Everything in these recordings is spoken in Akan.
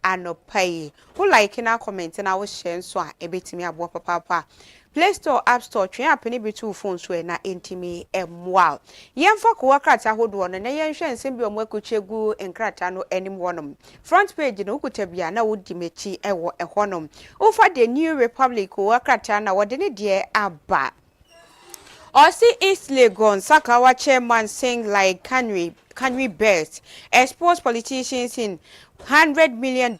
anopai. Who like na comment na wo share so a ebetimi abo papa. Play Store, App Store, twen apene bi two phones we na intimi emwa. Yemfa ko wakrata hodo no na yenhwe nsem bi omwakuchegu enkrata no anim wonom. Front page no ukuta bia na wodi mechi ewo ehonom. Ufa the New Republic ko wakrata na wode ne de aba. Osi East Legon Sakawa chairman sing like Canary Birds. Expose politicians in $100 million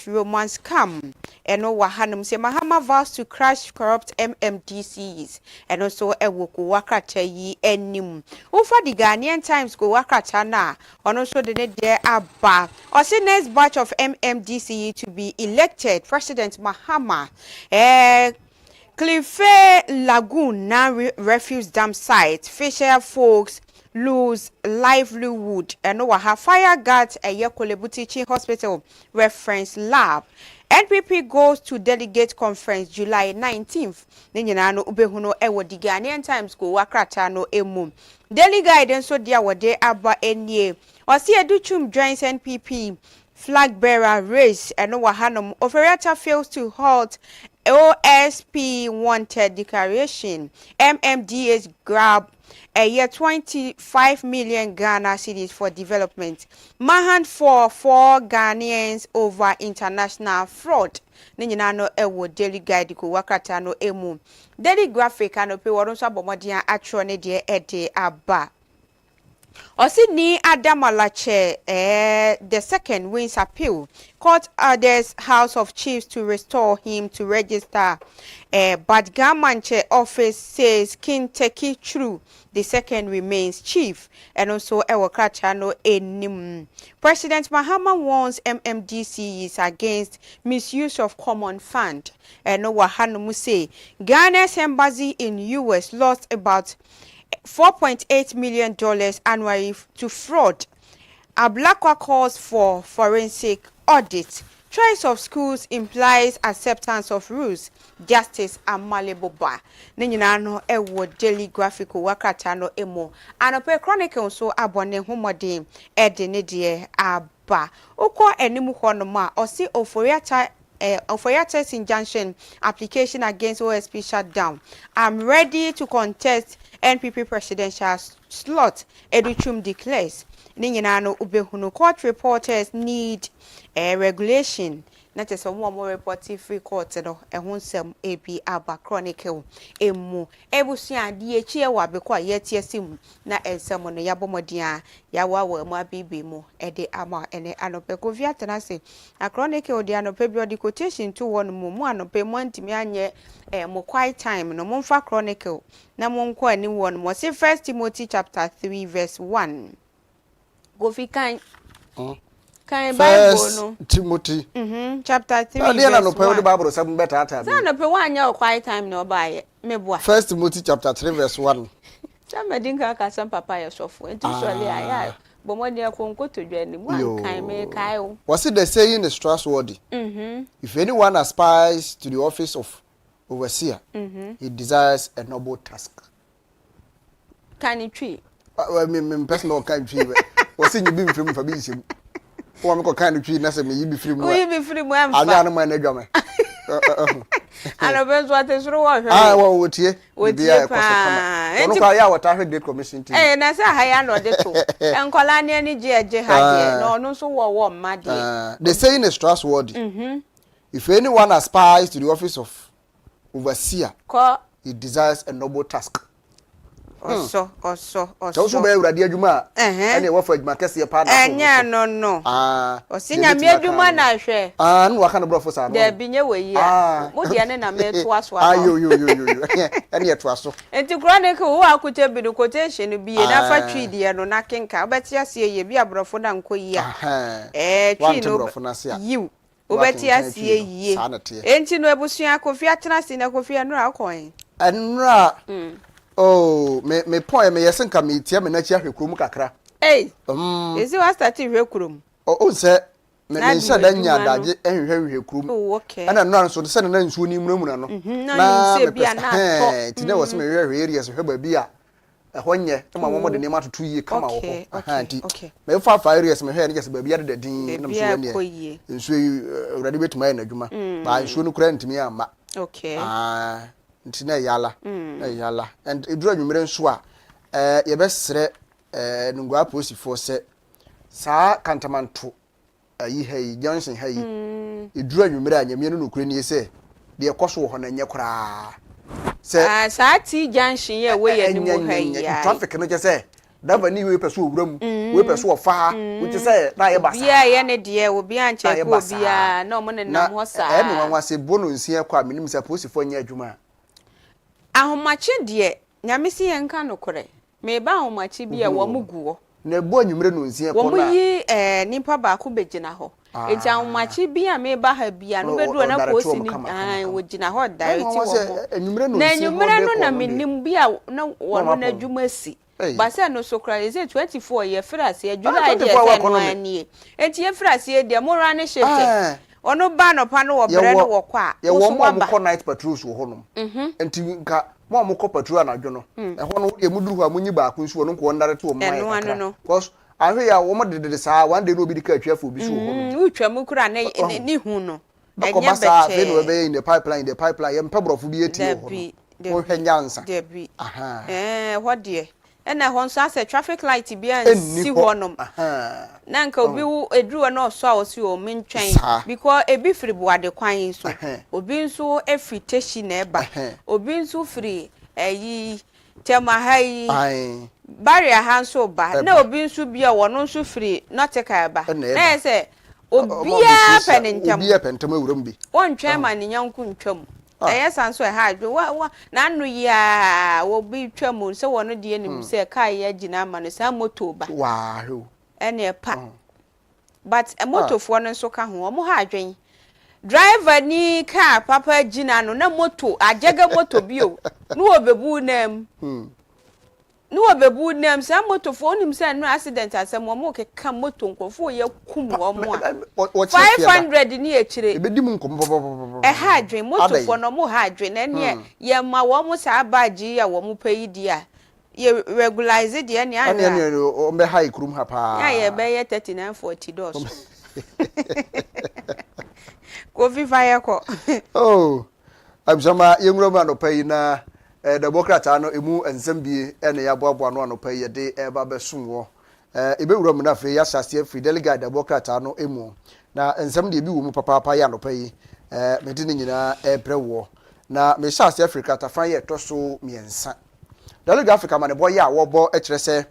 romance scam. And no wahanum se Mahama vows to crush corrupt MMDCs. And also ewoku wakata yi enim. Ufa the Ghanaian Times go wakata na. And also the net there aba. Osi next batch of MMDCE to be elected. President Mahama. Cliff Lagoon now refuse dam site. Fisher folks lose livelihood. And no have fire guards a Yekolebu Teaching Hospital reference lab. NPP goes to delegate conference July 19th. Ninyana ubehuno ewo di Ghanaian Times go wakrata no emu. Daily guidance so dia wade aba enye. Osi Educhum joins NPP flag bearer race. And no wahanum operator fails to halt OSP wanted declaration. MMDH grab a year 25 million Ghana cedis for development. Mahand for 4 Ghanaians over international fraud. Ninyana ewo daily guide ko wakata no emu. Daily graphic ano pe woron so abomodia atro ne de ede aba. Osini Adamalache, the second wins appeal. Court orders House of Chiefs to restore him to register. But Gamanche office says King Teki True, the second remains chief. And also Ewokachano Enim. President Mahama warns MMDCs against misuse of common fund. And Wahanu say Ghana's embassy in US lost about $4.8 million annually to fraud. Ablakwa calls for forensic audit. Choice of schools implies acceptance of rules. Justice Amaleboba. Ninyina no ewo daily graphical wakata no emo. Anope chronicle so abone homodin ede ne de aba. Ukọ enimu hɔ ma osi Oforiata's injunction application against OSP shutdown. I'm ready to contest NPP presidential slot. Educhum declares. Ninyina no ubehunu court reporters need a regulation. Not as one more reporting free court no ehonsem AP aba chronicle emu ebusia die wa bekwa yetiesim na ensem no yabomodia yawa wa mu abibi mu ede ama ene anope koviata na se a chronicle de anope bi odi quotation to one mu anope mu antimi anye mo quiet time no momfa chronicle na monko ani won mo se 1 Timothy chapter 3 verse 1 go fi kan Kan Bible no Timothy chapter 3 verse 1. No pay the Bible some better at. Say no pay one year quiet time no buy me boa. 1 Timothy chapter 3 verse 1. Some medinka ka some papa yesofo. Enti surely aya bo mo dey konko to dwani one kan me kai o. Was it the saying is trustworthy? If anyone aspires to the office of overseer, he desires a noble task. Can it tree? I mean personal kind tree. Was it you being from Fabian? Oh, I'm kind of tree, Nasa, you be free. You be free, I'm I don't mind a drummer. And I bet what is wrong. I won't hear with the air. What I heard the commission. And as I know the two, and Colani any jihad, no, so warm, mad. The saying is trustworthy. If anyone aspires to the office of overseer, he desires a noble task. Also. So be ready adwuma. Ene wo fa adwuma kese pa na. Enya no. Osinya me adwuma na hwe. No waka no brofo sa no. Da binye we ya. Mo de ne na me to aso yo. Ene ye to aso. Enti chronicle wo akute bi no quotation bi e na fa twi de no na kenka. Obeti ase ye bi abrofo na nko yi a. Twi no brofo na se a. You. Obeti ase ye. Enti no ebusua Kofi atena se na Kofi no akon. Enra. Oh, me point me yesen ka me tie me na chi ahwekurum kakra. Is it was starting hwekurum? Oh, say me nsa da nya daje ehwehwe hwekurum. Oh, okay. Ana no anso se na nsuo ni mura no. Na se bia na to. Ti na wo se me hwehwe areas hwe ba bia. ehonye ma mo de nema toto yi kama wo ho okay me fa areas me hwe ne just ba bia de din na so ne nso urade betuma na adwuma ba nso no kura ntimi amma okay ntina yala yala and eduru adwumere nso a ye besere nungwa posifo se saa kantamanto ayi hayi Johnson hayi eduru adwumere anyame no kura ni se de ekoso wo ho na nye kura se saa ti junction ye we ye ni mo hayi traffic no je se dava ni we peso owuram we peso ofa wo je se na ye basa bia ye ne de obi anche ko bia na mo ne nam ho saa me wanwa se bono nsia kwa menim se posifo nya adwuma ahomache de nyame si ye nka no kore me ba ahomache bia wo muguo na bo anwumre no nsia ko na wo yi nipa ba ko begina ho eti ahomache bia me ba ha bia no bedu na ko si ni wo gina ho direct wo na anwumre no na menim bia na wo na adwuma si ba se no socralize 24 ye frase adwuma ide se no ani enti ye frase de mo run shift ono ba no pa no wo bre no wo kwa ye wo mo ko night patrols wo honom enti nka mo ko patrol anadwo no ho no ye muduru ho amunyi ba kun so no ko ndare to mo mai because ahwe ya wo mo de saa one day no obi dika atwa fo obi so wo honom utwa mu kura ni hu no enye beche no be in the pipeline ye mpebrofu bi eti wo honom wo hwanyansa debi what de ena ho nso ase traffic light bia nsi honom na nka obi eduru na oso a osi o mentwen because ebi firi boade kwan so obi nso efiteshi na eba obi nso firi eyi temahai barrier ha nso ba na obi nso bia wono nso firi noteka eba na ese obia pentem awuram bi wontwen ma ne nyanku ntwam san so ha adwo wa na anu ya wo bi twam se wono de enim se kai ya gina ma no sa moto ba wa ho ene pa but a moto fo no so ka ho mo ha adwen driver ni car papa gina no na moto ajega moto bio no obebu nam no obebu nam sa moto fo onim se no accident asem mo ke ka moto nkofo ye kum wo mo a 500 ni echire ebedi mu nkom ha adwen moto fo no mo ha adwen na ne ye ma wo mo sa baji ya wo mo payi dia ye regularize dia ne ane o me high krum ha pa ya ye be ye 3940 ko viva ye ko abjama yenwura ma no payi na Democrat ano emu ensembie ene ya boaboa no anopa ye de eba besonwo ebewura mu na fe ya sase free delegate Democrat ano emu na ensem de bi wo mu papa ya anopa yi medi ni nyina ebrewo na me sase Africa ta fan ye toso miensa delegate Africa ma ne boy ya wo bo ekire se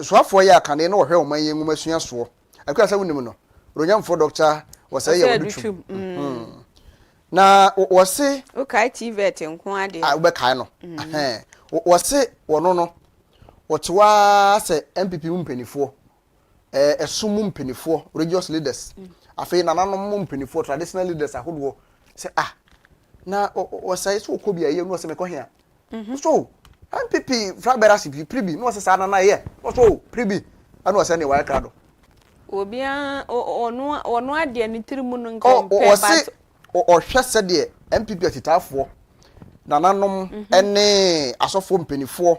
soafo ya kane na wo hwe o man ye nguma sua so akwa se wunim no ronyamfo doctor wo se ye wo na wose okay TV nko ade we kai no wose wono no wotewa se MPP mpenifo esum mpenifo religious leaders afei nananom mpenifo traditional leaders ahodo se na wose so okobi aye no se mekohia so MPP frabera CP pribi no se sa na ye so pribi anu wose ne wa krado obia ono ade ni tirimu no nkompe but o hwese de MPP atitafo nananom ene asofo mpenifo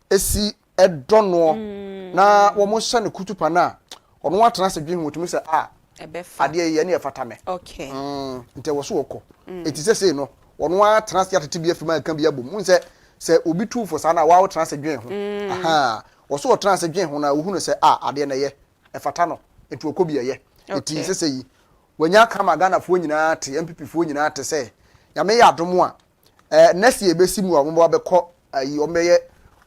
esi edono na wo mo hye ne kutupa na ono atena se dwen mutumi se ebefa ade ye ne efata me okay nte wo so woko etise se no ono atena se atete bi afima kan bi abom mun se obi tu fo sa na wa atena se dwen ho wo so atena se dwen ho na wo hunu se ade na ye efata no etu okobi ye etise se yi wanya kama Ghana fo nyina te MPP fo nyina te se nyame ya adom a next year besi mu a mo ba bekọ ayi o meye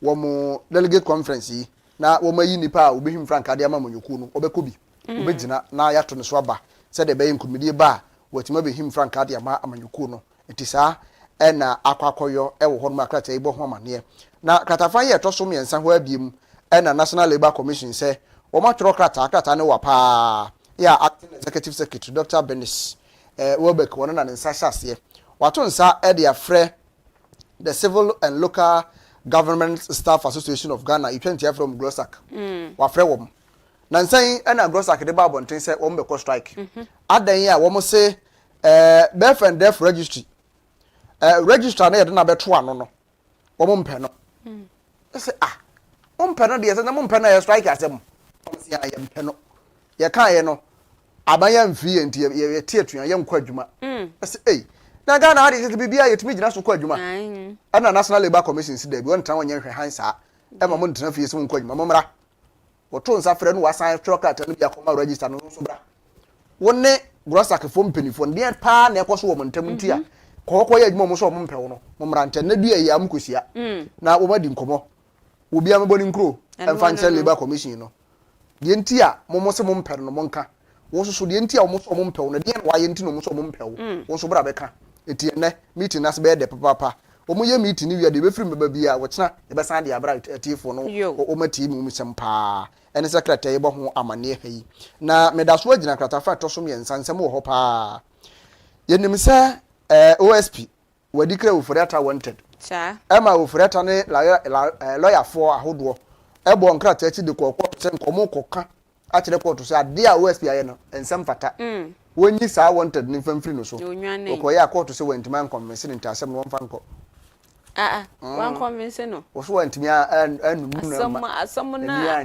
wo mo delegate conference yi na wo mayi nipa a obehim frank ade ama monyoku no obekọ bi obegina na ya to ne so aba se de be nkomidie ba watima behim frank ade ama amanyoku no etisa na akwakoyo wo ho no akrata ibo ho amane na katafan ye to so miensa ho abiem na National Labour Commission se wo ma tworo krata ne wa pa ya acting executive secretary Dr. Benis Wobek wona na nsa hyase wato nsa e de afre the Civil and Local Government Staff Association of Ghana itwentia from Glosak wa frɛ wom na nsan na Glosak de ba bonten sɛ wom be ko strike adan ya wom se birth and death registry registrar na yɛde na beto ano no wom mpɛ no say mompɛ no deɛ sɛ na mompɛ no yɛ strike asɛm ɔmo se yɛ mpɛ no yɛ ka yɛ no abaya mfiri yɛ nti yɛ tie tua yɛ nkɔ adwuma say na Ghana ha de bibia yɛtumi gyina so kɔ adwuma ɛna National Labour Commission si da bi wɔn tena wɔnyɛ hwɛ han saa ɛma mo ntena fie sɛ mo nkɔ adwuma mo mmra wɔto nsa frɛ no wasan twɛ card no bi akɔma register no nso bra wonne grosak fo mpanifo ne pa na ɛkɔ so wɔ mo ntam nti a kɔkɔ yɛ adwuma mo so mo mpɛ wo no mo mmra ntɛ na dua yɛ am kosia na wo ma di nkɔmɔ obi am bɔ ni nkro ɛmfa nkyɛ Labour Commission no deɛ nti a mo se mo mpɛ no mo nka wo so deɛ nti a mo so mo mpɛ wo no deɛ wa yɛ nti no mo so mo mpɛ wo wo so bra bɛka eti ene meeting nas be de papa omo ye meeting ni wi de be firi mbaba bia wo kena e be san de abra atifo no o mati mu sempa ene secretary bo ho amane ha yi na medaso agina krata fa to so me nsansem wo ho pa yenim se OSP wadi kra ofurata wanted cha ema ofurata ne lawyer for ahodo e bo nkrata achi de kokko se nkomo kokka a kire court so ade a OSP aye no ensem fata wonyi saa wanted ni famfiri no so okoye akoto se wantima convince ni ntasem no mfa nko wan convince no wo so wantimi anu asam na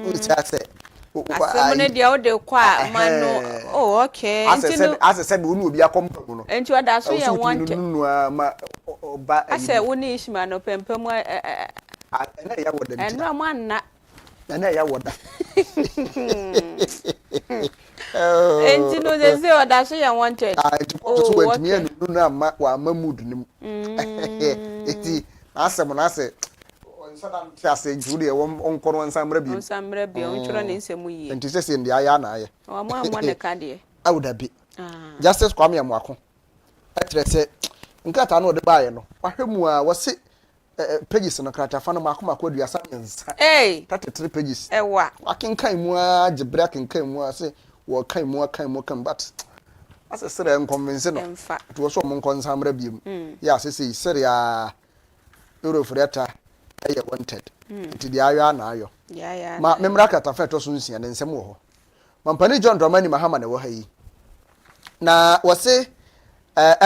utsase asam ne dia wo de kwa mano oh okay ase be wonu obi akompa mu no enti wada so ye wanted nunu ma ba ase woni ishima no pempem ena ya woda nti ena manna ena ya woda enti no they say wada so ye wanted enti ko so wantimi anu na ma wa mood nim eti asem na ase onsada ntiase judi e onkoro onsamra bi onchoro ne nsemu yi enti sese ndi aya na aye o ma ne ka de awuda bi justice Kwame Amuako etre se nkata na ode baaye no wahwemu a wose pages no kratafa no makoma aduasa nsa 33 pages ewa akenkan mu a gebra kenkan mu a se wo kan mu kan but ase sere nkonvince no to so mo nkonsamra biem ya sese sere a eurofreta eye wanted nti dia ayo na ayo ma memra kratafa to so nsia ne nsem wo ho mampani John Dramani Mahama ne wo ha yi na wose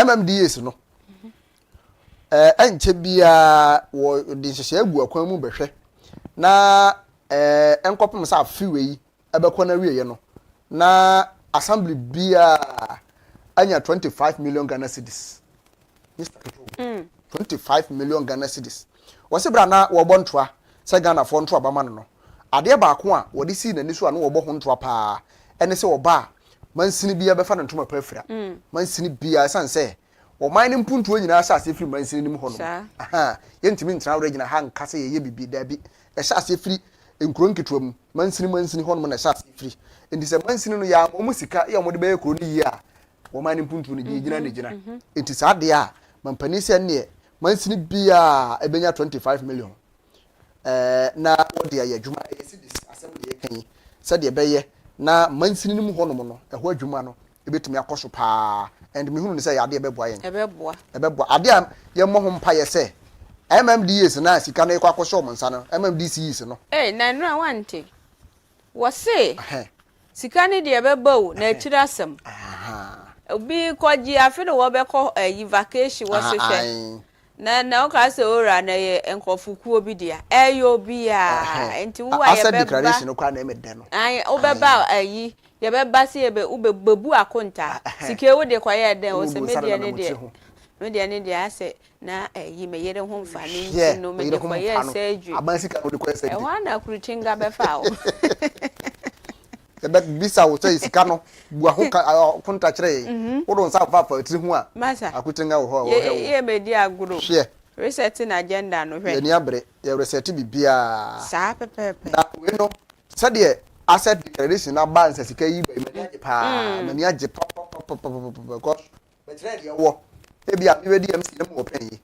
MMDAs no enche bia wo di nhyehyɛ agu akwan mu behwɛ na enkopem sa afiwe yi ebekɔ na wieye no na assembly bia anya 25 million Ghana cedis 25 million Ghana cedis wose bra na wo bɔ ntoa sɛ Ghana fo ntoa ba ma no adeɛ baako a wo de si na ni so a no wo bɔ ho ntoa paa ene sɛ wo ba mansini bia befa no ntoma pa afira mansini bia sanse o mining puntu nyina sha ase firi mansini nim ho no yentimi ntra wura nyina ha nka se ye bibi da bi e sha ase firi enkuro nketua mu mansini ho no na sha ase firi enti se mansini no ya mo musika ya mo de be kuro ni yi a o mining puntu ni gyina ne gyina enti sa de a mampani se ne mansini bia ebenya 25 million na odi ya adwuma e si dis assembly e kan se de be ye na mansini nim ho no no ho adwuma no ebetumi akoso pa and me hunu ne say ade ebeboa yen ebeboa ade am ye mo ho mpa ye say MMDAs na sika na ekwa akoso mo nsa no MMDCs no na no awante wo say sika ne de ebebo na atira asem obi koji afi no wo be ko vacation wo se hwe na o ka se ora na ye enkofuku obi dia eyo bi a enti wo wa ye be declaration no kwa na emede no o be ba ye be ba se ye be u be bebu akonta sike wo de kwa ye den o se media ne de ase na me yere ho mfa ne nti no me de kwa ye se adwu abansika no de kwa se e wa na kuruchinga be fa o ebe bisa wo say sika no bua ho konta kire wo don sa fa tiri ho a akutenga wo ho ye me di aguro resetting agenda no hwe ye ni abre ye reset bibia sa pepepe na we no se de asset declaration na balance sika yi ba mani age pa mani age pa ko be tire de wo e bia me di MC na mo pen yi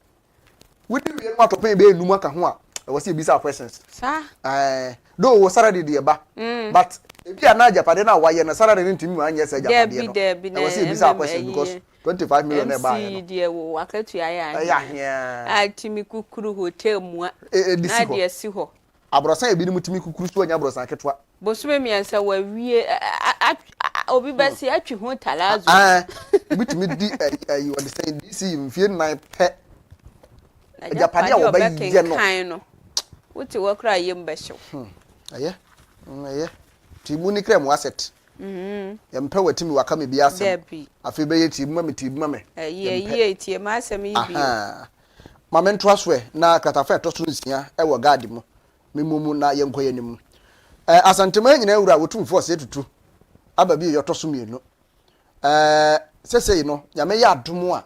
we di we no atopen be enum aka ho a e was e bisa questions sa do wo sara de ba but ebi ana japade na waye na salary ni ntimi anya se japade no na was bisa question because 25 million e ba ya no de wo akatu aya ya atimi kukuru hotel mu na de si ho abrosan ebi ni mutimi kukuru so anya abrosan ketwa bosume miansa wa wie obi basi atwi ho talazo bitimi di you understand this mfie nine pe ejapade a wo ba ye no wote wakra yem behyew aye timu ni krem asset yempe watimi wakame bi asem afi be ye timu me ye tie ma asem yi bi ma me ntoa so na katafa to so nsia e wo guard mu memumu na yenkoye nim asantema nyina awura wotumfo se tutu aba bi yoto so mienu sese no nyame ya adomo a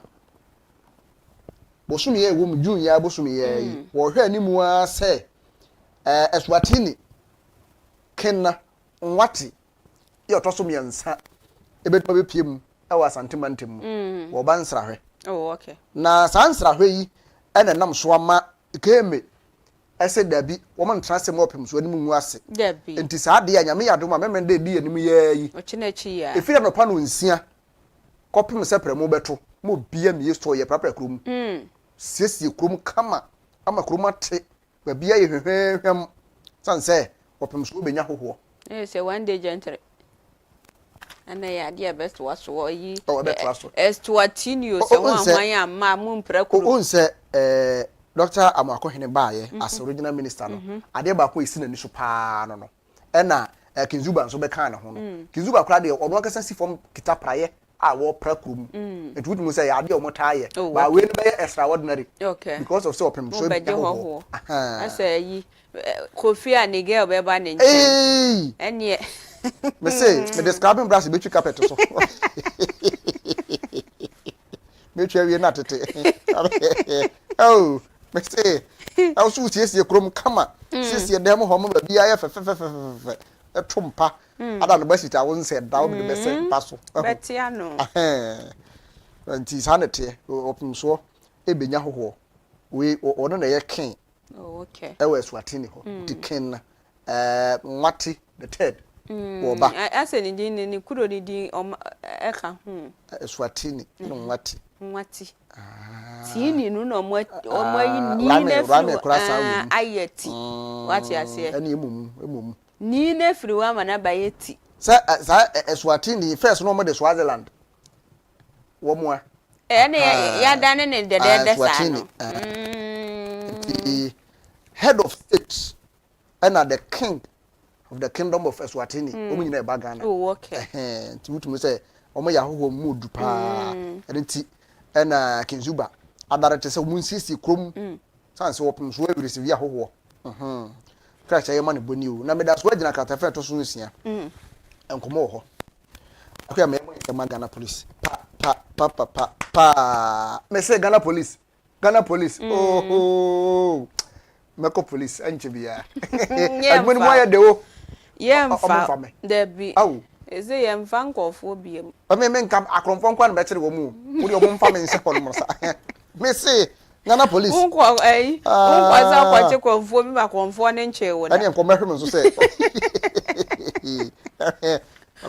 bosumi ye wo mu jun ya bosumi ye wo hwe animu a se Eswatini kenna nwati yoto so miensa ebeto be piem e wa asantema ntem wo ba nsrahwe okay na sansrahwe yi ene nam so ama keme ese dabi wo man transem opem so animu ase dabi enti saa de anyame yadom a memende di animu yayi ochinachi ya efira no pa no nsia kopem se premo beto mo bia mi yesto ye prapra krum siesie krum kama ama krum ate ba bia ye hwehwem sanse opem so benya hoho say one day gentle ana ya dia best was wo yi Eswatini so wan amma mu mpra krum on se Dr. Amakohene baaye as original minister no ade ba ko isi na ni so pa no ena Kinzuba nso be kan na ho no Kinzuba kra de ono akasa si form kita praye a wo pra krum etutu mu say ade o motaye ba we no be extraordinary because of so opem so be ho asa yi Kofi Anige be ba ne nche ene me say me describing brass be twi carpet so me twi awie na tete oh me say I so siesie krom kama siesie dem ho mo ba bia ye fe etompa ada no basita won se dawo be be se paso betia no anti sanete opum so ebenya hoho we ono na ye ken okay e we Eswatini ho di ken nwati the third oba ase ni din ni kuro ni din eka Eswatini no nwati tini no no mo yi ni na fi ayeti wati ase ani emum ni na firi wa mana bayeti sa Eswatini first no mo de Swaziland wo mo ene ya dane ne de sa no head of state and the king of the kingdom of Eswatini omo nyina e ba Ghana okay timutumu say omo ya hoho mudu pa enti ena Kinzuba adarete se munsisi krom sanse wopum so we receive ya hoho crash ayi man boni o na me da so agina katafe to so nsia enkomo ho akwa me Ghana police pa me say Ghana police oh meko police anche bia admoni mo ya de o yemfa debi awu eze yemfa nkofo biem me nkam akromfo nkwa na be kire wo mu wo de mfa me nse kono sa me say Ghana police unko unko za kwache konfo bi ma konfo ne nche wo na ani enko mehwe me so say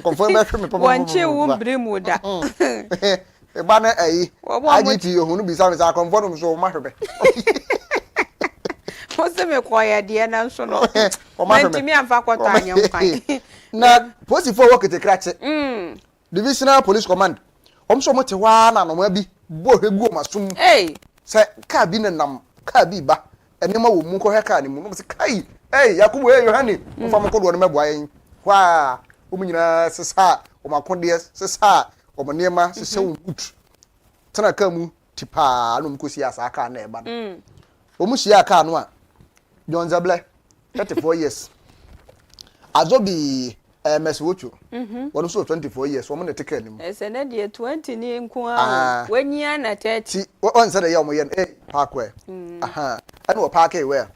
konfo mehwe me papa wanche wo mbire mu da e ba na ayi agiti ohunu bi sa me sa konfo no so mahwe Mose me kwaya de na nso no mantimi amfa kwata anyam kwan na police for work te krache divisional police command omso mo te wa na no ma bi bo hegu masum se ka bi na nam ka bi ba enema wo mu ko he ka ni mu no se kai Yakubu Yohani mo fa mo ko do no meboa yin wa o munyina sesa o makode sesa o manema sesa wo gut tana ka mu tipa no mko si asa ka na e ba no o mu si aka no a John Zable 34 years azobi Meswocho wonu so 24 years wo mo ne take anim ese na de 20 ni nko a wanyia na 30 on say ya mo ye parkway aha and wo parkway where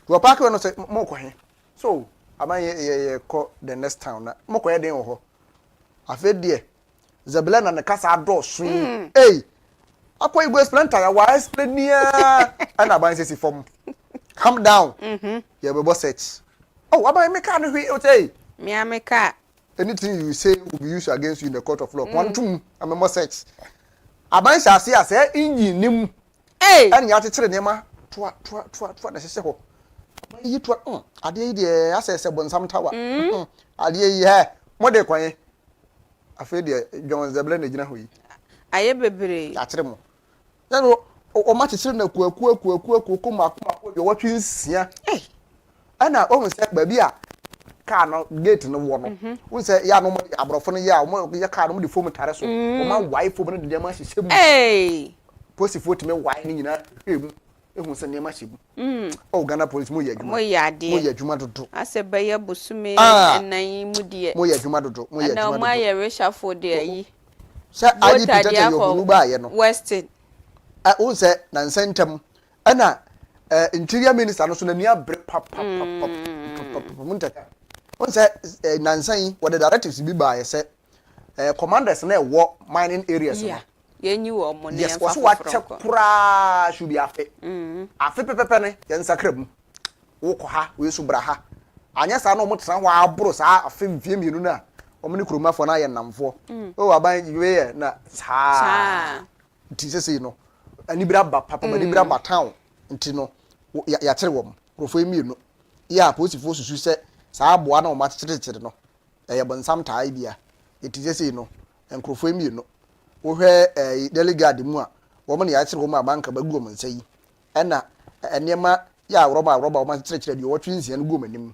wo parkway no say mo ko he so aman ye ko the next town na mo ko ye den wo ho afa die Zable na ne kasa do so akoy go explain tire why explain nia and aban say si form calm down ye be boss search aban me ka no hwe o say me ameka anything you say will be used against you in the court of law quantum amemo search aban sha se ase engine nim and ya tetere nema toa na sese ho yi toa ade yi de asese bonsam tawa ade yi he mo de kwan afi de John Zable na gina ho yi aye bebre ya tere mo no o ma chechire na kuaku kuma de wotwe nsia ana o se ba bi a car no gate no wo no wo se ya no mo abrofo no ya mo ya car no mo de fom tare so o ma wai fom no de ma hyehyɛ mu police fo timi wai ni nyina hwemu ehun se ne ma hye mu o Ghana police mo ya adwuma dodo ase ba ya bosume enan mu de mo ya adwuma dodo na o ma ya reshuffle de ayi sɛ ayi pitata yo hunu ba ye no Western o se na nsentem ana interior minister no so na nia bre papa muntaka on say nansan what the directives bi ba ye say commanders na wo mining areas no yenyi wo mo na yes so what kura should be afe afe pepepe ne ye nsakra mu wo kɔ ha we su bra ha anya sa na mo tena ho aboro sa afe mfie mienu na o mne kuromafo na ye namfo o aban we ye na sa ti sese no ani bra ba papa mani bra ba town nti no ya kyere wom krofo mienu ya posifo susu se saa aboa na o ma kyere no ye bonsam taa bia eti sese no nkrofo mienu wo hwe delegate mu a wo me ya kyere wom abanka ba guom nsayi ɛna enema ya roba o ma kyere de wo twinsia no guom anim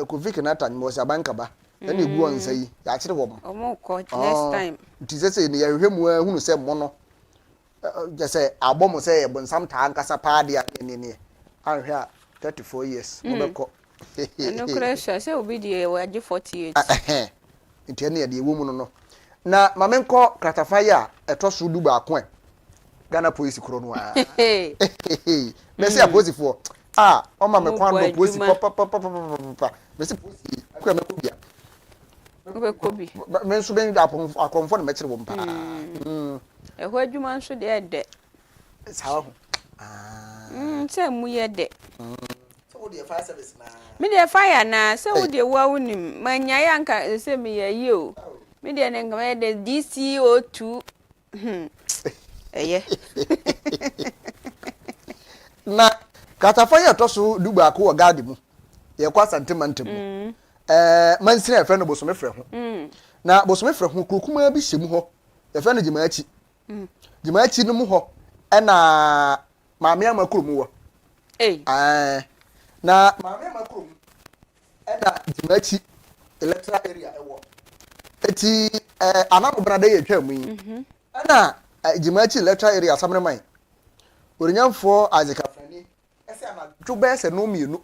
Kofi Kenyatta mo se abanka ba ɛna egu nsayi ya kyere wom omo ko next time eti sese ne ya hwe mu hunu se mo no just say abom say e bonsam taa nkasa paade a ne ahwe a 34 years obeko no crash say obi die waje 48 ntia ne de ewo mu no na mamenko kratafaya etoso du ba ko Ghana police kro no a me say police for o ma me kwan do police papa me say police akwa me ko bia obekobi me nso ben akonfo na me kire wo mpa ehwa adwuma nso de ede sawa ho se mu ye de so wo de fire service na me de fire na se wo de wa unim manya ya nka se me ye yi o me de ne nka de DCO2 eye na katafaya toso duba ko gade mu ye kwa santimantem mansina efre no bosome frɛ ho na bosome frɛ ho kokuma bi hyɛ mu hɔ efre no Jimaachi Jimaachi no mu hɔ ɛna maame amakrom wɔ na maame amakrom ɛna Jimaachi electoral area ɛwɔ eti anamo brada yɛ twa mu yi ɛna Jimaachi electoral area asamre man orinyamfo azekafani ɛsɛ ana dwobe ɛsɛ no mienu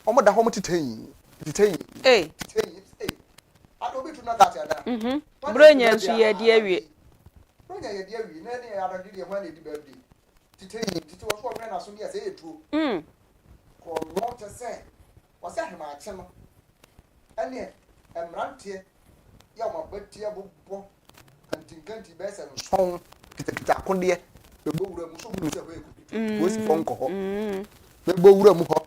ɔmo da hɔ mo titen adobi tuna kati ada bronya nsu ye de awie bronya ye de awie na ne ya da de ma na di birthday titi wo so ɔmɛ na so ne ɛsɛ etuo ko no te sɛ wɔsɛ ahema akye no ɛne emrantie ya ma batie bobɔ kantinkanti bɛ sɛ nson kita akonde bebo wura mu so mu sɛ hɔ ekutu wo si fon kɔ hɔ bebo wura mu hɔ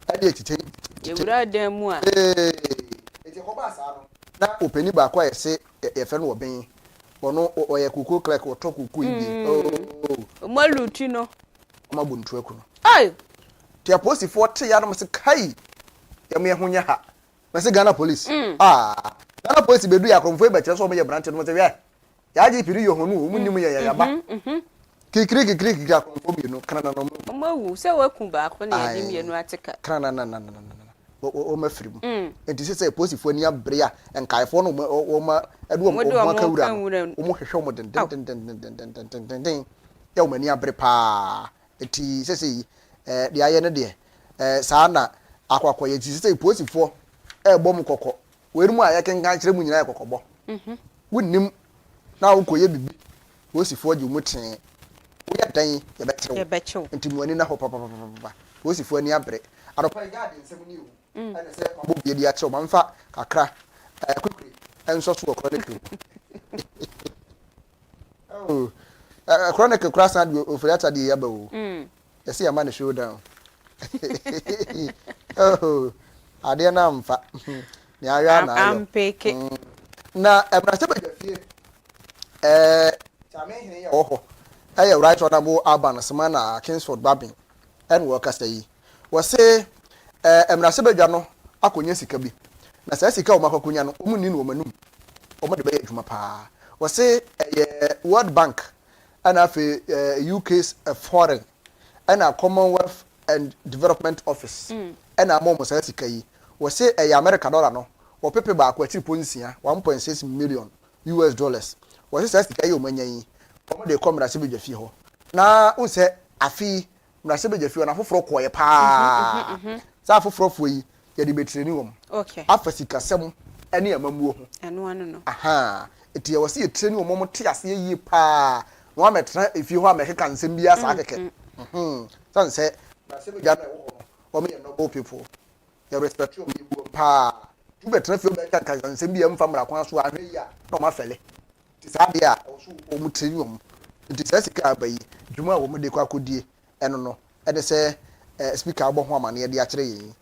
ɛde titi ewura dan mu a eti ko ba sa no na openi ba kwa yese ye fe no oben ono oye kuku clerk o to kuku ibi o maluti no ma buntu aku no ai ti aposi fo te ya no se kai ya me hunya ha me se Ghana police Ghana police bedu ya kromfo e beche so me ye branch no se ya ji piri yo honu o munnim ye ya ba kikiri kromfo bi no kana no mo mawu se waku ba ko na ye dim ye no ateka kana na o mafiri mu enti sese posifo ni abre a enkaifo no o ma edu o ma kawura o mo hwehwe mo den ya o mani abre pa enti sese de aye ne de saa na akwakoye enti sese posifo bom kokko weri mu aye kenkan kire mu nyina kokobɔ wonnim na wo koye bibi posifo agi mu ten wo ya dan ye bechew enti mu ani na ho papa posifo ni abre aropa ya de nsɛm ni o ana sɛ mabo bie di akyerɛ mamfa kakra kwekure enso so chronicle chronicle class and ofriata di yaba o yesi ya man show down ade na mfa ni awa na ayo ampeke na ebrase bagafie chame hene ya oho right honorable Alban Semana Kingsford Babin en workers yi wo se emrase badwa no akonya sika bi na saa sika o makonya no omunni no manum o mo de be adwuma pa wo se World Bank and afi UK's foreign and a Commonwealth and Development Office and a momo sa sika yi we say America dollar no wo pepe ba kwa 1.6 million US dollars we say sa sika yi o manya yi omo de come rase beja fi ho na un se afi rase beja fi na foforo koye pa sa foforo fo yi ye de betreni wom okay afa sika sem ene amamuo ho eno anu no aha eti ye wose ye treni wom mo te ase yi pa no ametra efi ho amekeka nsem bia sa keke san say rase beja na wo ho me noble people you respect you me pa tu betra fi o be kan nsem bia mfa mra kwan so ahwe yi a no ma fele ti sa bia o so o mu treni wom nti sɛ sika abayi dwuma a wɔn de kɔ akɔdie ɛno no ɛde sɛ speaker abɔ ho amane de akyerɛ yɛn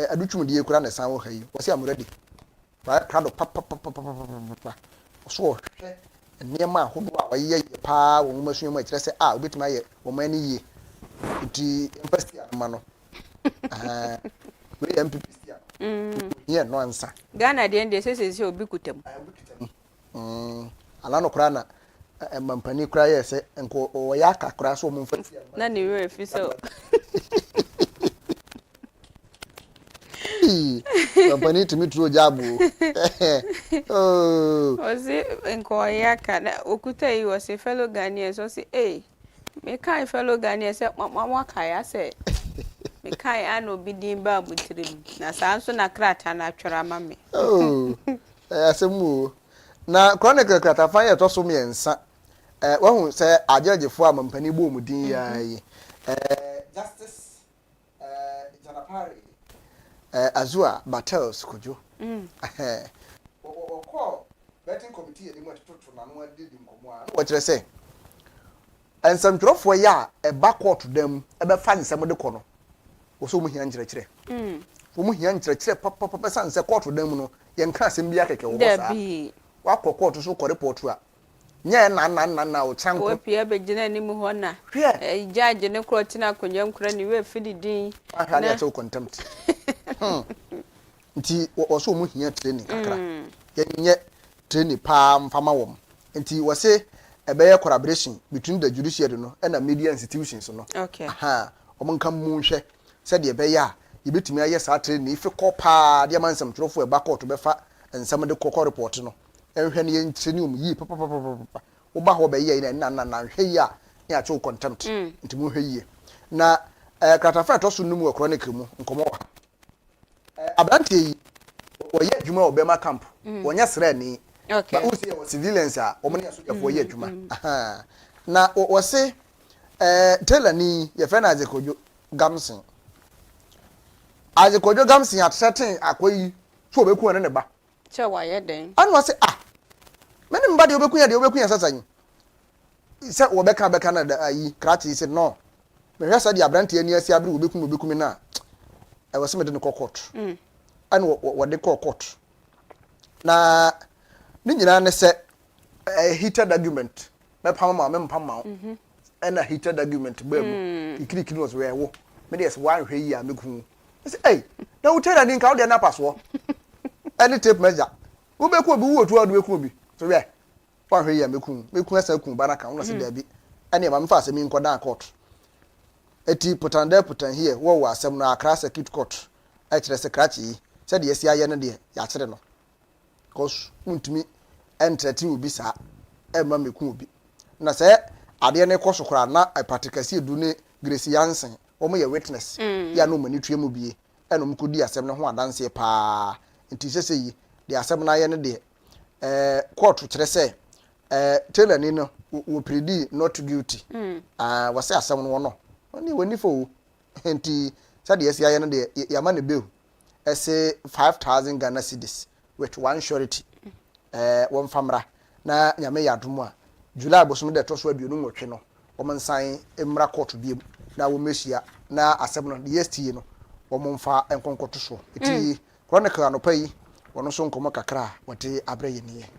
adutwumdie kura na san wɔ ha yi wɔsi am ready ba kado pa so hwɛ nneɛma ahodoɔ a wɔyɛ yie paa wɔn mu asua mu akyerɛ sɛ a obetumi ayɛ wɔn ani yie nti empathy anoma no we MPP sia yɛ no ansa Ghana de ende sɛ obi kutam ala no kura na mampani kura yɛ sɛ nko wɔyɛ aka kura so mo mfa na ne we fi so mampani tumi turo jabo oh osi nko wɔyɛ aka na okuta yi wɔsi fellow Ghanaians so say me kai fellow Ghanaians sɛ mama kai asɛ me kai ano bi din ba butirim na saa nso na krata na atwara ama me oh asɛmu na chronicle krata fa yɛ to so me nsa wahu say ajajefo a mampani bo mu din yayi justice Janapari Azua Battles Kojo call betting committee e mo tutu na no adi nkomo a wo kire say ensamtwerofo ya e back court dem e be fa nsem de kɔ no wo so mu hia nkyerɛkyerɛ wo mu hia nkyerɛkyerɛ papa sanse court dem no ye nka asem bia keke wo sa wa kɔ court so kɔ report a nye na o chanko o pia be gina ni mu ho na judge ne kro tina konjam kra ni we fidi din na ya so contempt nti wo so mu hia training kakra ye nye training pa mfama wom nti wo se ebe ye collaboration between the judiciary no and the media institutions no okay aha omo nka mu hwe se de ebe ya ye betumi aye sa training ife kɔ pa de mansam trofo e ba court be fa nsam de kɔ report no enhwe ne yentreni um yi papa wo ba ho be yi na hwe yi a ya cho contempt nti mu hwe yi na kratafa to so num chronic mu nkomo ha abrantie yi wo ye adwuma obema camp wonya sra ni okay ba usi ye civilians a wo ne asojafo ye adwuma aha na wo se tailor ni ye fe na azekojo gamson atreten akoyi so obeku ne ba che wa ye den anu wo se mene mba de obeku ya sasanyi se wo beka na ayi krati se no me hwesa de abrantie ani asi abri obeku mi na e wo se me de ko court anu wo de ko court na ni nyina ne se heated argument me pam me mpam ma na heated argument ba mu ikirikiri was we wo me de se wan hwe yi a meku say na wo tell ni nka wo de na paso any tape measure wo beku obi wo otu adu beku obi so we wan hwe yi a meku asa ku ba na kan no se da bi ene ma mfa asemi nko dan court eti putan here wo asem no Accra Circuit Court a kire se krachi se de yesi aye no de ya kire no cause untumi entretin obi sa e ma meku obi na se ade ne koso kora na patikasi edu ne Grace Yansen o mo ye witness ya no mani tuemu bie e no mkodi asem ne ho adanse pa nti sese yi de asem na ye ne de court kire se tailor ni no wo predi not guilty wase asem no no oni woni fo nti sade yesi aye no de ya ma ne behu ese 5,000 Ghana cedis with one surety one famra na nyame yadomu a July bosom de toso aduonu nwotwe no wo nsan emra court biem na wo mehia na asem no de yestie no wo mfa enkonkoto so eti chronicle anopa yi wono so nkomo kakra wote abreye ne ye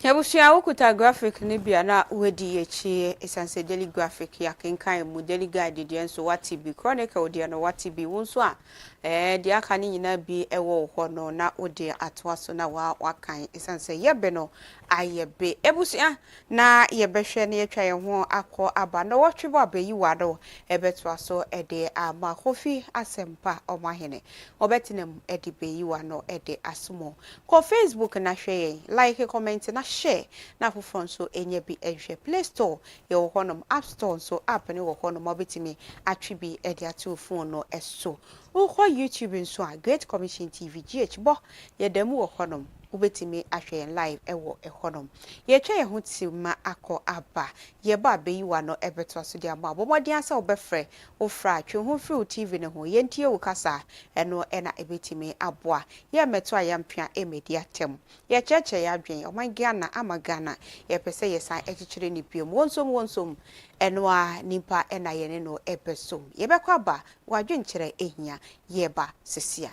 Yabushia ukuta graphic ni bia na wedi echi esanse daily graphic ya kenkan mu daily guide de enso wati bi chronicle de no wati bi wonso a di aka ni nyina bi ewo ho no na odi atoa so na wakan esanse yebe no ayebe ebusua na yebehwe na yetwa ye ho akọ aba na wotwe abayi wado ebetoa so ede ama kofi asempa omahene obetinem ede beyi wa no ede asomo ko Facebook na hwe like comment na share na fofon so enye bi ehwe Play Store ye wo honom App Store so app ni wo honom obetimi atwe bi ede atu phone no eso Uko YouTube nso a Great Commission TV GH bo yedemu wo honom ubetimi ahwe live ewo ehonom yetwa ye ho tima akọ aba ye ba beyi wa no ebeto so dia ma bomodi asa obefre ofra atwe ho fri TV ne ho yentie wo kasa eno ena ebetimi aboa ye meto ayampia emedia tem ye cheche ya adwen omangana amagana ye pese ye san echichire ni piem wonsom eno a nipa ena ye ne no ebesom ye bekwa ba wadwen kire ehia ye ba sesia.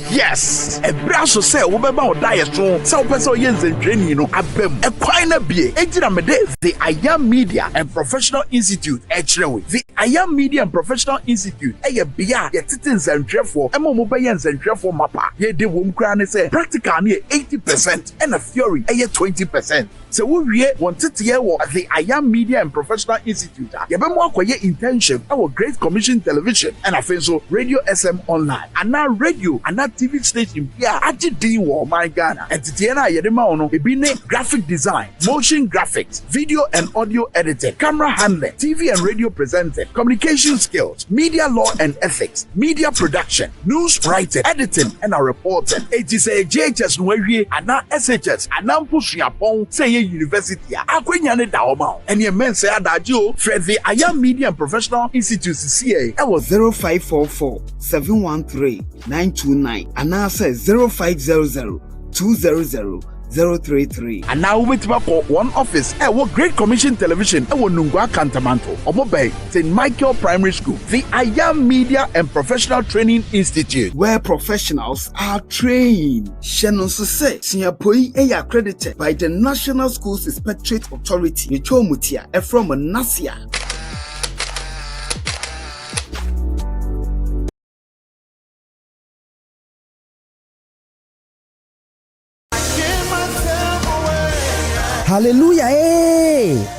Yes, a brasso say we be about diet so person yen training no abem e kwan na bie ejira mede the Ayam Media and Professional Institute echrewe the Ayam Media and Professional Institute e ye bia ye tete nsantwefo e mo be ye nsantwefo mapa ye de wom kra ne say practical ne 80% and a theory e ye 20%. So we want to hear what the Ayam Media and Professional Institute are. You better work your intention. Our Great Commission Television and I feel so Radio SM Online and now radio and now TV station. Yeah, I did do my Ghana and Titiana Yedema ono. It be graphic design, motion graphics, video and audio editing, camera handling, TV and radio presenting, communication skills, media law and ethics, media production, news writing, editing and reporting. It is a JHS Nweri and now SHS and now pushing upon say University akwenya ne da oma and ye men say adagio for the Ayam Media and Professional Institute CA I was 0544 713 929 and now says 0500 200 033 and now we call one office what Great Commission Television Nungwa Cantamanto Omobe St. Michael Primary School, the Ayam Media and Professional Training Institute, where professionals are trained. Shannon Sose Singapore accredited by the National Schools Inspectorate Authority Nichomutia from Nasia. Hallelujah,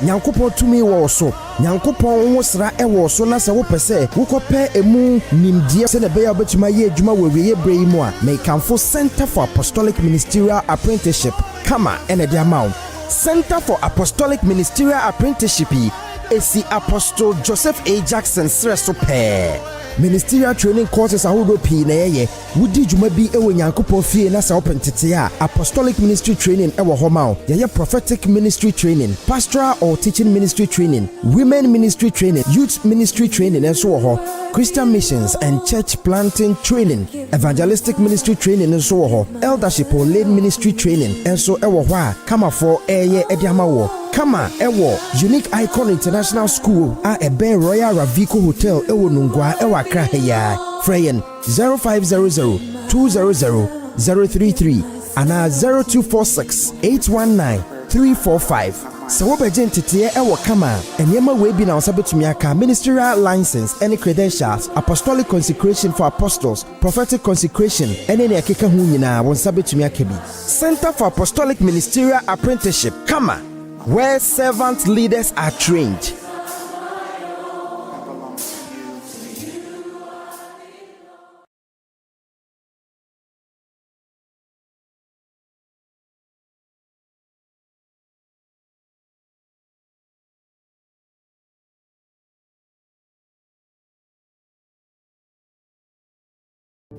Nyankopon tumi wo so. Nyankopon wo sra e wo so na se wo pese wo kope emu nimdie se ne be ya betuma ye adwuma wo wiye brei mu a make Kamfo Center for Apostolic Ministerial Apprenticeship kama ene dia mawo. Center for Apostolic Ministerial Apprenticeship esi Apostle Joseph A. Jackson Sreso pe. Ministerial training courses ahodo pii na yeye wudi dwuma bi ewo Nyankopon fie na sa opentete a apostolic ministry training ewo homa o yeye prophetic ministry training, pastoral or teaching ministry training, women ministry training, youth ministry training enso wo ho, Christian missions and church planting training, evangelistic ministry training enso wo ho, eldership or lay ministry training enso ewo ho a kama for eye ediama wo kama ewo Unique Icon International School a ebe Royal Ravico Hotel ewo Nungwa ewa Kraheya Freyen 0500 200 033 and 0246 819 345. So what bejen tete ewo kama enyema we bi na osabetumi aka ministerial license any credentials, apostolic consecration for apostles, prophetic consecration any akeka hu nyina won sabetumi aka bi. Center for Apostolic Ministerial Apprenticeship kama where servant leaders are trained.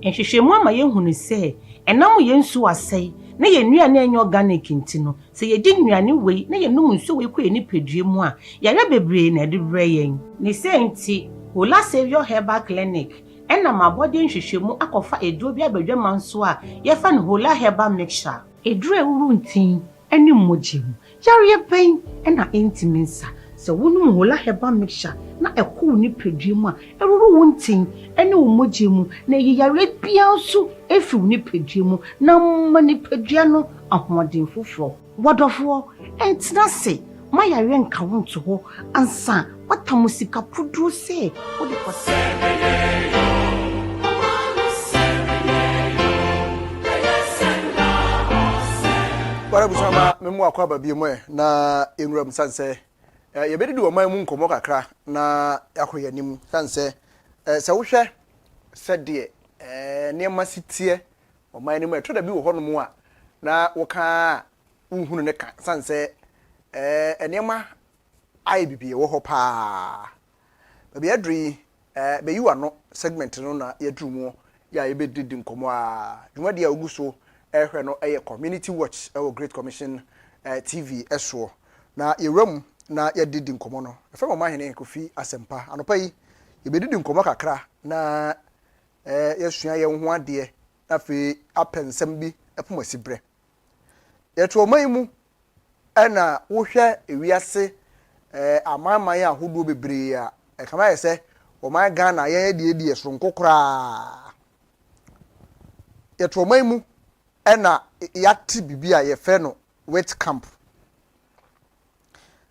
Ehwehwemu ama yehunu se enam yensu asai na yenuane enyo organic ntino se yedi nuane wei na yenum nso wei kɔ enipadue mu a yare bebre na de brɛ yen ne se nti Hola Savior Herbal Clinic ɛna mabɔde nhwehwɛmu akɔfa eduro bi abadwama nso a yɛfa no Hola Herbal Mixture. Eduro ewuru ntin ɛne mmogye mu. Yareɛ bɛn ɛna ɛntimi nsa. Sɛ wonum Hola Herbal Mixture na ɛkɔ ni pedua mu a ɛruru wo ntin ɛne wo mmogye mu na yareɛ bia nso efi wo ni pedua mu na ma ni pedua no ahoɔden foforɔ. Wɔdɔfoɔ ɛntena se ma yareɛ nka wo nto hɔ ansa watamu sika puduro se wode kɔsɛ. Para busama memu akwa babie mu na enwuram sanse yebedi di oman mu nkomo kakra na akoye nim sanse se wo hwɛ se de niema sitie oman nim eto da bi wo hɔ no mu a na wo ka unhunu ne ka sanse niema ai bibie wo hɔ pa babi adri be you ano segment no na yedru mu ya yebedi di nkomo a dwumadi a oguso ehwe no community watch Great Commission TV eso na yewram na yedidi nkomo no efe mama hene Kofi Asempa anopa yi yebedidi nkomo kakra na yesua ye ho ade na fe apensem bi epomasi bre yeto omayimu na wo hwe ewiase amaman ya hodo bebre a kama yese oman Ghana ye de esronko kra yeto omayimu ena yati bibia ye fe no wet camp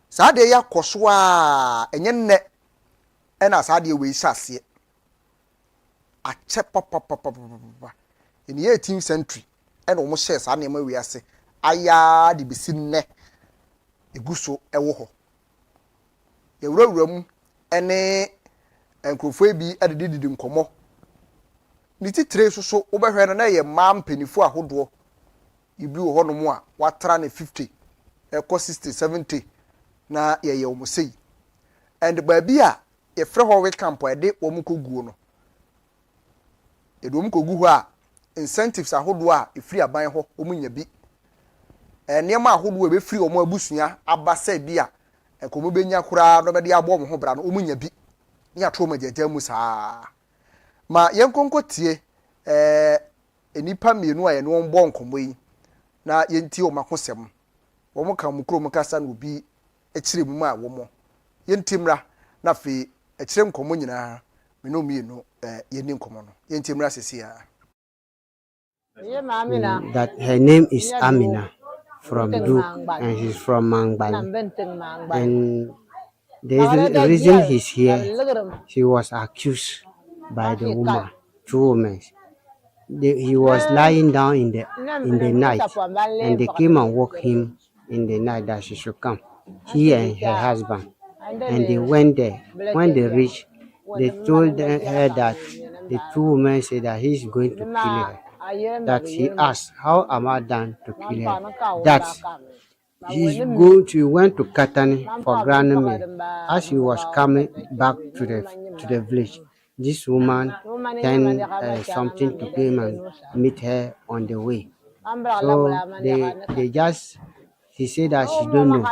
saade ya koso a enye nne ena saade we isase ache papa in the 18th century ena omo share saade na ma we ase aya de besi nne eguso ewo ho ye wurawuram ene enkrofo bi adedidi nkomo ni titire so wobehwe no na ye mam penifo ahodo ibi wo hono mu a watra na 50 eko 60 70 na ye omosei and baabi a ye frɛ ho we camp e de wo mkoguo no e do mkogu ho a incentives ahodo a efiri aban ho omunya bi niema ahodo e be free omo abusua abasa bi a ekomo benya kura no be de abo mo ho bra no omunya bi ni atro magyaja mu saa ma yenkonko tie enipa mienu a ye no mbo nkomo yi na yenti o makosem wo mo ka mukro mo kasa na obi ekire mu a wo mo yenti mra na fe ekire nkomo nyina me no mienu yeni nkomo no yenti mra sesia. That her name is Amina from Duke and she's from Mangbal. And the reason he's here, she was accused by the woman, two women. He was lying down in the night, and they came and woke him in the night that she should come. He and her husband, and they went there. When they reached, they told her that the two women said that he's going to kill her. That he asked, "How am I done to kill her?" That she went to Katani for grandmother. As he was coming back to the village, this woman then something to came and meet her on the way. So she said that she don't know.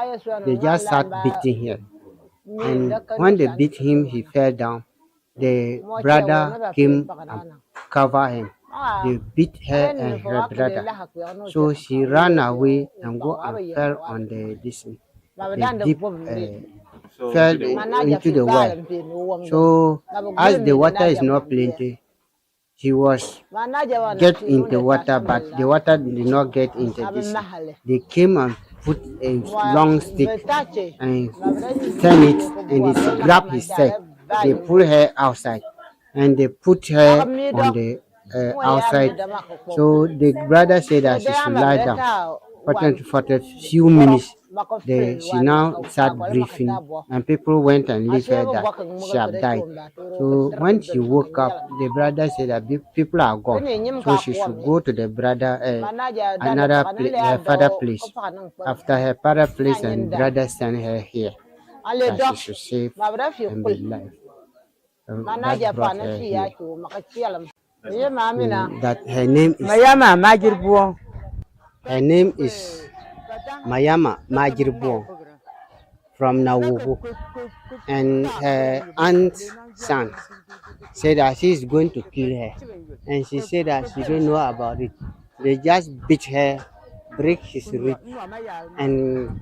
They just start beating her. And when they beat him, he fell down. The brother came and covered him. They beat her and her brother. So she ran away and go and fell on the deep fell into the well. So as the water is not plenty, he was get into water, but the water did not get into this. They came and put a long stick and turn it, and they grab his head. They pull her outside, and they put her on the outside. So the brother said that she should lie down. For a few minutes, she now started breathing, and people went and left her that she had died. So when she woke up, the brother said that people are gone, so she should go to the brother, her father place. After her father place, and brother sent her here that she should save and be alive. That brought her here. That her name is Mayama Majirbo from Nawogo, and her aunt son said that she is going to kill her, and she said that she don't know about it. They just beat her, break his rib, and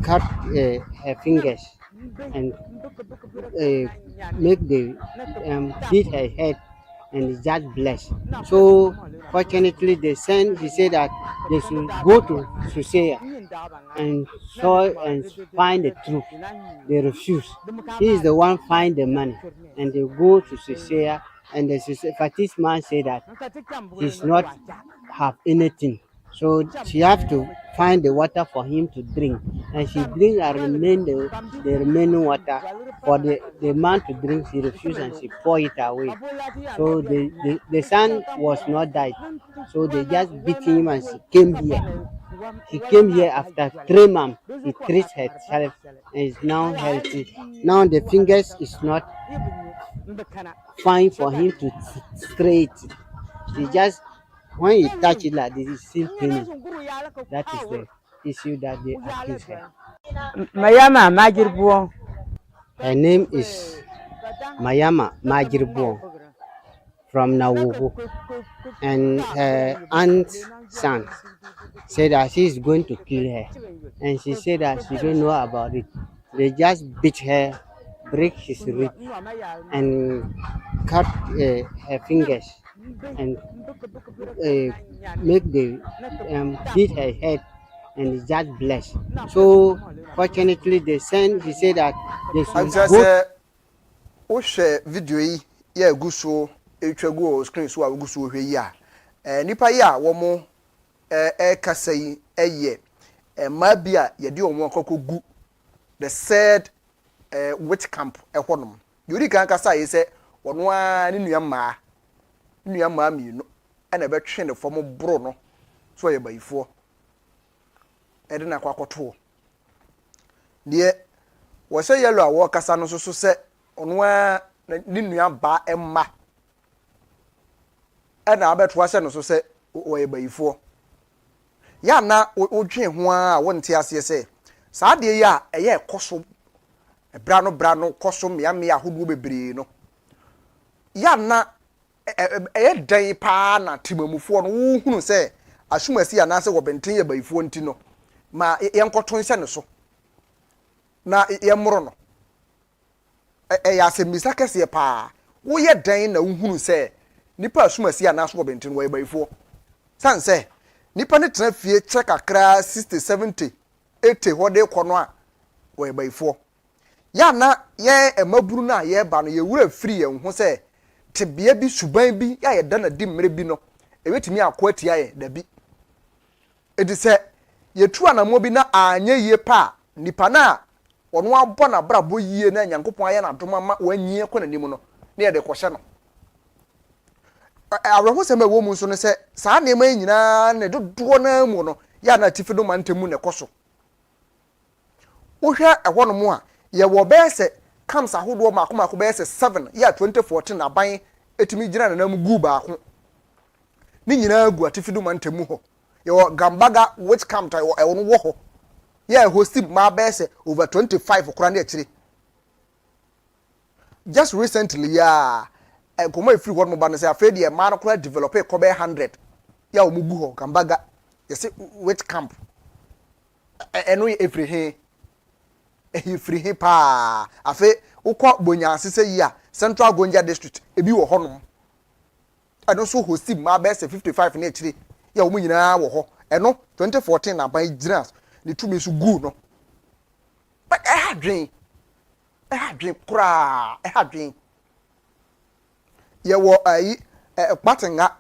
cut her fingers, and make the beat her head, and just bless. So fortunately, they sent. He said that they should go to Susea and find the truth. They refuse. He is the one find the money, and they go to Susea, and the Fatis man said that he's not have anything. So she have to find the water for him to drink, and she drink and remain the remaining water for the man to drink. She refused and she pour it away. So the son was not died. So they just beat him and she came here. He came here after 3 months. He treats herself and is now healthy. Now the fingers is not fine for him to straight. He just when you touch it like this, it's still paining. That is the issue that they accuse her. Mayama Majirbuon. Her name is Mayama Majirbuon from Nawogo, and her aunt's son said that she is going to kill her, and she said that she don't know about it. They just beat her, break his rib, and cut her fingers, and make the beat her head, and just bless. So fortunately, they sent. He said that they should go. O share video yi ya egu so etwa go screen so a egu so hwe yi a nipa yi a wo mo kasa yi eye ma bia ye de omo akokogu the said witch camp ehonum yori kan kasa yi se wono a ne nua ma mi no na be twe ne fom bro no so ye bayifo e de na kwakoto de wo se yelo a wo kasa no so se ono a ne nua ba emma na abeto ase no so se wo ye bayifo ya na odwen ho a wonte ase se saa de ya eye ekoso bra no koso me ahodo bebre no ya na eye dan pa na timamufo no wo hunu se asumasi ya na se wo benten ye bayifo nti no ma ye nkoto nse ne so na ye moro no ya se misakase ye pa wo ye dan na wo hunu se nipa asumasi ya na so wo benten wo ye bayifo san se nipa ne tena fie check akra 60 70 80 hode kono a wo ye bayifo ya na ye emaburu na ye ba no ye wura free ye ho se tebea bi suban bi ya ye da na di mmere bi no ewetimi akwatia ye da bi edi se ye tu anamo bi na anye ye pa nipa na ono abo na brabo yie na nyankopon aye na doma ma wanyie ko na nimu no na ye de kohye no aweho se ma wo mu so no se saa ne ma nyina na dodo na mu no ya na tifido mantemu ne koso wo hwe eho no mu a ye wo be se comes ahodo mako be se 7 ya 2014 aban etimi gina na nam gu ba ko ni nyina gu atifido mantemu ho ye wo gambaga which camp ta e wo no wo ho ya host ma be se over 25 kura na akire just recently ya komo e free word mo ba no se afedi e ma no kura develop e ko be 100 ya wo gu ho gambaga ye se which camp eno every he free him pa afe ukwa bonyanse se yi a Central Gonja district ebi wo honom eno so host ma be se 55 na akire ya wo nyina wo ho eno 2014 na ban ginas ni tumi so gu no but hadwen kura hadwen ye wo ayi patenga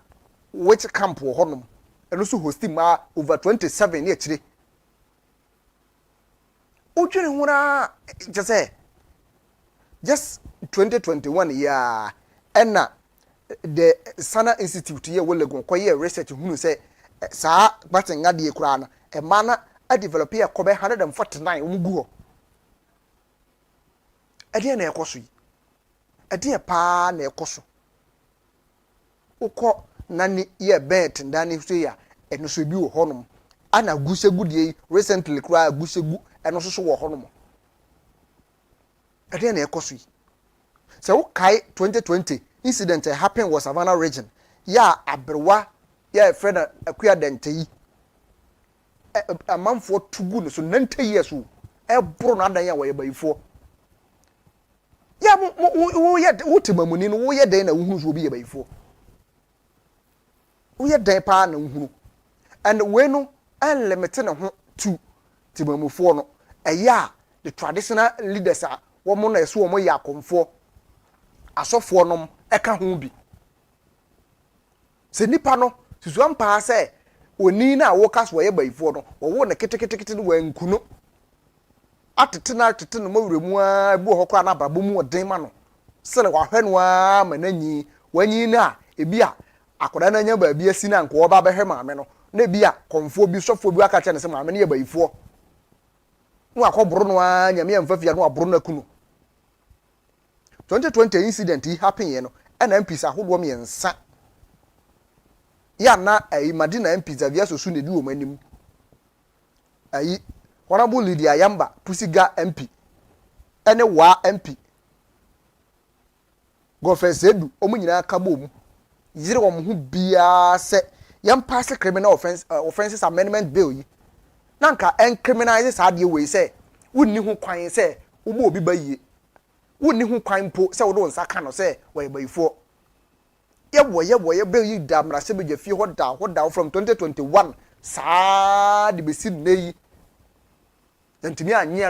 which camp wo honom eno so host ma over 27 na akire Uchene huna just 2021 ya ena the Sana Institute ye welegon kwa ye research hunu se saa batenga de kura na e mana a develop ye kobe 149 umuguo ade na ekoso yi ade pa na ekoso ukọ nani ye bet ndani so ya eno so bi wo honom ana gusegu de recently kura gusegu eno so wo honom ade na ekoso yi So kai 2020 incident happened was Savannah region. Ya abrewa ya friend akuya dente a man for tugu no so 90 years o e bro na dan ya we bayifo. Ya wo ye wotemamuni no wo ye den na wo so obi ye bayifo. Wo ye den pa na wo and we no unlimited ne ho to timamufo no eya the traditional leaders a wo mo na eso wo mo ya akomfo asofo nom eka ho bi se nipa no susu ampa se oni na wo kaso ye bayifo no wo na ketekete no wankuno atete no mawuremu a bu ho kwa na babo mu odin ma no sele wa hwenu a mananyi wanyi na ebi a akoda na nya ba bi asi na nko oba behwe maame no na bi a konfo bi sofo bi aka che ne se maame ne ye bayifo no akoboro no a nyame amfafia no aboro na kunu 2020 incident hi happen ye no na MPs ahodo me yensa ya na Madina MPs avia so su ne di wo manim ayi honorable Lydia Yamba Pusiga MP ene wa MP Gofense Edu omunyina aka bom yire wo ho bia se yam pass criminal offenses amendment bill yi nanka en criminalize sa de we se wonni ho kwan se wo bo obi baye wonni ho kwan po se wo do nsa ka no se we bayifo ye bill yi da mra se be fie ho da from 2021 sa de be si nei yantimi anye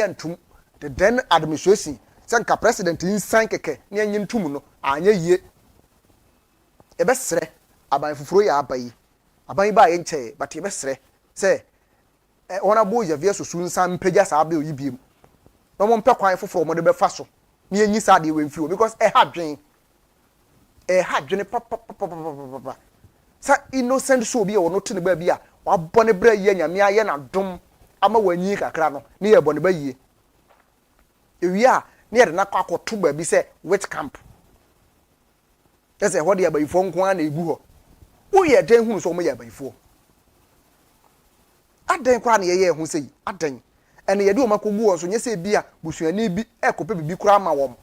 antum the then administration sanka president insan keke ne anye ntum no anye yie ebesre aban fufuro ya abai aban ba ye nche but ebesre se ona bo ya via so sunsan pagya sa abai oyibiem no mo mpe kwan fufuro mo de be fa so ne anyi sa de wemfi because ha dwen papa sa innocent so bi e wono tene ba bi a wabone bra ye nyame aye na dom ama wanyi kakra no ne ye bone ba yie ewia ne ye na kwakoto ba bi se witch camp ese ho de abayifo nko na ebu ho wo ye den hunu so mo ye abayifo aden kwa na ye hu sei aden ene ye de o makogu wo so nye se bi a busuani bi ekope bibi kura ma wo ho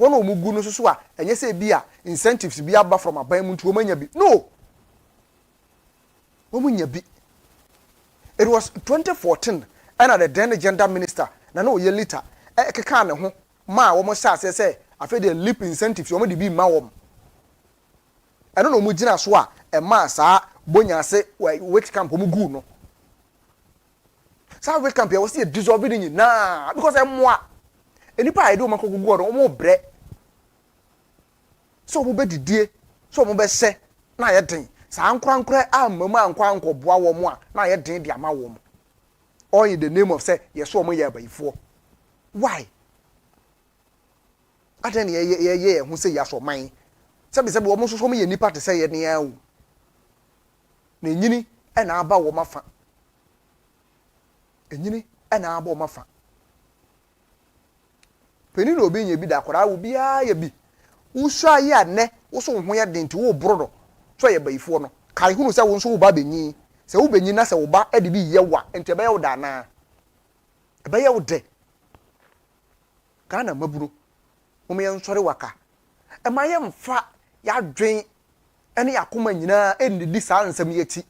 na omugu no so a enye se bi a incentives bi aba from aban mu ntu o manya bi no womunya bi. It was 2014 and the then gender minister na no ye later keka ne ho ma wo mo sha se afi de leap incentives wo mo de bi ma wo eno no mu gina so a e ma sa bonya se wait camp mu gu no sa wait camp ya wo se dissolve ni na because e moa enipa ai do ma kogugu no mo bre so mo be didie so mo be se na ye den sa ankwankra amam ankwanko boa wo mo a na ye den dia ma wo mo all in the name of say yes wo mo ye bayifo why adan ye hu say ya so man sebi wo mo so mo ye nipa te say ye ne ya wu na enyini e na aba wo mafa enyini e na aba wo mafa peni no obi nya bi da kwara wo bia ye bi usua ye ane wo so ho ye den ti wo boro so ye bayifo no kai hunu se wo nso wo ba benyi se wo benyi na se wo ba e de bi ye wa ente be ye wo da na e be ye wo de kana maburu wo me nsori waka e ma ye mfa ya dwen ene yakoma nyina e ndidi sa nsam ye ti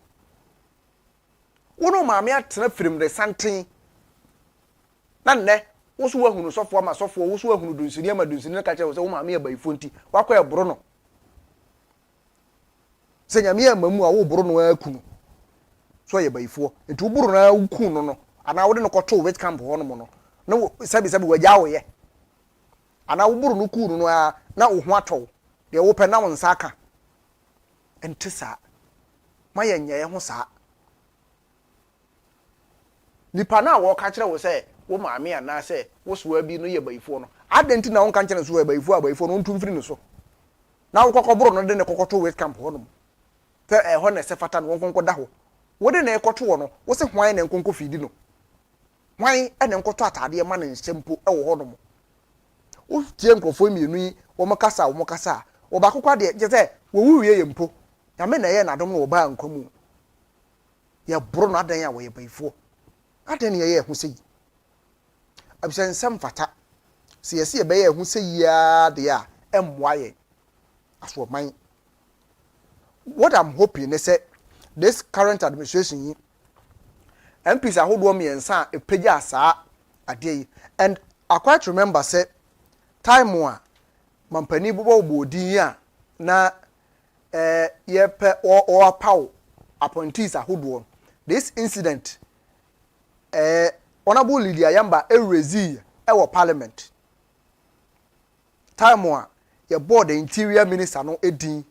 wo no ma me atena firim de santen na nne wo so wahunu sofo ma sofo wo so wahunu dunsini ama dunsini ka che wo se wo ma me bayifo nti wakọ e boro no se nyame amamu a wo boro no akunu so ye bayifo enti wo boro na ukunu no ana wo de no kwoto wet camp ho no mo no na wo sabi wagya wo ye ana wo boro no kunu no a na wo ho atọ de wo pe na wo nsaka enti sa ma ye nya ye ho sa nipa na wo ka kire wo se wo maame ana se wo so abi no ye bayifo no adenti na wo ka kire so ye bayifo no ntum firi no so na wo kokoboro no de ne kokoto wet camp ho no te ho na se fata no nkonko da ho wo de na ekoto wo no wo se hwan na nkonko fidi no hwan e na nkoto atade ma na nhyempo e wo ho no mo wo tie nkofo mienu yi wo mokasa wo ba kokwa de je se wo wuwie ye mpo ya me na ye na dom no wo ba nkomu ya boro no adan ya wo ye bayifo adan ye hu sei abisa nsɛm fata sɛ yɛsɛ yɛbɛyɛ ɛho sɛ yiaa deɛ a ɛmmoa yɛn aso ɔman. What I'm hoping is that this current administration yi MPs ahodoɔ mmiɛnsa a ɛpagya saa adeɛ yi, and I quite remember say time a mampani bobɔ bodin a na yɛpɛ or power appointees ahodoɔ. This incident Honorable Lydia Yamba erezi ɛwɔ parliament. Time a yɛbɔ the interior minister no edin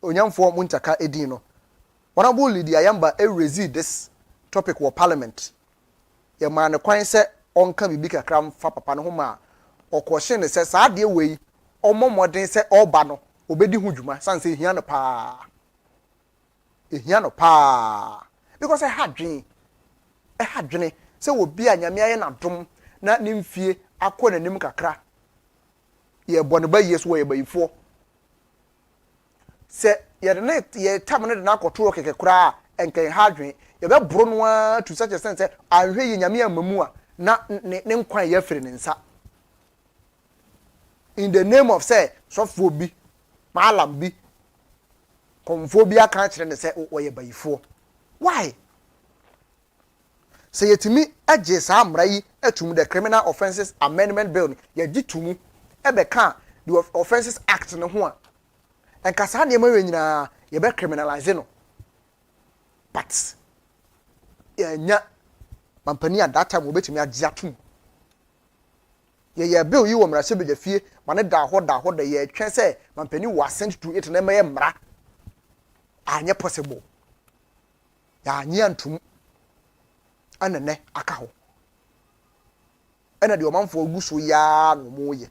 onyamfo muntaka edin no. Honorable Lydia Yamba erezi this topic wɔ parliament. Yɛma ne kwan sɛ ɔnka bibi kakra mfa papa no ho ma ɔkɔhye ne sɛ saa deɛ wei ɔmmɔmɔden sɛ ɔba no obedi ho dwuma san sɛ ehia no paa because ɛha dwene sɛ obi a nyame ayɛ nadom na ne mfie akɔ n'anim kakra yɛbɔ ne ba yie so wɔ yɛbayifo sɛ yɛde ne yɛ tam ne de na akɔto keke kora enken ha dwen yɛbɛboro no a to such a sense sɛ ahwɛ yɛ nyame amamu a na ne nkwan yɛ firi ne nsa in the name of say sɔfo bi maalam bi komfo bi aka kyerɛ ne sɛ wɔyɛ bayifo. Why? Say yetimi agye saa amra yi atum the Criminal Offences Amendment Bill yɛgye tumu ɛbɛka the Offences Act no ho a enka saa nneɛma wɛ nyinaa yɛbɛ criminalize no, but yɛnya mampani at that time wobɛtumi agye atum yɛyɛ bill yi wɔ mmarahyɛ badwafie ma ne da hɔ da yɛtwɛn sɛ mampani wɔ assent to it na ɛmɛyɛ mmara anyɛ possible yɛanyɛ ntom anene aka ho ɛna de ɔmanfo ogu so ya no mo yɛ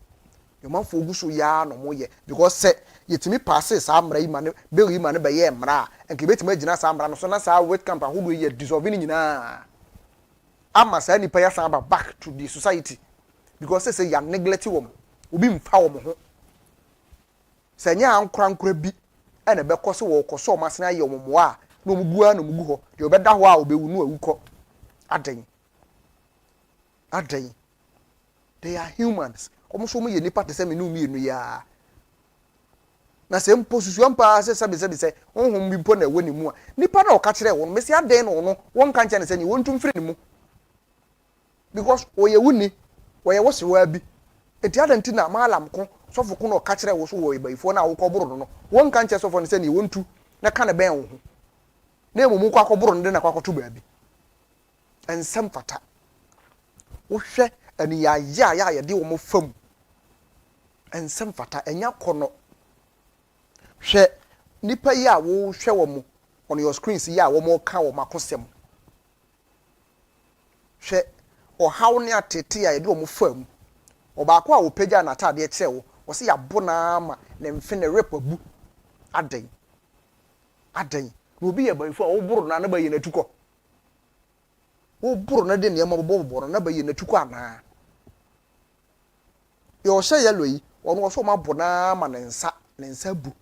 de ɔmanfo ogu so ya no mo yɛ because sɛ yɛtumi pass saa mmara yi ma ne bill yi ma ne bɛyɛ mmara a enke betumi agyina saa mmara no so na saa wait camp ahodo yɛ dissolve ni nyinaa ama saa nipa ya san ba back to the society because say ya neglect wom obi mfa wom ho sɛ nya ankora bi ɛna bɛkɔ so wɔ kɔso ɔmasena yɛ wom a na omugua na omugu hɔ de obɛda hɔ a obewu no awukɔ adan they are humans omo so mo yɛ nipa te sɛ me no mienu ya na sɛ mpo susu ampa sɛ sɛ honhom bi mpo na ɛwɔ ne mu a nipa na ɔka kyerɛ wɔn mesi adan no no wɔn ka nkyɛ ne sɛ ni wɔn tum firi ne mu because oyɛ wuni wɔyɛ wɔsewa bi eti adanti na maalam ko sɔfo ko na ɔka kyerɛ wo so wɔ ibayifo na awokɔ boro no wɔn ka nkyɛ sɔfo ne sɛ ni wɔn tu na ka ne bɛn wo ho na emu mu kwakɔ boro no de na kwakɔ to baabi ensɛm fata wohwɛ ani ya yɛde wo mo fam ensɛm fata enya kɔnɔ hwɛ nipa yi a wo hwɛ wo mo on your screens yi a wo mo ka wo makosɛm hwɛ ɔhaw ne atete a yɛde wo mo fam ɔbaako a wo pagya na atade kyerɛ wo wo se yabo na ama ne mfe ne rep abu adan na obi yɛ bayifo a wo boro na ba yɛ natukɔ wo boro na de nneɛma bobɔ na ba yɛ natukɔ ana yɛ ɔhyɛ yellow yi ɔno ɔso ma bo na ama ne nsa bu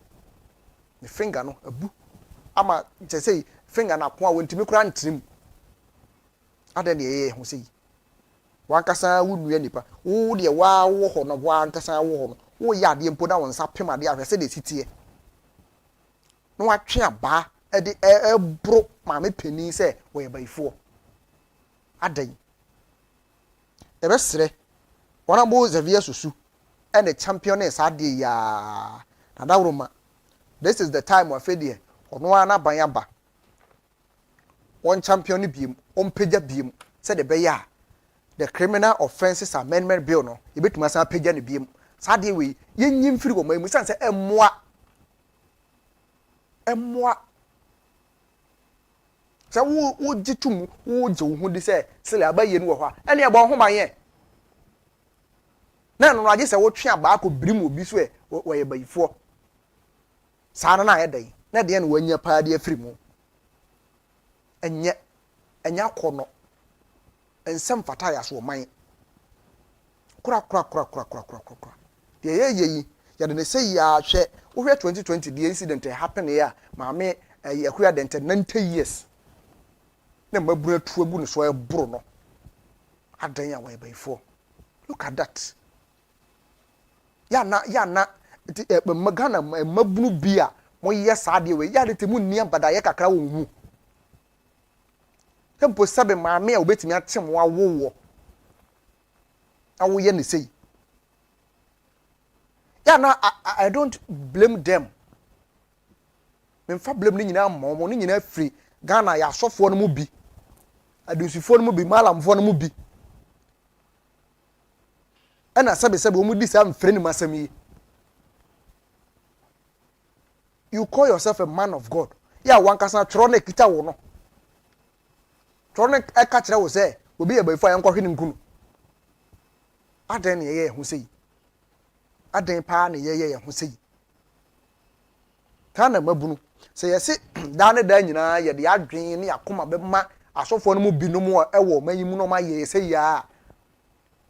ne finger no abu ama kyɛ sɛ finger na ko a wontimi kora ntrim adan ne yɛ ho sɛ wankasa wo nua nipa wo de wa wo ho no wankasa wo ho no wo yɛ ade mpo na wo nsa pem ade ahwɛ sɛ de sitie no watwe aba de bro maame pani sɛ wo yɛ bayifo adan ebesre Honorable Xavier Susu and the champion is ade ya nadawroma. This is the time of fedie ono ana banyaba one champion biem on pagya biem said the beya the Criminal Offences Amendment Bill no ebetuma san pagya ne biem sade we yenyim firi wo mamu san se emmoa sɛ wo gitum wo gye wo ho di sɛ sele abaye no wɔ hɔ a ɛne ɛbɔ ho mayɛ na no agye sɛ wo twe aba akɔ birim obi so ɛ wɔyɛ bayifoɔ saa na ayɛ dan na deɛ no wanya paa de afiri mu ɛnyɛ akɔnɔ ensɛm fata ya so man kura deɛ yɛyɛ yi yɛde ne sɛ ya hwɛ wo hwɛ 2020 the incident happen here maame akuya dented 90 years na mabura tuabu ne so ɛboro no adan ya wɔyɛ bayifo Look at that. Ya na magana mabunu bia mo yes ade we ya de temu nia bada ye kakra wo hu. Tempo sabe maame a obetimi atem wo awowo. Awo ye ne sei. Ya na I don't blame them. Memfa blame ni nyina mo ni nyina free Ghana ya sofo no mu bi. Adusifo no mu bi, malamfo no mu bi. Ana sabe o mu di sam freni masami. You call yourself a man of God. Ya wankasa trone kita wo no. Trone e ka kire wo se obi e baifo ya nkwohwe ni nkunu. Aden ne ye hu sei. Aden pa ne ye hu sei. Kana mabunu. Se yesi da ne da nyina ye de adwen ne yakoma bema asofo no mu bi no mu e wo mayimu no ma ye sei ya.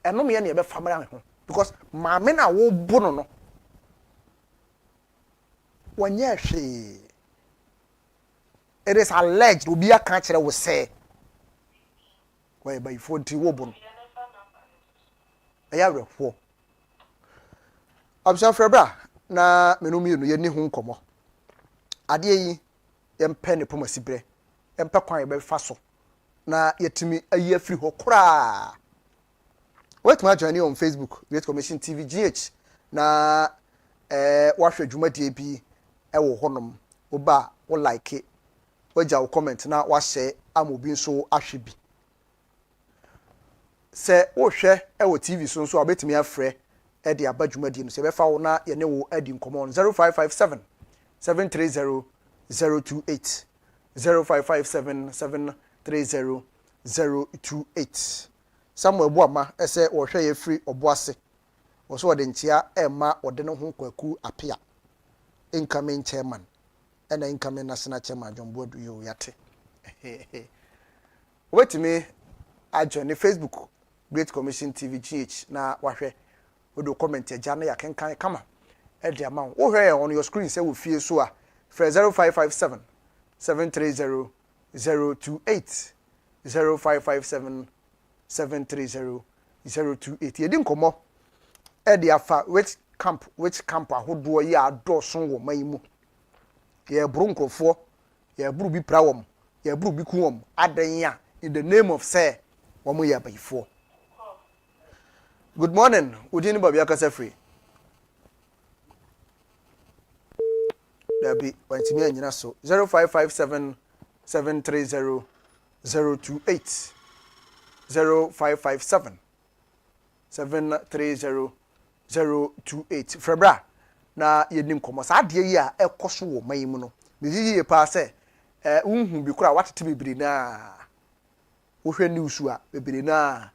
Enom ye ne be famara ho because maame na wo bu no no. Wanye hwe. It is alleged obi aka kire wo say. Why by phone ti wo bu no. Eya rehwo. Absa frabra na menum ye no ye ni ho nkomo. Ade yi yempe ne pomasibre. Yempe kwan ye be fa so. Na yetimi ayi afiri ho kura. Wait my journey on Facebook, Great Commission TV GH. Na wahwe dwumadie bi wo honom. Oba wo like it. Waja wo comment na wa share amobi nso ahwe bi. Se wo hwe wo TV so nso abetimi afre e de abadwumadie no se be fa wo na ye ne wo adi nkomo 0557 730 028 0557 730 028 Samuel Boama ese wo hwe ye free oboase wo so de ntia ema ode ne ho kwaku apia incoming chairman and incoming national chairman John Bodu yo yate wait me ajoin Facebook Great Commission TV GH na wahwe odo comment ya na ya kenkan kama e de ama wo hwe on your screen say wo fie so a 0557 730 028 0557 730 028 yedi nkomo e de afa which camp ahodo ye adoso wo mayimu ye buru nkrofo ye buru bi prawom ye buru bi kuwom adan ya in the name of say womo ye bayifo. Good morning udini babia kasa free Dabi wantimi anyina so 0557 730 028 0557 730 028 Febra na yenim komo sa de yi a ekoso wo mayimu no meyiye pa se unhu bi kura watete bibiri na wo hwe news a bibiri na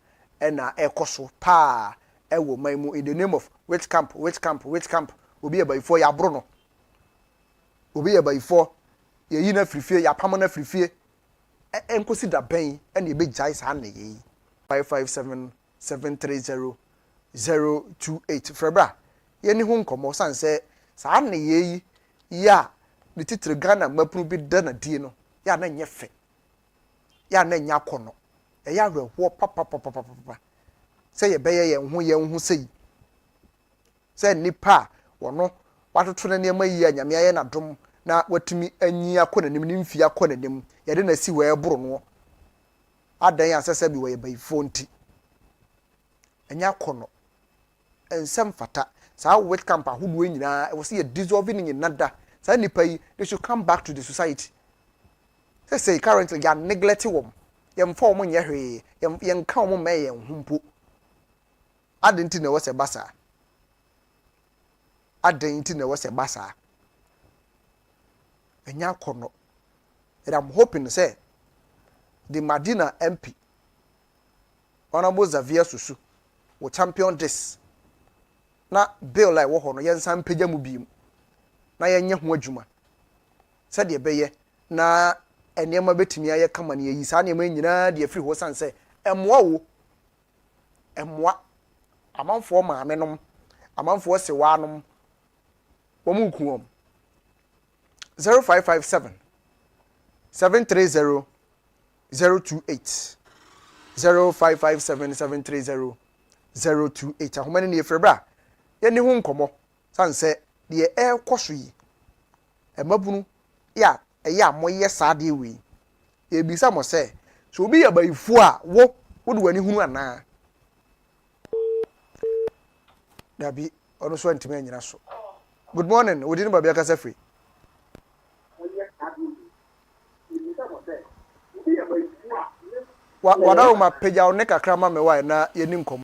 na ekoso pa wo mayimu in the name of which camp obi e before ya bro no obi e before ye yi na frifie ya pam na frifie enkosi da ben na e be jai sa na ye 557 730 028 Febra ye ni ho nkomo sanse sa na ye ya ni titre Ghana mapunu bi da na die no ya na nye fe ya na nya kono e ya hwehwo papa se ye beye ye ho se nipa wono watoto na niam yi anyame aye na dom na watumi anyi akona nim ni mfi akona nim ye de na si we boro no adan asese bi we bayifo nti anya kono ensem fata sa wet camp ahodo nyina e wo se ye dissolving in nada sa nipa yi they should come back to the society say currently they are neglecting them yem fa mo nye hwe yem ka mo me yen humpo adenti na wo se basa adenti na wo se basa enya kono and I'm hoping say the Madina MP Honorable Xavier Susu will champion this na bill like wo ho no yensan pagya mu bi na yenye ho adwuma se de beye na enema betimi aye kama ne yi sa ne ma nyina de afiri ho san se emwa wo emwa amanfo maamenom amanfo sewanom wo mu kuom 0557 730 028 0557 730 028 ahoma ne efre bra ye ne ho nkomo san se de e koso yi emabunu ya eya moye saade we e bisa mo se so obi ya bayifu a wo de wani hunu ana dabi ono so ntime anyina so. Good morning, wodi ni ba bia kasa free. Wadaro ma peja one kakra ma me wa na ye ni nkom.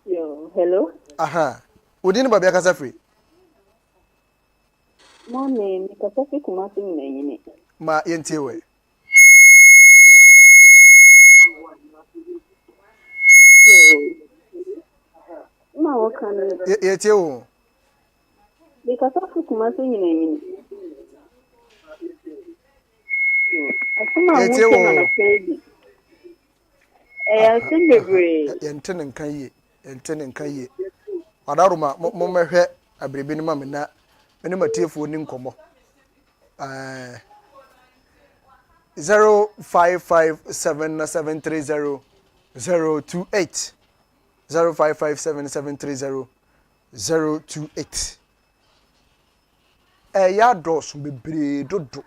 Yo, hello. Aha. Wodi ni ba bia kasa free. Morning, kasa free kuma sin na yini. Ma yentie we. Ma wakana. Yentie wo. Di kasa free kuma sin na yini. Asuma Yentie wo wo. na pedi. Sin bebre. Yentene nkan ye. Yentene nkan ye. Wadaro ma mo mehwe abrebe ni ma me na me ne matiefu ni nkomo. 0557730028 0557730028 ya dos bebre dodo.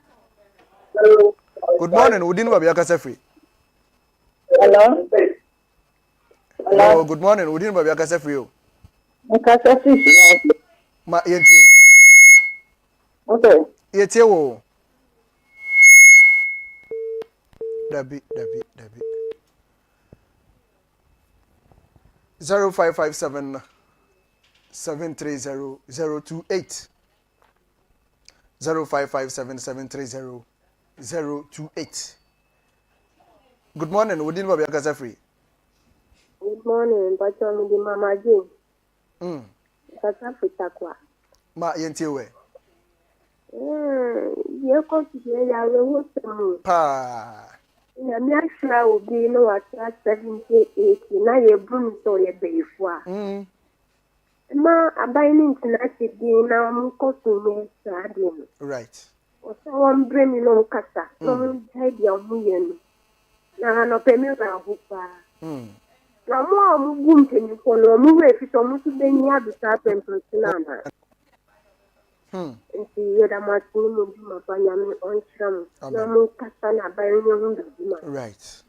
Good morning, Udin Babi Akasa free. Hello. Hello, good morning, Udin Babi Akasa free. Kasa free. Ma yentio. Okay. Yetio. Dabi. 0557 730 028 0557730028. Good morning, Udin Babi Akasa free. Good morning, Pacho mi Mama Jane. Kasa free takwa. Ma yentiewe. Ye ko ti ya we wo samu. Pa. Na mi asra obi no wa 78 na ye brum so ye beifua. Ma abai ni ntinasi di na mu ko so me sade no. Right. O so won bre mi no kasa. No mu dai dia mu ye no. Na no pe mi ra hu pa. Na mu gum pe ni ko no mu we fi so mu su be ni adusa pempro na na. Nti yeda masini mu bi ma pa nyame on tram. Na mu kasa na abai ni hu bi ma. Right.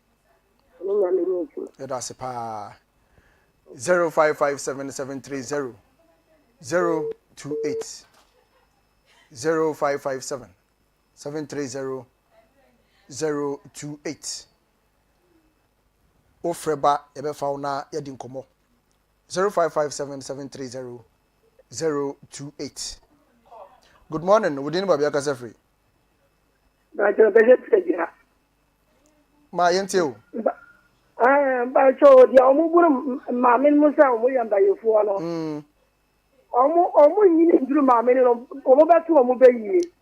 Ni nyame ni ju. That's a pa. 0557730028 0557 730 Ofreba ebe fauna yedi nkomo 0557 730 Good morning, Udin Babi Akasa free. Bajo beje tseja. Ma yentio. Bajo dia omuburu mamin musa omu yamba yefu ano. Omu yini nduru mamin no omu betu omu beyi.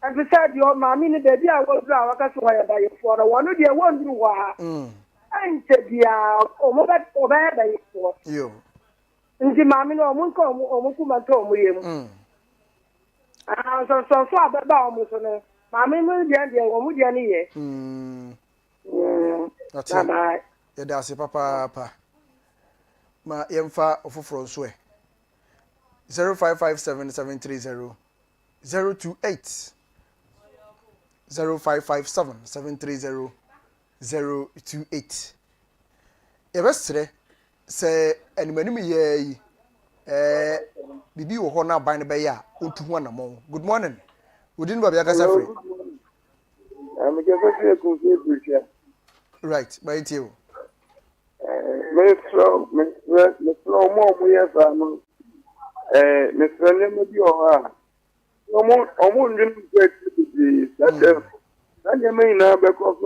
Afisa dia mamin de dia agobra wakaso wa yamba yefu ano wonu dia wonduru wa. Ante dia omu bet obeda yefu. Yo. Nti mamin omu nko omu kuma to omu yemu. So abeba omu so no. Mamin mu dia omu dia ni ye. That's it. Yeah, that's it, papa. Ma yemfa ofufro nso e 0557 730 028 0557 730 028 Yebestre se animanim ye bibi wo ho na ban ne be ya otu ho na mo. Good morning. Udin Babi Akasa free. I'm just a good. Right, by you. Mr. More, yes, I'm Mr. Lemody or almost didn't that you may now because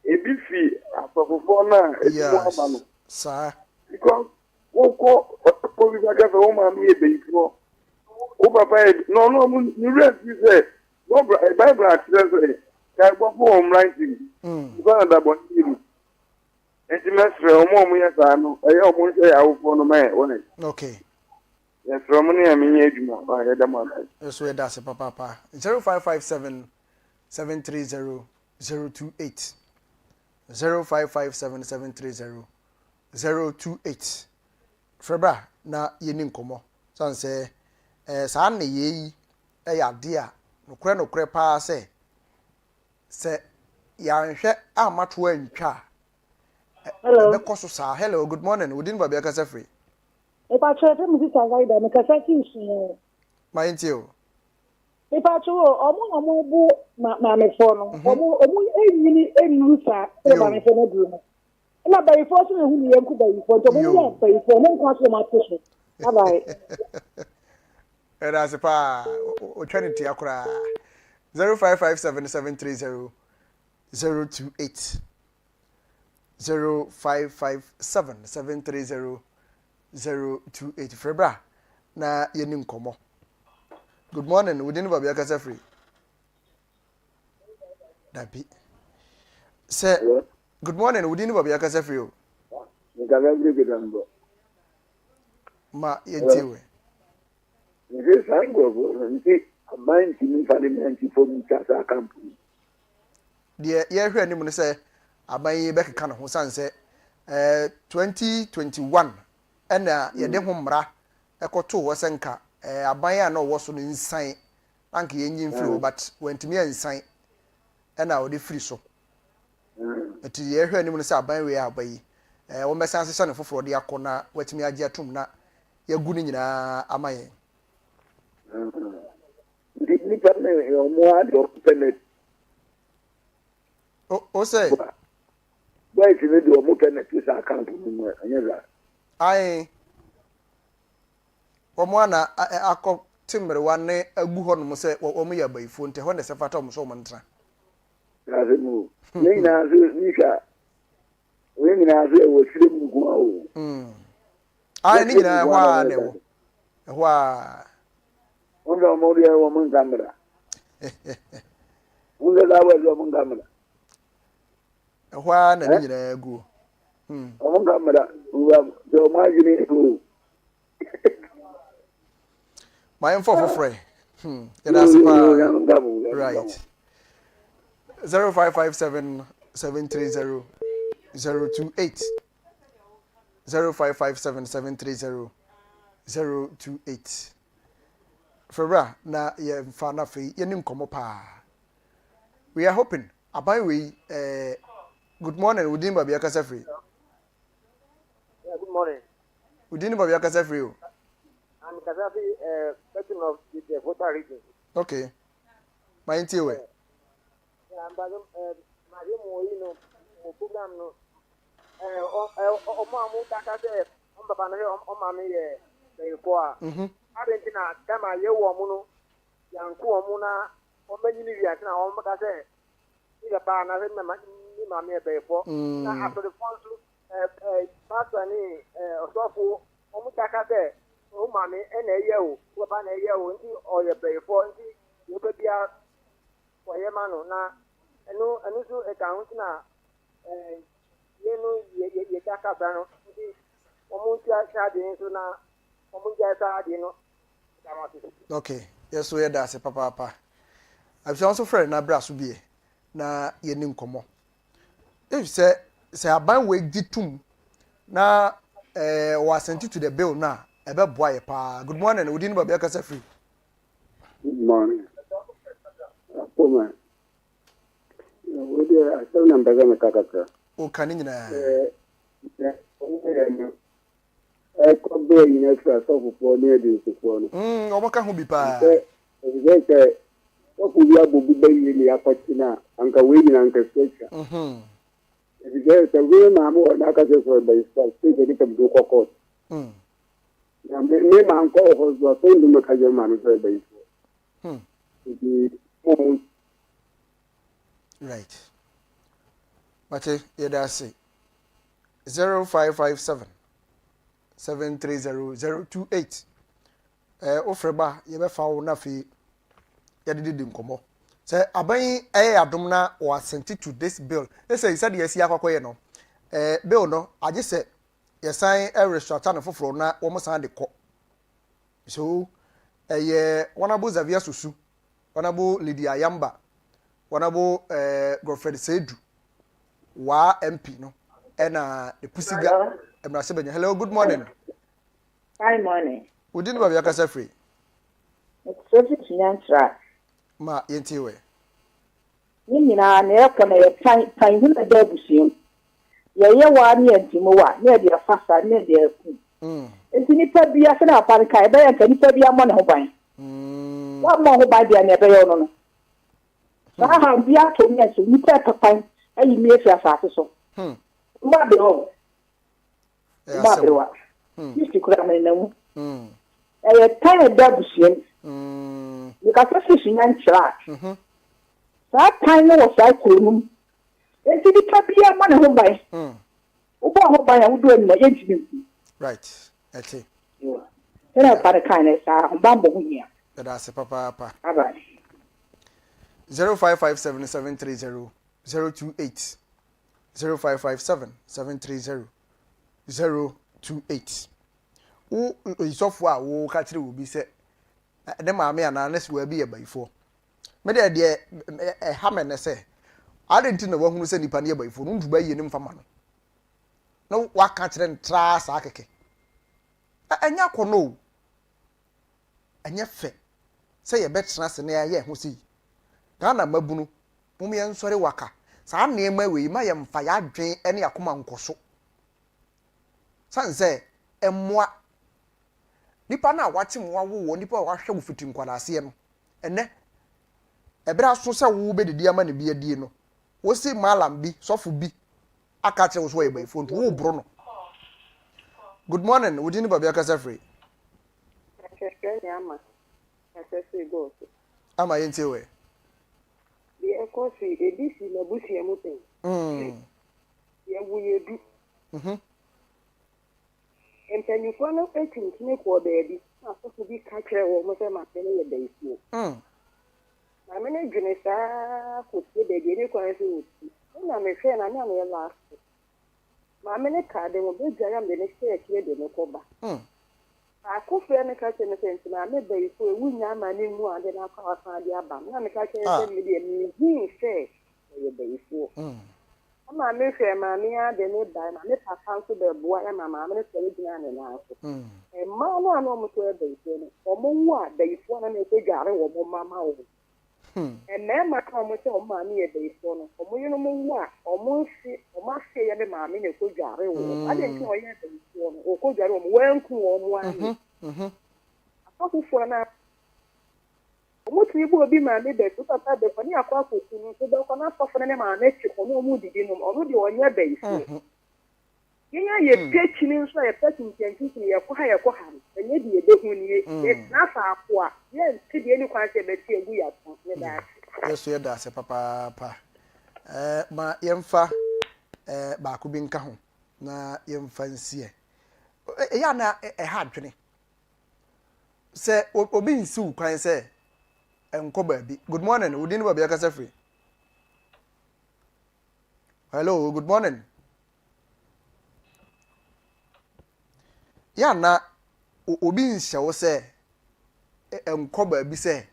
a beefy for yes, sir. Because we got home and me before. Oh, papa, no, you rest, you say, no, Bible says, I go home writing. Because that one, and the master of more, yes, I know. I almost say I will follow my own. Okay. Yes, Romani, I mean, I had a month. That's where that's a papa. 0557 730 028 0557730028 Frebra na yeni nkomo san se saa na yeyi ya ade a nokre pa se ya nhwe amato antwa Hello. be koso saa. Hello, good morning. Udin ba bia kasa free. Ipa chete mu sisa gaida me kasa kinsu. Ma yentio. Ipa chuo omo bu ma me fo no. Omo enyini sa e ba me fo no duro no. Na ba ifo so hu ni yanku ba ifo to mo ya ba ifo no kwa so ma teso. Bye. Era se pa o trinity akura 0557730028 0557730028 Frebra na yeni nkomo. Good morning. We didn't be kasa free. Dabi. Say good morning. We didn't be kasa free. Ma yentiwe. Nje sango nti amanti ni parliament for Mutasa camp. De ye hwe anim ne say aban be keka no ho san say 2021 ena ye de ho mra ekoto wo senka aban a na wo so no nsan anka ye nyin free but wentimi nsan ena wo de free so. Eti ye hwe anim ne say aban we abayi wo mesan se ne foforo de akona watimi age atum na ye gu ni nyina amaye. Ni parle o mo ado penet. O say Boy ti me do mo penet sa account mu anya za. Ai wo ana akọ timre wane agu ho no mo se wo mo ya baifo nte ho ne se fata mo so mo ntra. Raze mu. Ni na zo ni ka. We ni na zo wo sire mu go o. Ai ni na wa ne wo. Wa Onda mo ri wo mo ngamra. Onda da wo mo ngamra. Wa na ni nyina agu. O ngamra. Do ma gini o. My info for free. That's right. 0557730028. 0557730028. Febra na ye mfana fe ye nim komo pa. We are hoping abai we good morning udin ba bia kasa free. Yeah, good morning. Udin ba bia kasa free o. I'm Kazafi, person of the voter region. Okay. My intiwe. Yeah, I'm Bazum, Mariam, you know, program, no. Mamu Takase, Papa, Mammy, the poor. Argentina, Tama, Yewamuno, Yanku Muna, or many years now, Makase, either Pana, Mammy, Bayfo. After the Fonsu, Pasani, Osofu, Omutakase. O mami ene yewo wo ba na yewo nti oye befo nti wo be bia oye ma no na enu so e kan na yenu ye taka bra no nti omu ti asha de so na omu ja sa de no okay yes we da se papa abia also friend na bra so bie na ye ni nkomo if say aban we gitum na was sent to the bill na ebe boy pa. Good morning. We didn't be kasa free. Good morning. Poma. We dey asem na mbaga mekakaka. O kan nyina. Ko be yin extra so for ni edi so no. O mo ka ho bi pa. Ke o ku ya bobu be yin ni akwati na anka we yin anka special. If you we na mo na ka so by start say dey come do court. Na me man ko ho so so ndu ka je man so be ifo. Right. Mate yeda say 0557 730 ofreba ye be fa wo na fi ye de nkomo. Say aban adom na o sent to this bill. They say said yes ya kwakoye no. Bill no age say yesan restructure no foforo na wo mo san de kɔ. So honorable Xavier Susu, honorable Lydia Yamba, honorable Godfred Seidu, wa MP no ena the pusiga emrasebenya. Hello, good morning. Hi, morning. We didn't have your casa free. It's so Ma yentiwe. Nina near can a time in the debussy. Ye 1 year Timoa, near the Fassa, near the It's in it be a fan of Pankai, and can it be a money who buy? What more by the never on? I have the actual to meet a pine, and you make your father so. What the home? What Mr. Cramer, a tiny debussy. Because this is an track. That time was I could. And did it be a money who buy? Who buy a wood my engine? Right, that's it. Then I've got a kindness, I'm bamboo here. That's a papa. 0557 730 028 0557 730 028. Who is software will catch you will be said. The mammy and honest will be a by four. Maybe a hammer say. I didn't know who sent the pania by phone to buy you for money. No, what catch them trash akeke. And yako no. And yet fe. Say a bet snaz near ye who see. Gana mabunu. Mummy and sorry waka. Some near my way, my fire drain any akuma uncoso. Son say, and moi. Nipa na watching wo nipa wa hwe wo fitim kwadase no ene ebra so se wo be de diama ne bia die no wo si malam bi sofo bi aka che wo so e bai phone wo bro no. Good morning, wodi ni babia kasa free ama yente we the ekosi edisi na busi emuten ye wuyedu Empanyufo no etinti ko beebi asofo bi ka kire wo mo se ma tene ye daifuo na me ne dwene saa ko tie beebi ni ko nso wuti na me hwe na na me last ma me ne ka de mo be gya me ne hwe kire de ne ko ba akofre ne ka se ne senti na me daifuo ewunya ma ne mu ade na kwa asa de aba na me ka kire se me de mi hin hwe ye daifuo ama me hwe ma me ade ne dai ma me papa nso be boa ya mama me se ne dina ne na so ma no ano mo so e daifuo no omo wu a daifuo na me ko gare wo mo mama wo ma ka mo se o ma me e daifuo no omo yino mo wu a omo se ya de ma me ne ko gare wo ade nti o ye daifuo no o ko gare wo mo wanku wo mo ani akofo na omo ti bu obi ma me be so papa de ko ni akwa koku no so be ko na sofo ne ma na chi ko no mu didi no ono de onye daifuo yenya ye pechi ni nso ye pechi nkentin ye ko ha enye di ye behu ni na fa akwa ye nti de ni kwan se beti egu ya to ne da yeso ye da se papa ma yemfa ba ko bi nka ho na yemfa nsie ya na ha dwene se obi nsi kwan se enko ba bi. Good morning, wodi ni ba bia kasa free. Hello, good morning. Ya na obi nshawo se enko ba bi se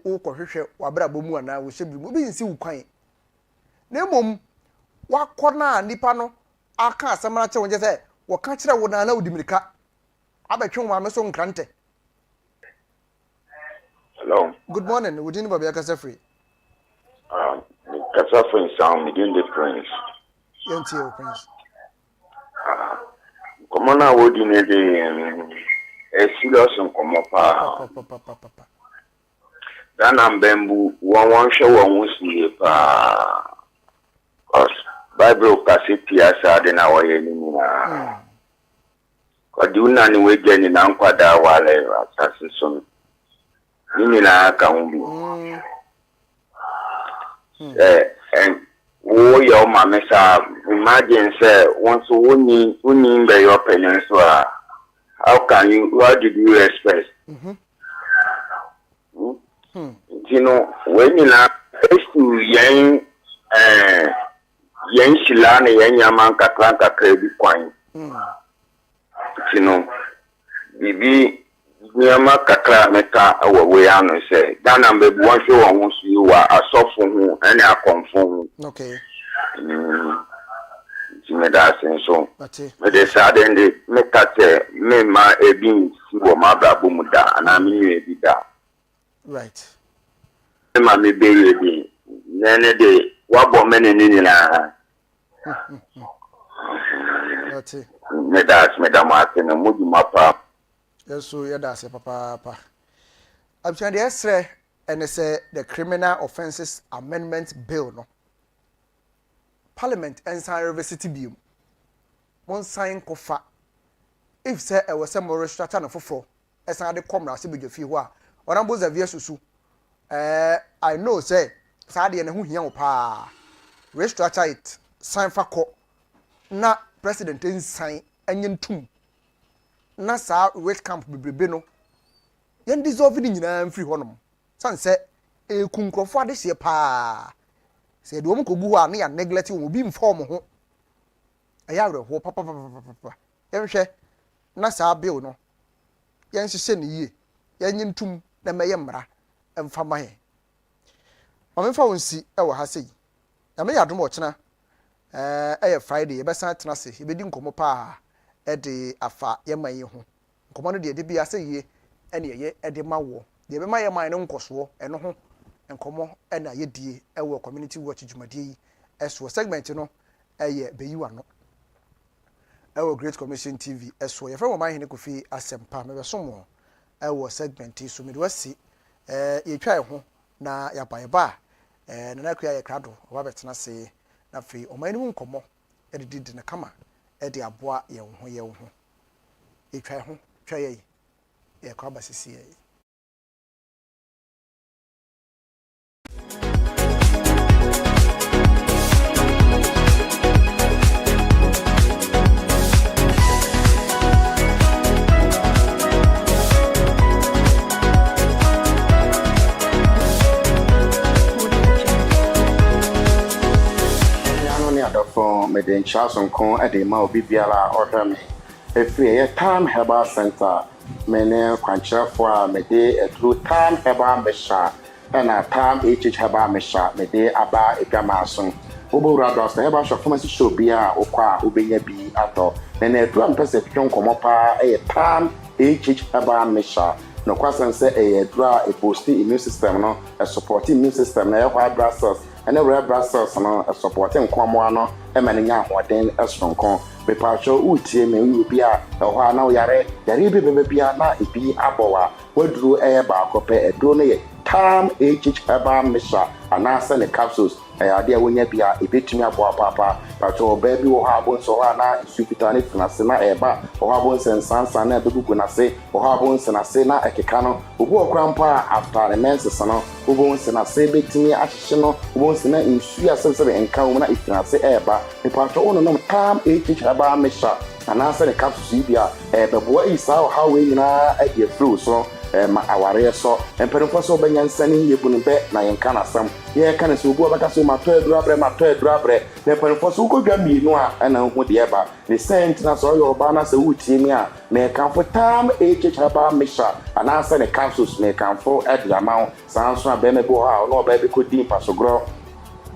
wo kohwehwe wabrabo mu ana wo hyebi obi nsi ukwan na mom wakona nipa no aka asamara che wonje se wo ka kire wo na odimirika abetwe wo ameso nkrante. Hello. Good morning, wodi ni ba bia kasa free. Kasa free sound within the prince. Yentio prince. Como na wodi ne de serious nkomo pa. Dana mbembu won hwe won wusie pa. Bible kaseti asa de na woye ni na. Kodi una ni weje ni na nkwada wale asase so. Nini na ka humbi. Wo yo mama sa imagine say once uni be your peninsula, how did you expect? You know, when you na to yen shilane yen yaman kakranka krebi kwany. You know, bibi nyama kakra meka awawe anu say dana mbebu wan show won su wa asofo hu ene akonfo hu. Okay. Medicine so. But they said then they make that me ma ebi si wo ma bra bo mu da ana me nwe bi da. Right. Me ma me be ebi. Nene de wa bo me ne ni na. Okay. Madam ate na mu ma pa. So yeah that's papa. I'm trying to say and say the Criminal Offences Amendment Bill no. Parliament and sign University Bill. One sign kofa. If say I was some more restructure for four, as I had come now, see with you wa. Or I'm both of you. I know say Sadi and who young pa restructure it. Sign for court. Na president in sign and yen tomb. Na sa wait camp be no. Yen dissolve in the free honum. San say a kunkrofo this year pa. Say the woman could go on and neglect you will be informed. A yard of papa. Yen share Nasa bill no. Yen send ye. Yen tomb the mayemra and famahe. I'm in see our hasi. I may have much na. Friday, a best tenacity. He didn't come up at the afa yama ye home. Commanded the DB say ye, and ye at the mawo. The my mind uncle swore and no. And come on, and I ye our community watch Jumadi as for segment, you know, be you are not. Our Great Commission TV, as for your friend of mine, Kofi, as some palm, some more. Our segment is so midwest. You try home na ya by a bar, and I create a crowd, Robert Nasi, na free or my own come did in a camera, Eddie Abois, young, you try home, try a cabas. Meden Charleston Con at the Mao Bibiala or me. If we a time Herbal Center, many quancher for me day a true time Herbal Mesha, and a time Herbal Mesha, me day Abba Egamason. Obo Rados, the Herbal Shop Pharmacy show be a Oqua, Ubenya be at all. Then a drum perception come up a time Herbal Mesha. No question say a draw a boosty immune system, no, a supporting immune system, a white blood cells. And the red blood cells are supporting Quamoano, and many young one a strong con. The partial would see me will be a while now yare, the ribbon be a na it be a boa, what drew a bar copy a drone, time Herbal Mesha, and I send the capsules. I idea when you be a bit me about papa, but your baby will have one so na supitani Nasena eba, or Habons and Sansana, the book when I say, or Habons and Asena, a Kekano, who walk grandpa after the men's son, who wants and I say big to me, Ashino, who wants to in Suya Sensory and Kauna if I say eba, the patron no time Herbal Mesha, and answer the capsule Sibia, but what is how we at your through so. Ma aware so emperor so benyan sani yebunu be na yenka na sam ye ka na so bu abaka so mato adurabre na emperor so ko dwa mienu a na hu de eba the saint na so yo ba na se wuti mi a na kan fo tam Herbal Mesha ana answer the capsules na kan fo adama sanso be me bo ha no ba be ko din pasogro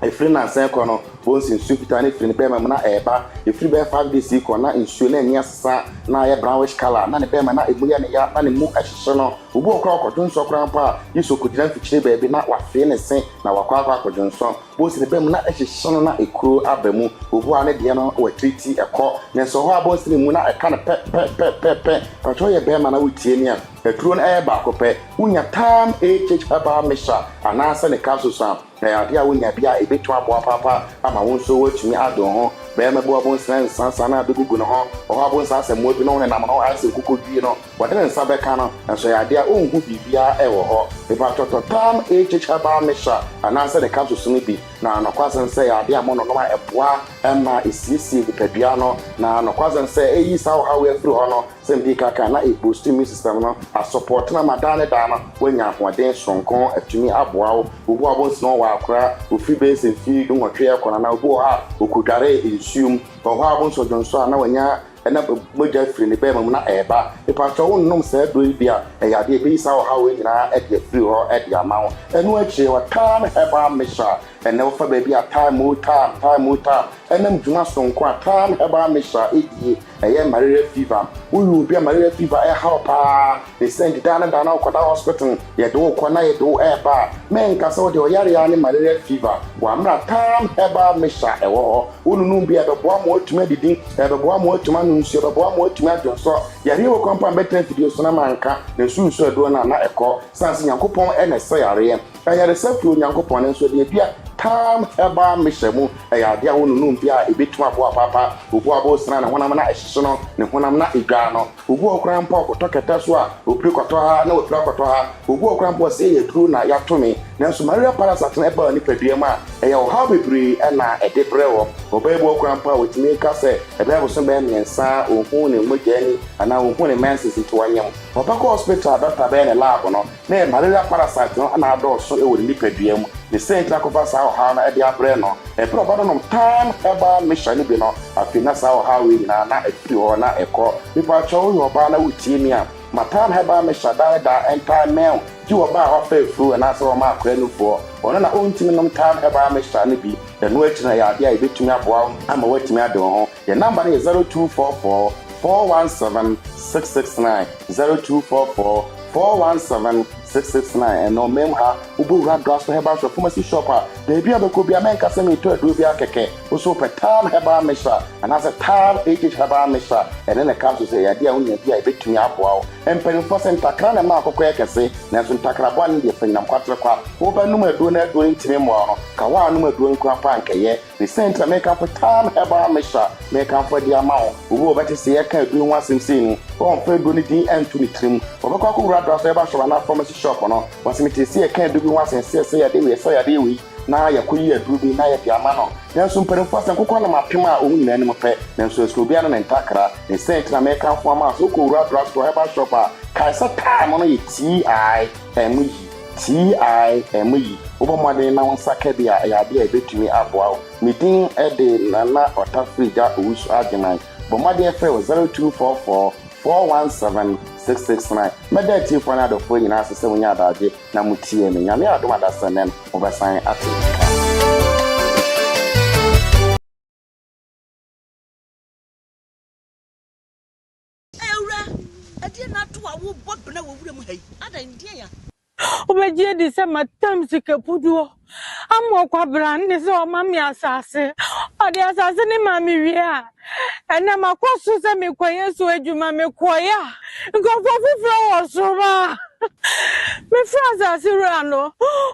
a friend and second bones in supitani friend be na eba if free be 5 days ko na insulin ni asa na ya brownish color na ne be na emuya ne ya na ne mu ahihye no obu okra okodunso kra pa yiso kodira fichire be na wa fe ne sen na wa kwa akodunso bones ne be na ahihye no na ekuro abamu obu ane de no wa treat ekọ ne so ho abones ne mu na eka na pe pacho ye be na wutie ni a ekuro na eba ko pe unya tam Herbal Mesha anasa ne capsules na ya wonya bia ebetu abo papa ama won so watumi adon ho be me bo abon sansa na be gugu no ho o ha bon sansa mo bi no ne nam no ase kokodwi no wode ne nsa be ka no so ya dia onhu bibia e wo ho e pa toto tam Herbal Mesha anasa the capsules no bi na no kwasen se ya dia mo no no eboa ma esisi bibia no na no kwasen se eyi sa how we through ho no sem bi kaka na e boost immune system no a support na madane dana wonya hoden sonkon atumi aboa wo obu abon no wa akra ofi base fi do nwotwe akona na obu ha okudare ensum ho abon so jonso na wonya ena moja free ne be mam na eba e patro won nom se do bia e yade be sa how we nyina e de free ho e de amawo enu achi wa tam Herbal Mesha and never for baby a time. And them do not so time about Misha, a young malaria fever. Who will be a malaria fever? A helper. They send it down hospital. Yet do Kwana do air bar. Men castle the Yariani malaria fever. One not time about Misha, a war. Who be at the bomb word to medicine, at the bomb word to manage your bomb word to make your saw. Yario compound better to your Sonamanka, the soon so do not a call, Sansi Yankopon and a sayarian. I had a self to Yankopon and so the appear. Tam eba mishemu ya dia wonu numpia ebetuma bo papa obu abosra na honam na ehyeso ne honam na edwa obu okran mpa okotoketa so a opri koto ha na opri koto ha obu okran mpa se yedru na yatome nanso malaria parasite na eba ni padua a eya o ha bebri na edebrewo obebu okran mpa wetimi ka se ebe bo so be miensa ohun ne mogani ana ohun ne menses into wanyam opako hospital doctor be ne lab no na malaria parasite no na do so e wo ni padua mu the same like of us how na e dia breno e pro bado no time eba mission bi no afina sa how we na e free ho na e ko people chow yo ba na wutie mi a matam heba mission da entire mail ji wo ba ho fa fru na so ma akra no fo ono na ontimi no time heba mission bi the no echi na ya dia e betumi aboa ama watimi ade ho the number is 0244 417 669 0244 417 669 and no mem ha ubu ra gas heba shop pharmacy shop a dey bia be ko bia men ka se me to adu bia keke o so petam heba mesha and as a tam 80 heba mesha and then the council say ya dia unya bia e betumi aboa o empen % takra na ma akokọ ekese na so takra bo an dey fanyam kwatre kwa wo ba num adu na adu ntimi mo no ka wa num adu nkwa pa nkeye the center make up tam heba mesha make up for dia ma o wo ba te se ya ka adu nwa simsin o fa adu ni din antu ni trim o ba kwa ko ra gas heba shop na pharmacy shop no wasimiti see can do one sense ya dey we so ya dey we na ya koyi adubi na ya piama no nanso mperemfo asan kokọ na mapema o nyina ni mpe nanso so bia na ntakra the center na make am for ma so ko ra gas heba shop a kaisa time no ye TIME Obamade na wonsa kebia ya dia betumi aboa meeting e de nana otafrija owusu agenai bomade efe 0244 417 669 medati for na do for nyina asese wonya adaje na mutie me nyame adoma da sanen obesan ate eura ade na to a wo bob na wo wura mu hai ada ndie ya Obeje di se matam sike puduo amo kwa brand se o mami asase ade asase ni mami wi a ena makoso se me kwaye so adwuma me koya nkofo fufro wo so ma me fraza sira no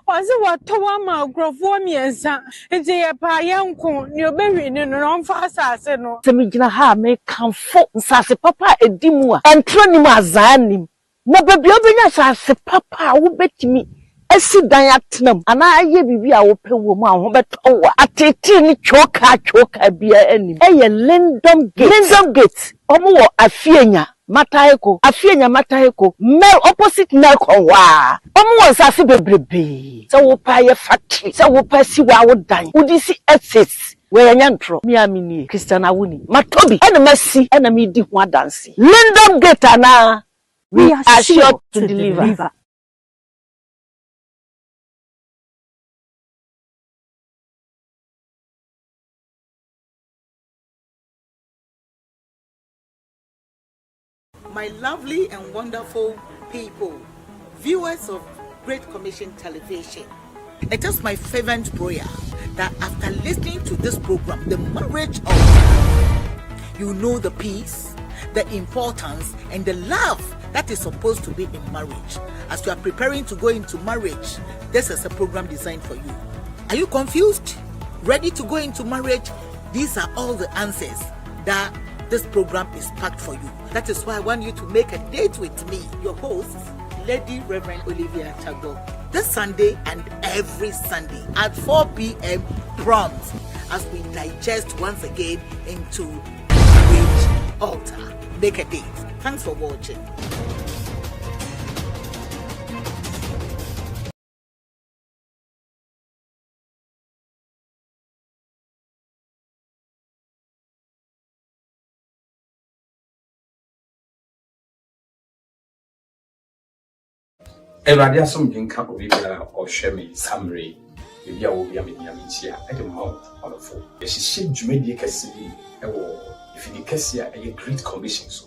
wase watowa ma grofo miensa nti ye pa yenko ni obewi ni no mfa asase no se me gina ha me kanfo nsase papa edimu a entro ni mu azanim na baby obenya sase papa wo betimi esi dan atnam ana aye bibi a wo pe wo mu a ho beto wa atete ni choka bia anim eye Lindom Gate omo wo afienya mataheko mel opposite Nelcon wa omo wo sase bebrebe se wo pa ye factory se wo pa si wa wo dan udisi access we nyantro mi amini Christian Awuni matobi ena masi ena mi di ho adanse Lindom Gate ana we are sure to deliver. My lovely and wonderful people, viewers of Great Commission Television, it is my fervent prayer that after listening to this program, the marriage altar, you know the peace, the importance, and the love that is supposed to be in marriage. As you are preparing to go into marriage, this is a program designed for you. Are you confused? Ready to go into marriage? These are all the answers that this program is packed for you. That is why I want you to make a date with me, your host, Lady Reverend Olivia Tagbo, this Sunday and every Sunday at 4 p.m. prompt as we digest once again into marriage altar. Make a date. Thanks for watching. Evradia some jinka obibia or shemi summary ebi a wo bi amenya ntia e de mount onofo e hihye dwumadi kase bi e wo ifidi kase a e great commission so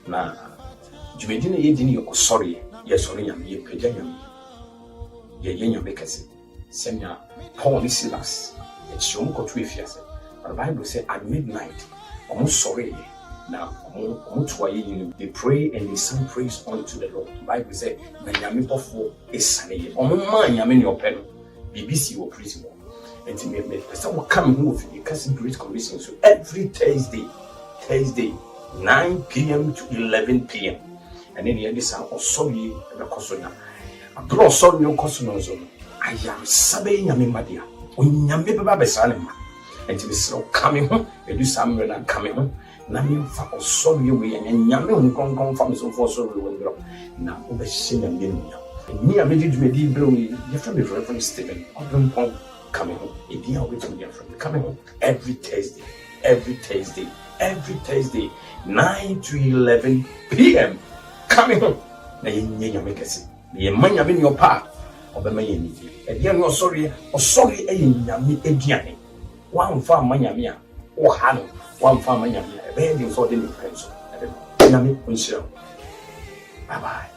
na dwumadi na ye di ne yo sorry ye sorry nyame ye pagya nyame ye nyame kase senya Paul Silas it's show ko to efiase the Bible say at midnight almost sorry now they pray and they sing praise unto the Lord. The Bible says na nyame bofo esane omma nyame ne open BBC wo prison and me some come who because great commission so every Thursday 9 p.m. to 11 p.m. and then here this are sorry the kosona abro sorry no kosona so I am sabe nyame madia onyame baba besane ma and to be so coming home and do something and coming home na me fa sorry we and nyame nkon fa me so for sorry we bro na obehye nyame nya me am did me di bro you from the Reverend Stephen Odunpon coming home e dia with me from coming home every Thursday 9 to 11 p.m. coming home na nyame kese ye manya me your pa obema ye ni e dia no sorry e nyame eduane wan fa manyame a wo ha no wan fa manyame e be di so de ni penso nyame unshira bye bye.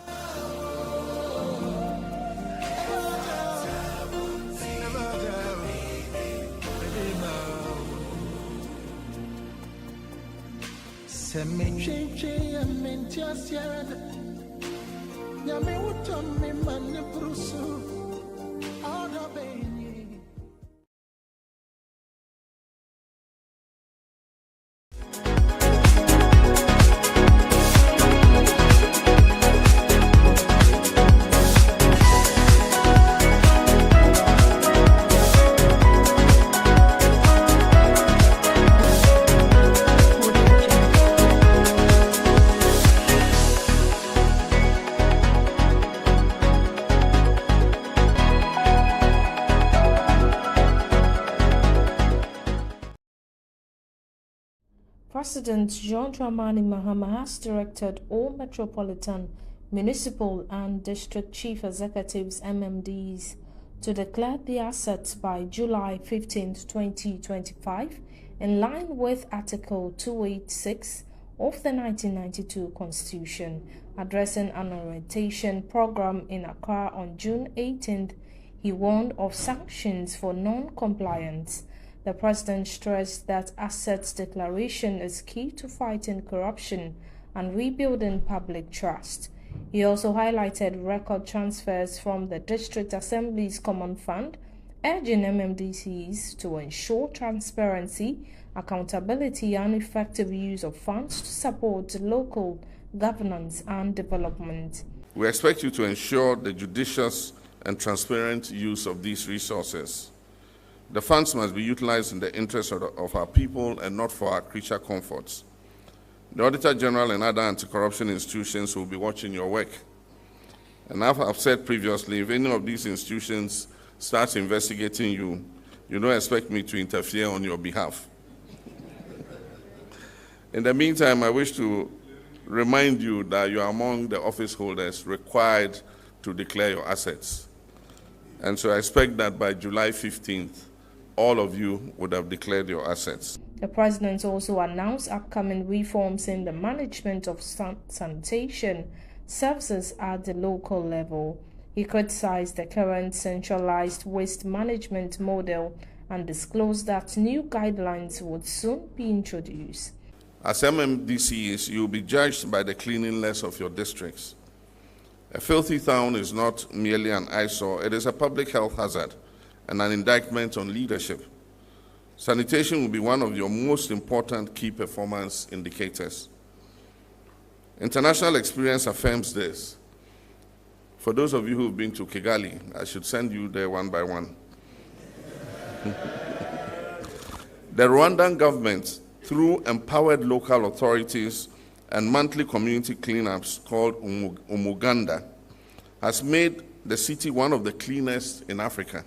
President John Dramani Mahama has directed all metropolitan, municipal and district chief executives MMDs to declare the assets by July 15, 2025 in line with Article 286 of the 1992 Constitution. Addressing an orientation program in Accra on June 18th, he warned of sanctions for non-compliance. The president stressed that assets declaration is key to fighting corruption and rebuilding public trust. He also highlighted record transfers from the District Assembly's Common Fund, urging MMDCs to ensure transparency, accountability, and effective use of funds to support local governance and development. We expect you to ensure the judicious and transparent use of these resources. The funds must be utilized in the interest of our people and not for our creature comforts. The Auditor General and other anti-corruption institutions will be watching your work. And as I've said previously, if any of these institutions starts investigating you, you don't expect me to interfere on your behalf. In the meantime, I wish to remind you that you are among the office holders required to declare your assets. And so I expect that by July 15th, all of you would have declared your assets. The president also announced upcoming reforms in the management of sanitation services at the local level. He criticized the current centralized waste management model and disclosed that new guidelines would soon be introduced. As MMDCs, you will be judged by the cleanliness of your districts. A filthy town is not merely an eyesore, it is a public health hazard and an indictment on leadership. Sanitation will be one of your most important key performance indicators. International experience affirms this. For those of you who have been to Kigali, I should send you there one by one. The Rwandan government, through empowered local authorities and monthly community cleanups called Umuganda, has made the city one of the cleanest in Africa.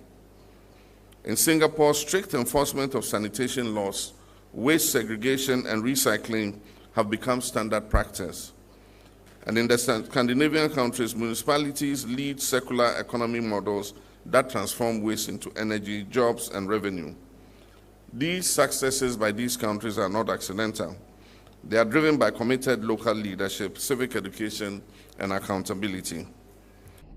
In Singapore, strict enforcement of sanitation laws, waste segregation and recycling have become standard practice. And in the Scandinavian countries, municipalities lead circular economy models that transform waste into energy, jobs, and revenue. These successes by these countries are not accidental. They are driven by committed local leadership, civic education, and accountability.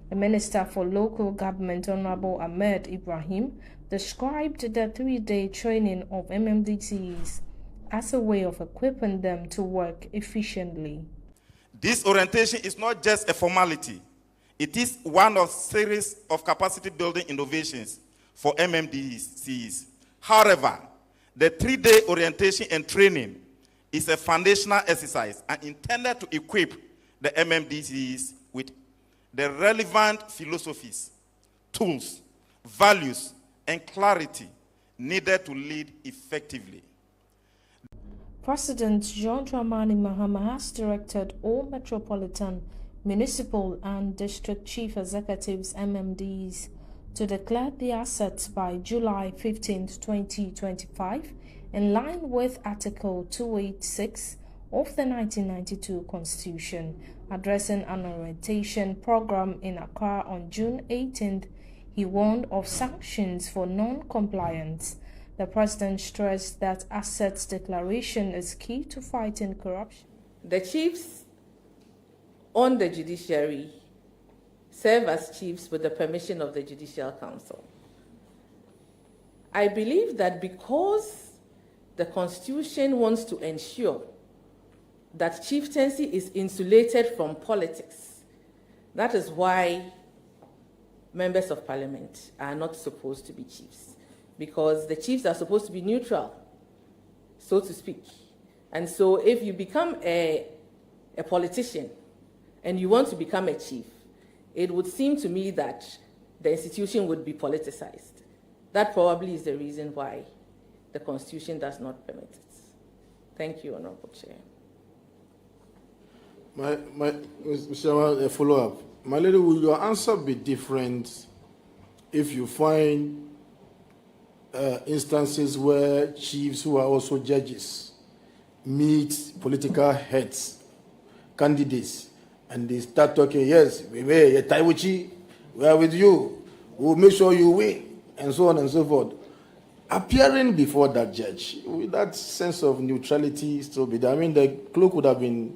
The Minister for Local Government, Honorable Ahmed Ibrahim, described the 3-day training of MMDCs as a way of equipping them to work efficiently. This orientation is not just a formality. It is one of a series of capacity building innovations for MMDCs. However, the 3-day orientation and training is a foundational exercise and intended to equip the MMDCs with the relevant philosophies, tools, values, and clarity needed to lead effectively. President John Dramani Mahama has directed all Metropolitan, Municipal, and District Chief Executives (MMDs) to declare the assets by July 15, 2025, in line with Article 286 of the 1992 Constitution. Addressing an orientation program in Accra on June 18th, he warned of sanctions for non-compliance. The president stressed that assets declaration is key to fighting corruption. The chiefs on the judiciary serve as chiefs with the permission of the Judicial Council. I believe that because the Constitution wants to ensure that chieftaincy is insulated from politics, that is why members of parliament are not supposed to be chiefs, because the chiefs are supposed to be neutral, so to speak. And so if you become a politician and you want to become a chief, it would seem to me that the institution would be politicized. That probably is the reason why the Constitution does not permit it. Thank you, Honorable Chair. Mr. a follow-up. My lady, will your answer be different if you find instances where chiefs who are also judges meet political heads, candidates, and they start talking, yes, we are with you, we'll make sure you win, and so on and so forth. Appearing before that judge, with that sense of neutrality still be there. I mean, the cloak would have been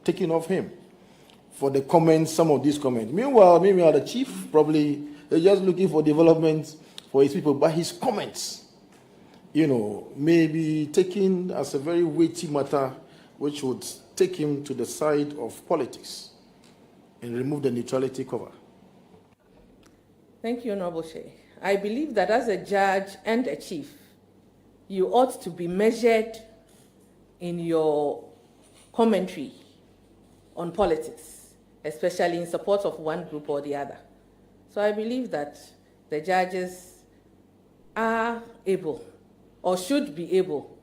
taken off him for the comments, some of these comments. Meanwhile, the chief probably is just looking for development for his people, but his comments, may be taken as a very weighty matter, which would take him to the side of politics and remove the neutrality cover. Thank you, Honorable Chair. I believe that as a judge and a chief, you ought to be measured in your commentary on politics, especially in support of one group or the other. So I believe that the judges are able or should be able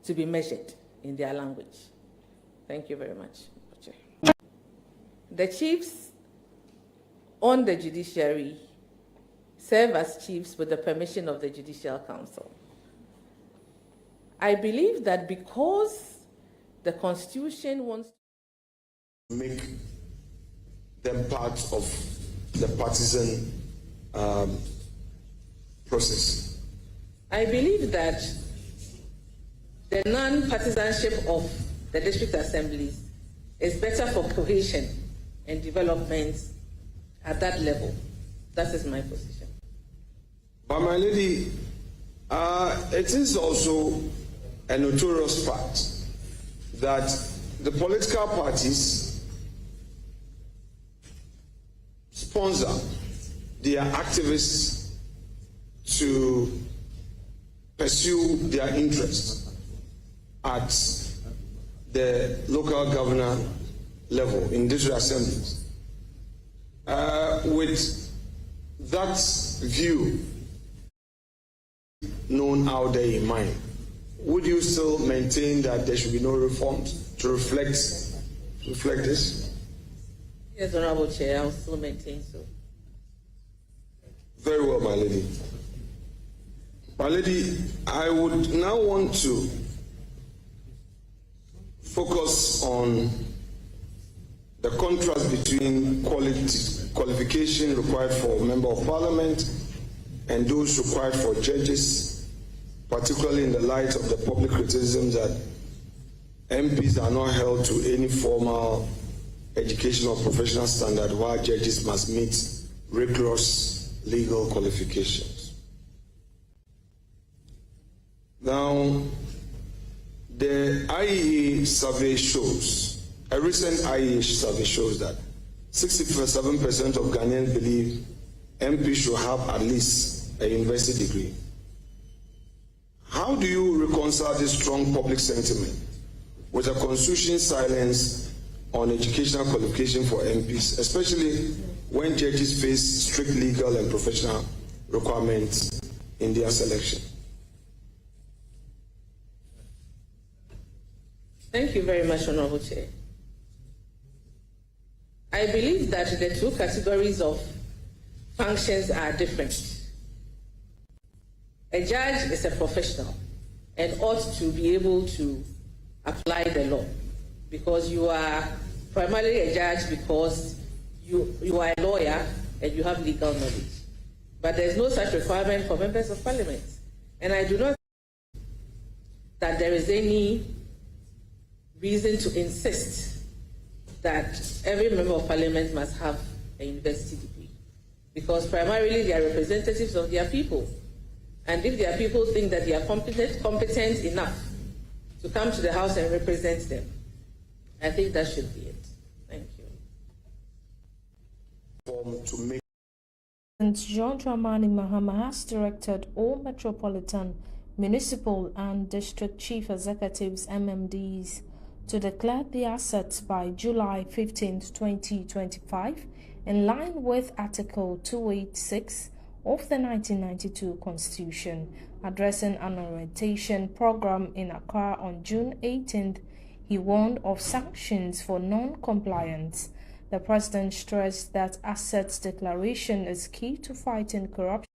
to be measured in their language. Thank you very much. The chiefs on the judiciary serve as chiefs with the permission of the Judicial Council. I believe that because the Constitution wants to make them part of the partisan process. I believe that the non-partisanship of the district assemblies is better for cohesion and development at that level. That is my position. But my lady, it is also a notorious fact that the political parties sponsor their activists to pursue their interests at the local governor level in district assemblies. With that view known out there in mind, would you still maintain that there should be no reforms to reflect this? Yes, Honorable Chair, I will still maintain so. Very well, my lady. My lady, I would now want to focus on the contrast between qualification required for member of parliament and those required for judges, particularly in the light of the public criticism that MPs are not held to any formal educational or professional standard, while judges must meet rigorous legal qualifications. Now, the IEA survey shows, a recent IEA survey shows that 67% of Ghanaians believe MPs should have at least a university degree. How do you reconcile this strong public sentiment with a constitution silence on educational qualification for MPs, especially when judges face strict legal and professional requirements in their selection? Thank you very much, Honorable Chair. I believe that the two categories of functions are different. A judge is a professional and ought to be able to apply the law, because you are primarily a judge because you are a lawyer and you have legal knowledge. But there's no such requirement for members of parliament. And I do not think that there is any reason to insist that every member of parliament must have a university degree, because primarily they are representatives of their people. And if their people think that they are competent enough to come to the House and represent them, I think that should be it. Thank you. President John Dramani Mahama has directed all metropolitan, municipal and district chief executives MMDs to declare the assets by July 15, 2025, in line with Article 286 of the 1992 Constitution. Addressing an orientation program in Accra on June 18th, he warned of sanctions for non-compliance. The president stressed that assets declaration is key to fighting corruption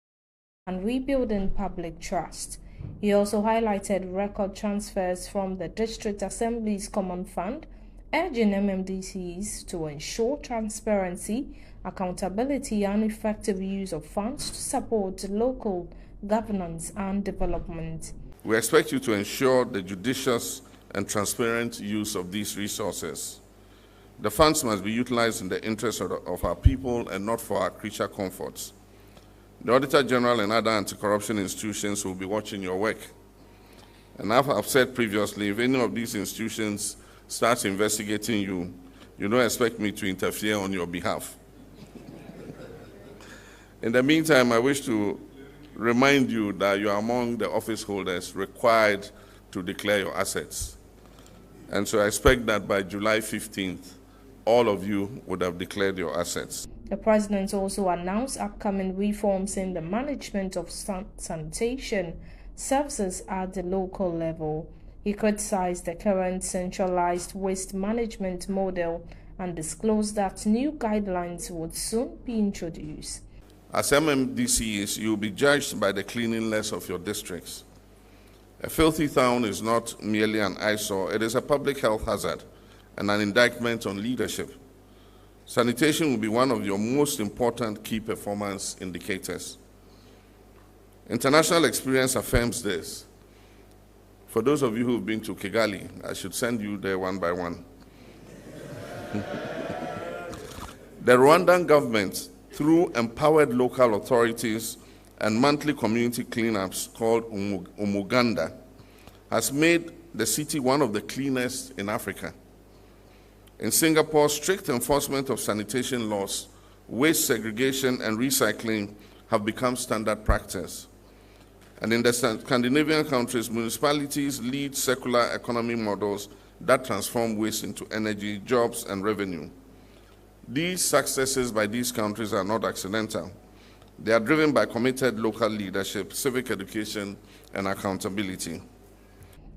and rebuilding public trust. He also highlighted record transfers from the District Assembly's Common Fund, urging MMDCs to ensure transparency, accountability and effective use of funds to support local governance and development. We expect you to ensure the judicious and transparent use of these resources. The funds must be utilized in the interest of our people and not for our creature comforts. The Auditor General and other anti-corruption institutions will be watching your work. And as I've said previously, if any of these institutions starts investigating you, you don't expect me to interfere on your behalf. In the meantime, I wish to remind you that you are among the office holders required to declare your assets. And so I expect that by July 15th, all of you would have declared your assets. The president also announced upcoming reforms in the management of sanitation services at the local level. He criticized the current centralized waste management model and disclosed that new guidelines would soon be introduced. As MMDCs, you will be judged by the cleanliness of your districts. A filthy town is not merely an eyesore, it is a public health hazard and an indictment on leadership. Sanitation will be one of your most important key performance indicators. International experience affirms this. For those of you who have been to Kigali, I should send you there one by one. The Rwandan government, through empowered local authorities and monthly community cleanups called Umuganda, has made the city one of the cleanest in Africa. In Singapore, strict enforcement of sanitation laws, waste segregation and recycling have become standard practice. And in the Scandinavian countries, municipalities lead circular economy models that transform waste into energy, jobs, and revenue. These successes by these countries are not accidental. They are driven by committed local leadership, civic education, and accountability.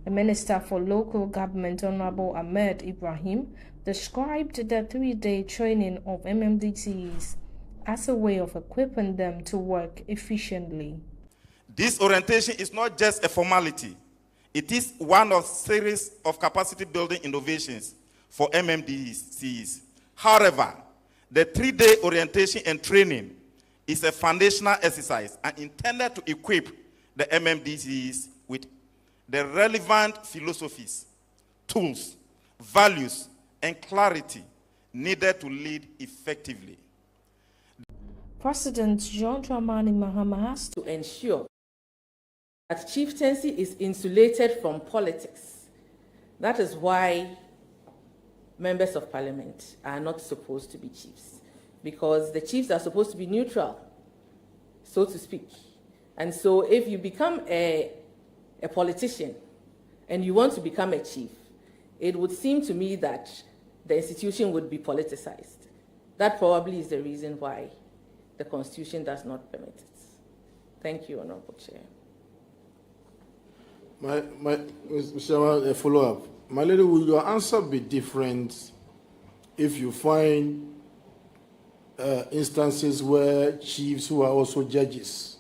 The Minister for Local Government, Honorable Ahmed Ibrahim, described the 3-day training of MMDCs as a way of equipping them to work efficiently. This orientation is not just a formality. It is one of a series of capacity building innovations for MMDCs. However, the 3-day orientation and training is a foundational exercise and intended to equip the MMDCs with the relevant philosophies, tools, values, and clarity needed to lead effectively. President John Dramani Mahama has to ensure that chieftaincy is insulated from politics. That is why members of parliament are not supposed to be chiefs, because the chiefs are supposed to be neutral, so to speak. And so if you become a politician and you want to become a chief, it would seem to me that the institution would be politicized. That probably is the reason why the Constitution does not permit it. Thank you, Honorable Chair. Mr. A follow-up. My lady, will your answer be different if you find instances where chiefs who are also judges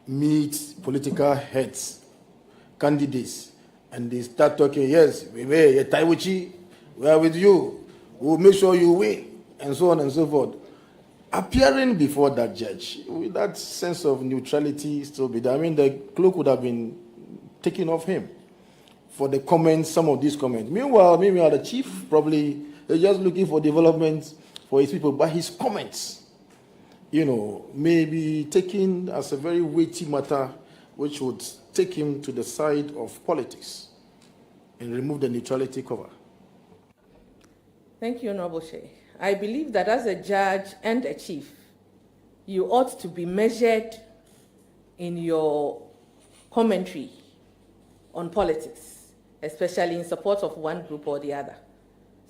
meet political heads, candidates, and they start talking, yes, we are with you, we'll make sure you win, and so on and so forth. Appearing before that judge, with that sense of neutrality still be there. I mean, the cloak would have been taken off him for the comments, some of these comments. Meanwhile, the chief probably is just looking for development for his people, but his comments, may be taken as a very weighty matter, which would take him to the side of politics and remove the neutrality cover. Thank you, Honorable Chair. I believe that as a judge and a chief, you ought to be measured in your commentary on politics, especially in support of one group or the other.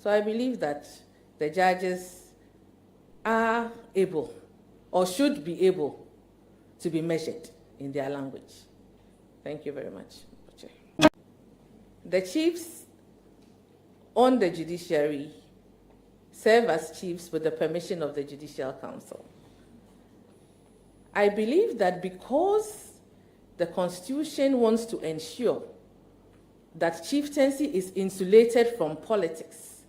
So I believe that the judges are able or should be able to be measured in their language. Thank you very much. The chiefs on the judiciary serve as chiefs with the permission of the Judicial Council. I believe that because the Constitution wants to ensure that chieftaincy is insulated from politics,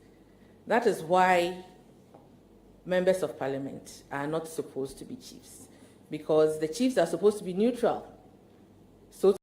that is why members of parliament are not supposed to be chiefs, because the chiefs are supposed to be neutral. So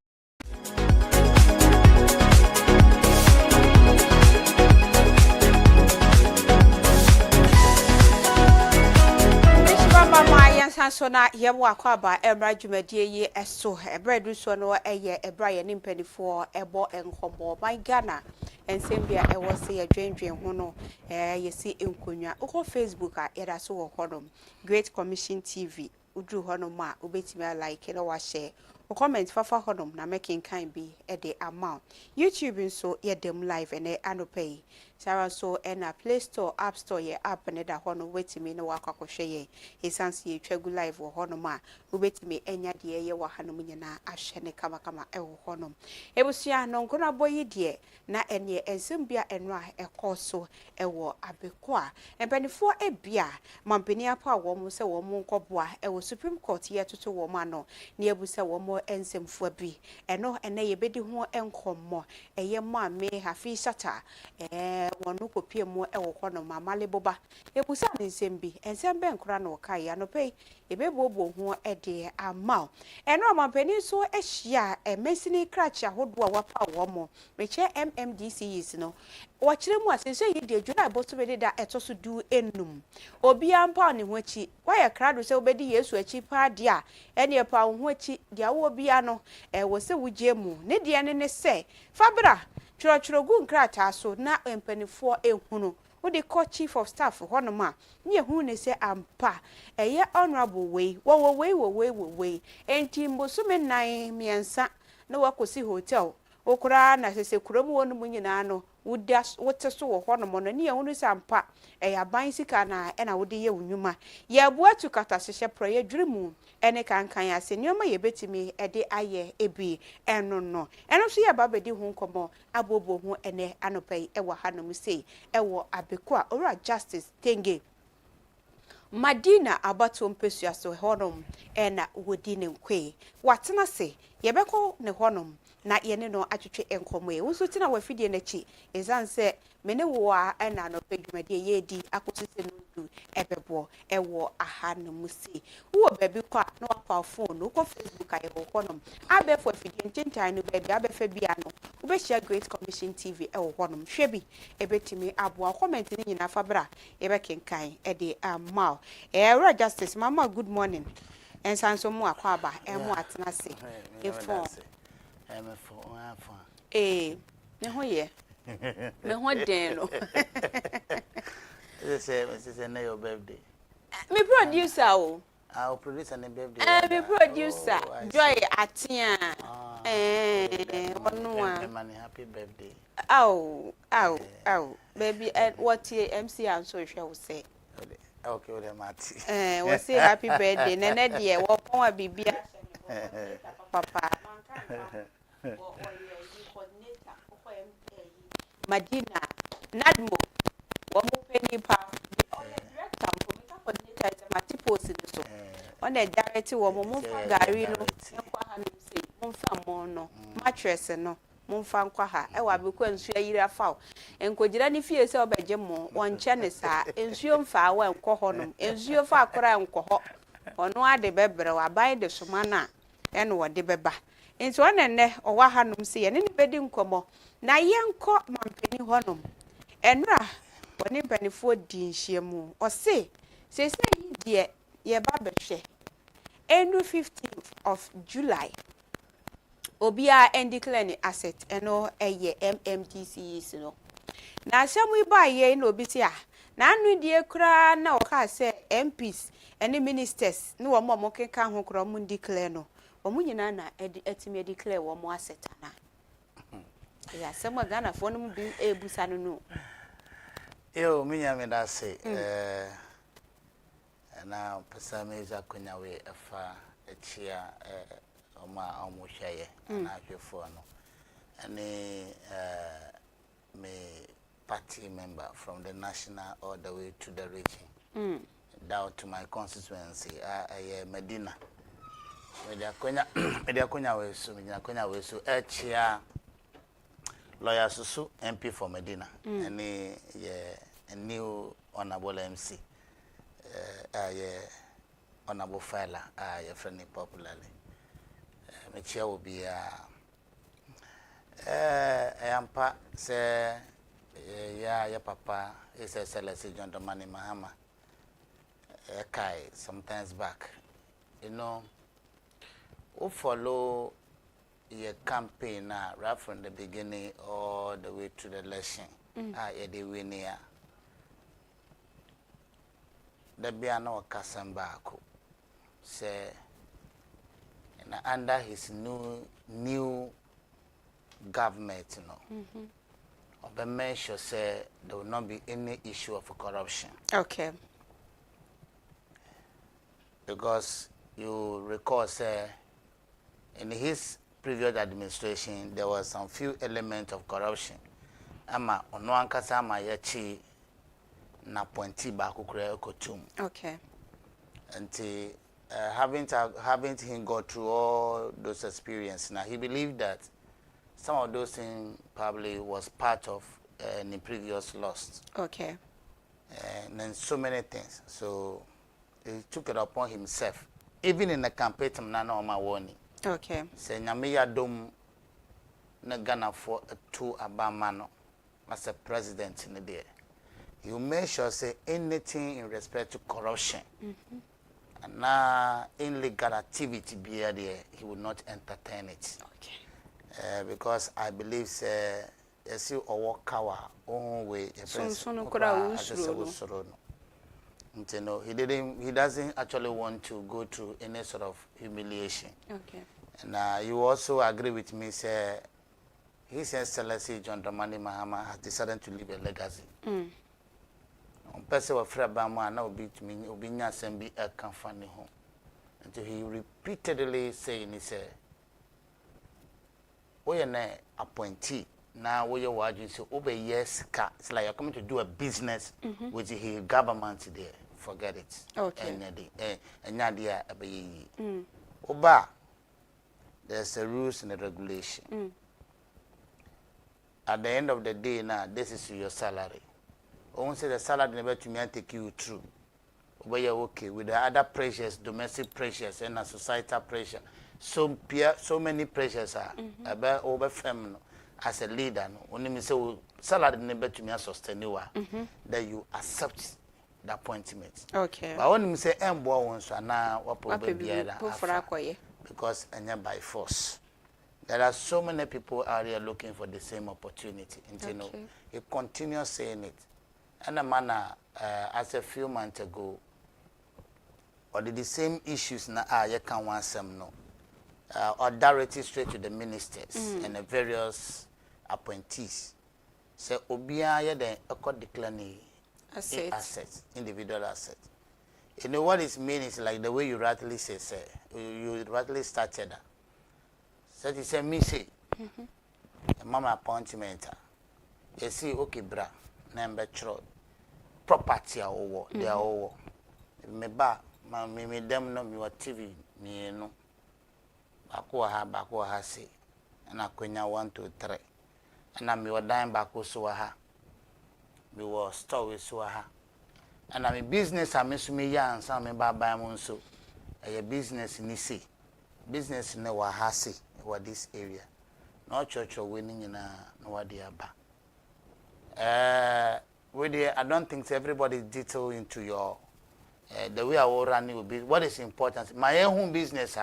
so na yebo akwaba emra dwumadie yi eso ebredu so no eye ebra ye nimpanifo ebo enkobo my Ghana ensembia ewo se ye dwendwen ho no yesi enkonwa uko Facebook a yeda so wo hodom Great Commission TV udu hono ma obetimi like na wa share comment fafa hodom na making kind be e de amount YouTube so ye dem live ene anopay Sarah so ena Play Store, App Store ye app ne da hono wetimi ne wakwakohwe ye esanse ye twegu live wo hono ma wobetimi enya de ye wa hanom nyina ahwe ne kama e wo hono ebusua no nkona boyi de na ene ensembia eno a ekoso e wo abeko a empanifo ebia mampani apa wo mo se wo mo nkoboa e wo Supreme Court ye toto wo ma no ne ebusa wo mo ensemfo bi eno ene ye bedi ho enkommo eye ma me hafi shata wonu kopie mu e wo hono mamale boba ebusa nsembi ensembe nkura na okai anope ebebobo ho e de amao eno amampani so ehia emesini krachi ahodo a wapa wo mo meche MMDCs no wakire mu asense yi de adwuna aboso be da etoso du enum obi ampa ne ho achi waya krado se obedi Yesu achi pa de a ene pa ho achi dia wo bia no wo se wugye mu ne de ne se fabra churachuragu nkrata so na empanifo ehunu wode call chief of staff honoma nye hu ne se ampa eye honorable way enti mbosume nan miensa na wakosi hotel okura na sese kurom wonu munyina no wote so wo honomo no ne ehunu se ampa eye ban sika na na wode ye wunwuma ye aboatu kata hyehyɛ proye dwirimu ene kankan ase nyoma ye betimi ede aye ebi eno no eno so ye babedi hu nkomo abobo hu ene anopai ewa hanom sei ewo abeko a ora Justice Tenge Madina abato mpesua so honom na wodi ne nkwe watena se yebeko ne honom na yene no atwetwe enkomo e wuso tina wafidie nachi ezanse mene wo a na no pedwumade yedi akosise no du ebebo ewo aha no musi wo baby kwa na wakwa phone wo Facebook aye honom abefo afidie ntintan no baby abefa bia no wo be share Great Commission TV ewo honom hwebi ebetimi aboa comment ni nyina fabra yebekenkan e de amal Era Justice Mama good morning and sanso mu akwaba emu atena se efo me ho ye me ho den no say na your birthday me producer o our producer na birthday me producer Joy Atia onu a happy birthday baby what MC am so hwe wo say okay with Mati we say happy birthday nene de wo pon a bibia papa Madina Nadmo wo mo peni pa director coordinator is Mati post so on the director wo mo fa gari no kwa ha no say mo fa mo no mattress no mo fa nkwa ha e wa be ko nsu ayira fa enkogira ni fie se obeje mo won che ne sa ensuo mfa wa enko ho no ensuo fa akora enko ho ono ade bebre wa bai de soma na ene wo de beba nti onenne owa hanom se ye ne bedi nkomo na yenko mampeni honom enra woni benefo di nhyiemu o se yi de ye ba behwe enu 15th of July Obia and declare asset eno eye MMDCs no na asemu iba ye no bitia na anu die kura na oka se MPs ene ministers no wo mo keka ho kura mo declare no wo nyina na etime declare wo mo asset na ya asemu Ghana fo no bi ebusa no yo minya me da se na pesa me za kunya we afa echia Oma omushaye na afefo no any me party member from the national all the way to the region down to my constituency Medina media konya we so echia lawyer Susu MP for Medina any a new honorable MC honorable filer friendly popularly Mechia will be ampa say ya papa is a Celeste John Dramani Mahama kai sometimes back you know who follow your campaign right from the beginning all the way to the election the winner the biano kasamba say under his new government, the measure say there will not be any issue of corruption. Okay. Because you recall, say, in his previous administration, there was some few elements of corruption. Ama onoankasa ama yachi na pointi ba kukure kotum. Okay. Until haven't him go through all those experiences. Now he believed that some of those things probably was part of the previous loss. Okay. And then so many things. So he took it upon himself. Even in the campaign, warning. Okay. Say Nyamiya dom na Ghana for two abamano as a president in the day. You make sure say anything in respect to corruption. And now illegal activity be there, he will not entertain it. Okay. Because I believe say yes you work our own way. You know, he doesn't actually want to go through any sort of humiliation. Okay. And you also agree with me, say His Excellency John Dramani Mahama has decided to leave a legacy. Person of Frabama now be to me, Obinya Sembi a company home. Until he repeatedly saying, he said, we are appointee. Now we are watching so over years. It's like you're coming to do a business with the government there forget it. Okay. Oba, there's a rules and a regulation. At the end of the day now, this is your salary. Once the salary never to me take you through. But you're okay with the other pressures, domestic pressures and societal pressure. So many pressures are about over feminine as a leader. Only me say salary never to me sustain you that you accept the appointment. Okay. But when me say embo once now what problem because by force. There are so many people out here looking for the same opportunity. And you know, you continue saying it. And a man, as a few months ago, or the same issues na you can want some no, or directly straight to the ministers and the various appointees. So obia ya then accord decline assets, individual assets. You know what it means is like the way you rightly say, you rightly started that. So you say me say, mama appointment. You see okay bra, number trod. Property are over, they are over. Me ba, me them no me wa TV me no. Bako ha say, and I kwenya 1 2 3. And I me wa dine bako so ha. Me wa store we so ha. And I me business I me so me ya and some me ba mo so. A business ni say. Business ne wa ha say what this area. No church or winning in no idea ba. I don't think everybody detail into your the way I will run it will be what is important. My own business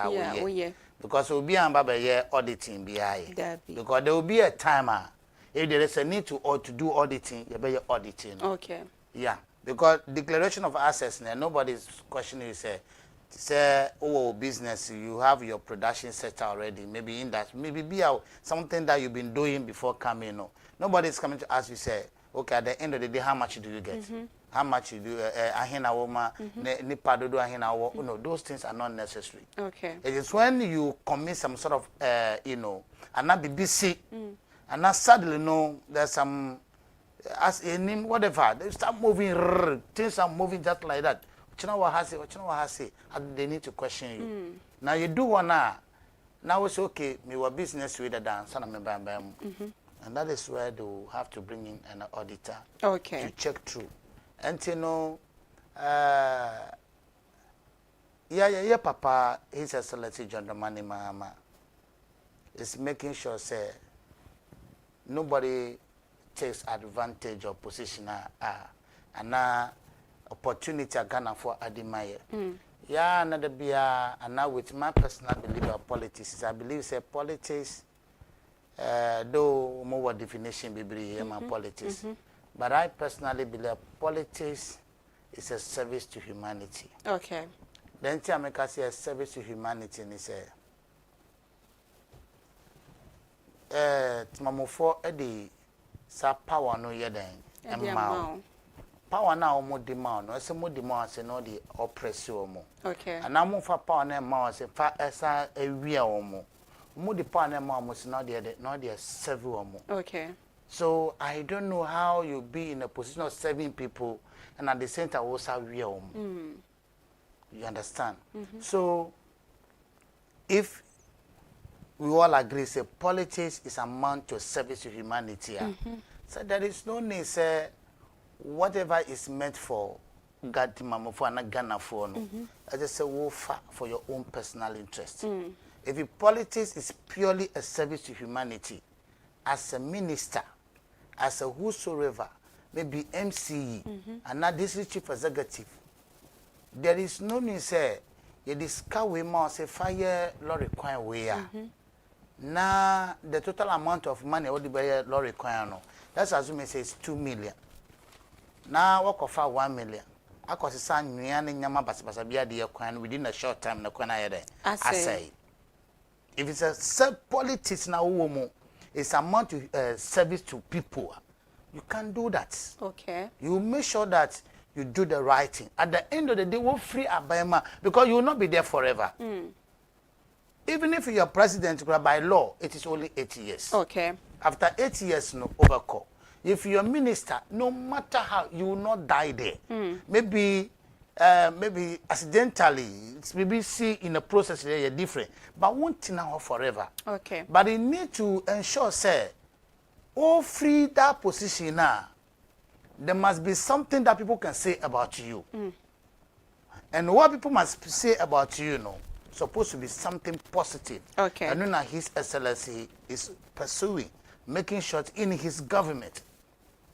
because will be auditing because there will be a timer if there is a need to do auditing, you better auditing. Okay. Yeah, because declaration of assets, nobody's questioning you say business you have your production set already, maybe in that maybe be something that you've been doing before coming. No, nobody's coming to ask you say, okay, at the end of the day, how much do you get? How much you do? No, those things are not necessary. Okay. It is when you commit some sort of, and not be busy, and not suddenly there's some, as a name, whatever, they start moving, things are moving just like that. They need to question you. Now you do one now it's okay, me wa business with the dance, and that is where they will have to bring in an auditor to check through. And you know, Papa, His Excellency John Dramani Mahama is making sure say nobody takes advantage of position and now opportunity Ghana for Adimaye. Yeah, another beer, and now with my personal belief of politics, I believe say politics. Though more definition be my politics, but I personally believe politics is a service to humanity. Okay. Then I make say a service to humanity and say, Mamofo Eddie, sa power no yeden, power now more demand, no, some more demand, say no the oppress you more. Okay. And I'm more for power and more, say, fa a real more. Mudi partner mom was not there several more. Okay. So I don't know how you be in a position of serving people and at the same time also real. You understand? So if we all agree say politics is amount to service to humanity, so there is no need say whatever is meant for God mama for and Ghana for no. I just say for your own personal interest. If politics is purely a service to humanity, as a minister, as a whosoever, maybe MCE, and not district chief executive, there is no need say you discuss we must say fire law require we are. Now the total amount of money what the law require no. Let's assume it says 2 million. Now what offer 1 million. I could say nyama basa biya the within a short time na kwana yede. I say. If it's a politics now, it's amount to service to people. You can't do that. Okay. You make sure that you do the right thing. At the end of the day, we'll free Abayama because you will not be there forever. Even if you are president by law, it is only 8 years. Okay. After 8 years, no overcall. If you're a minister, no matter how, you will not die there. Maybe maybe accidentally, it's maybe see in the process they're different, but won't now forever. Okay. But they need to ensure, say, oh, free that position now. There must be something that people can say about you. And what people must say about you, you know, supposed to be something positive. Okay. And then His Excellency is pursuing, making sure in his government.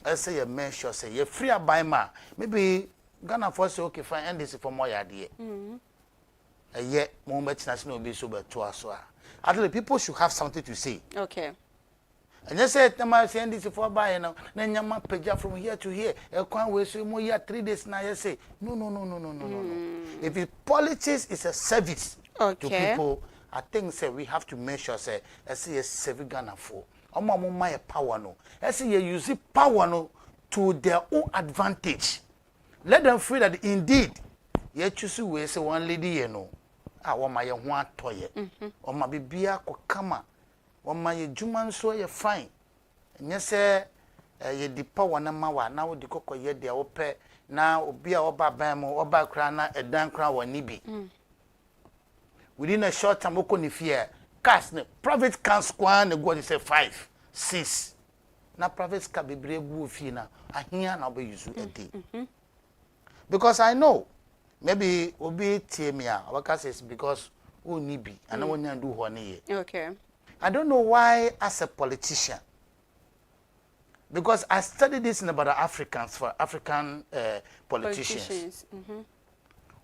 I say you make sure say you free by ma. Maybe Ghana for say okay fine and this for more idea. Yet moment national be so but to us. Actually people should have something to say. Okay. And you say Tama say this for buy now. Then Yama peja from here to here. A quan we so more year 3 days now you say no. If politics is a service to people, I think say we have to make sure say I see a serving Ghana for. My power no. I see you use power no to their own advantage. Let them feel that indeed you choose we say one lady you know. Wa my one toy. O ma bibia ko kama. Wa my juman so you fine. And you say you the power na mawa na wo di kokko ye dia wo pe na obi a oba ban mo oba kra na edan kra wa nibi. Within a short time oko ni fear. Cast private can squan the go say 5, 6. Na private can be brave fina. I hear now be use a day. Because I know maybe obi temia our says because who need be and I want to do one year. Okay. I don't know why as a politician. Because I studied this in about Africans for African politicians.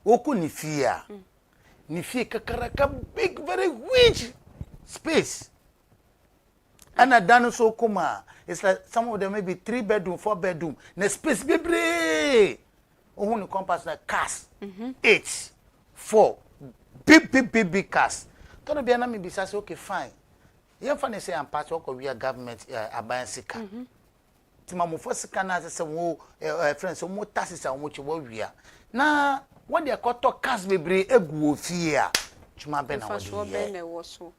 Oku ni fear. Ni fear kakaraka big very huge space. And I done so kuma. It's like some of them maybe 3 bedroom, 4 bedroom. The space be oh no compass na cars. 8, 4 big cars. Don't be an be say okay fine. You find say I'm part of we government abansika. Tima mo first kana say wo friends so mo taxes a mo chi wo wia. Na what they call to cars bebre egu ofia. Chuma be na wo.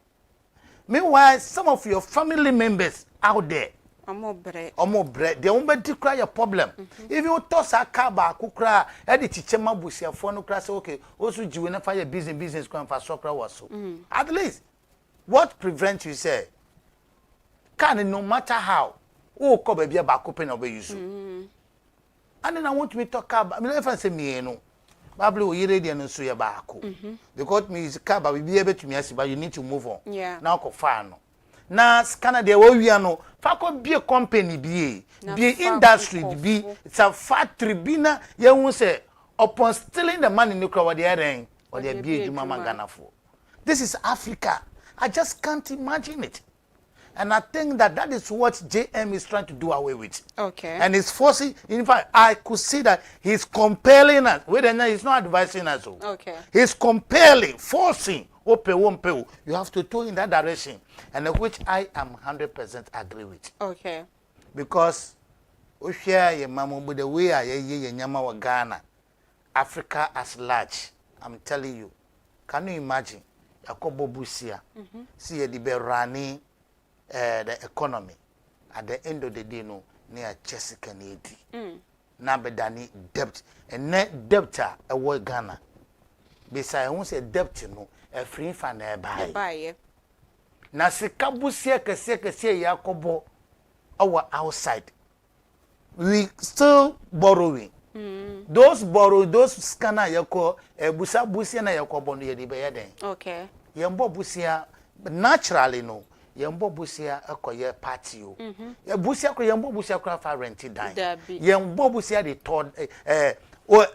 Meanwhile, some of your family members out there, omo bre, they won't be cry your problem. If you toss a car back, kukra, edit chema busia for no class, okay, also you will fire business going for soccer was so. At least, what prevents you say, can no matter how, oh, come baby back open over you. And then I want me to talk about, I mean, if I say me, no. Bablu you ready and so ya baako because me is car but we be able to me but you need to move on now ko fa no na scanner there wo wia no fa ko be company be industry be it's a factory be na ye hu say upon stealing the money no crowd there then or there be ejuma mangana for. This is Africa. I just can't imagine it. And I think that is what JM is trying to do away with. Okay. And it's forcing, in fact, I could see that he's compelling us. Wait a minute, he's not advising us. Okay. He's compelling, forcing. You have to go in that direction. And which I am 100% agree with. Okay. Because we share your mama with the way I hear Ghana, Africa as large. I'm telling you. Can you imagine? Yakobo Busia. See the Berani. The economy at the end of the day no near Jessica Nedi. Na bedani debt and net debtor a world Ghana. Beside won't say debt no a free fan buy. Na sikabusia kese Yakobo our outside. We still borrowing. Those scanner yako busa busia na Yakobo no yedi be okay. Yembo busia naturally no. Yembo busia akoye party o. Ya busia ko yembo busia ko fa rent dan. Yembo busia the third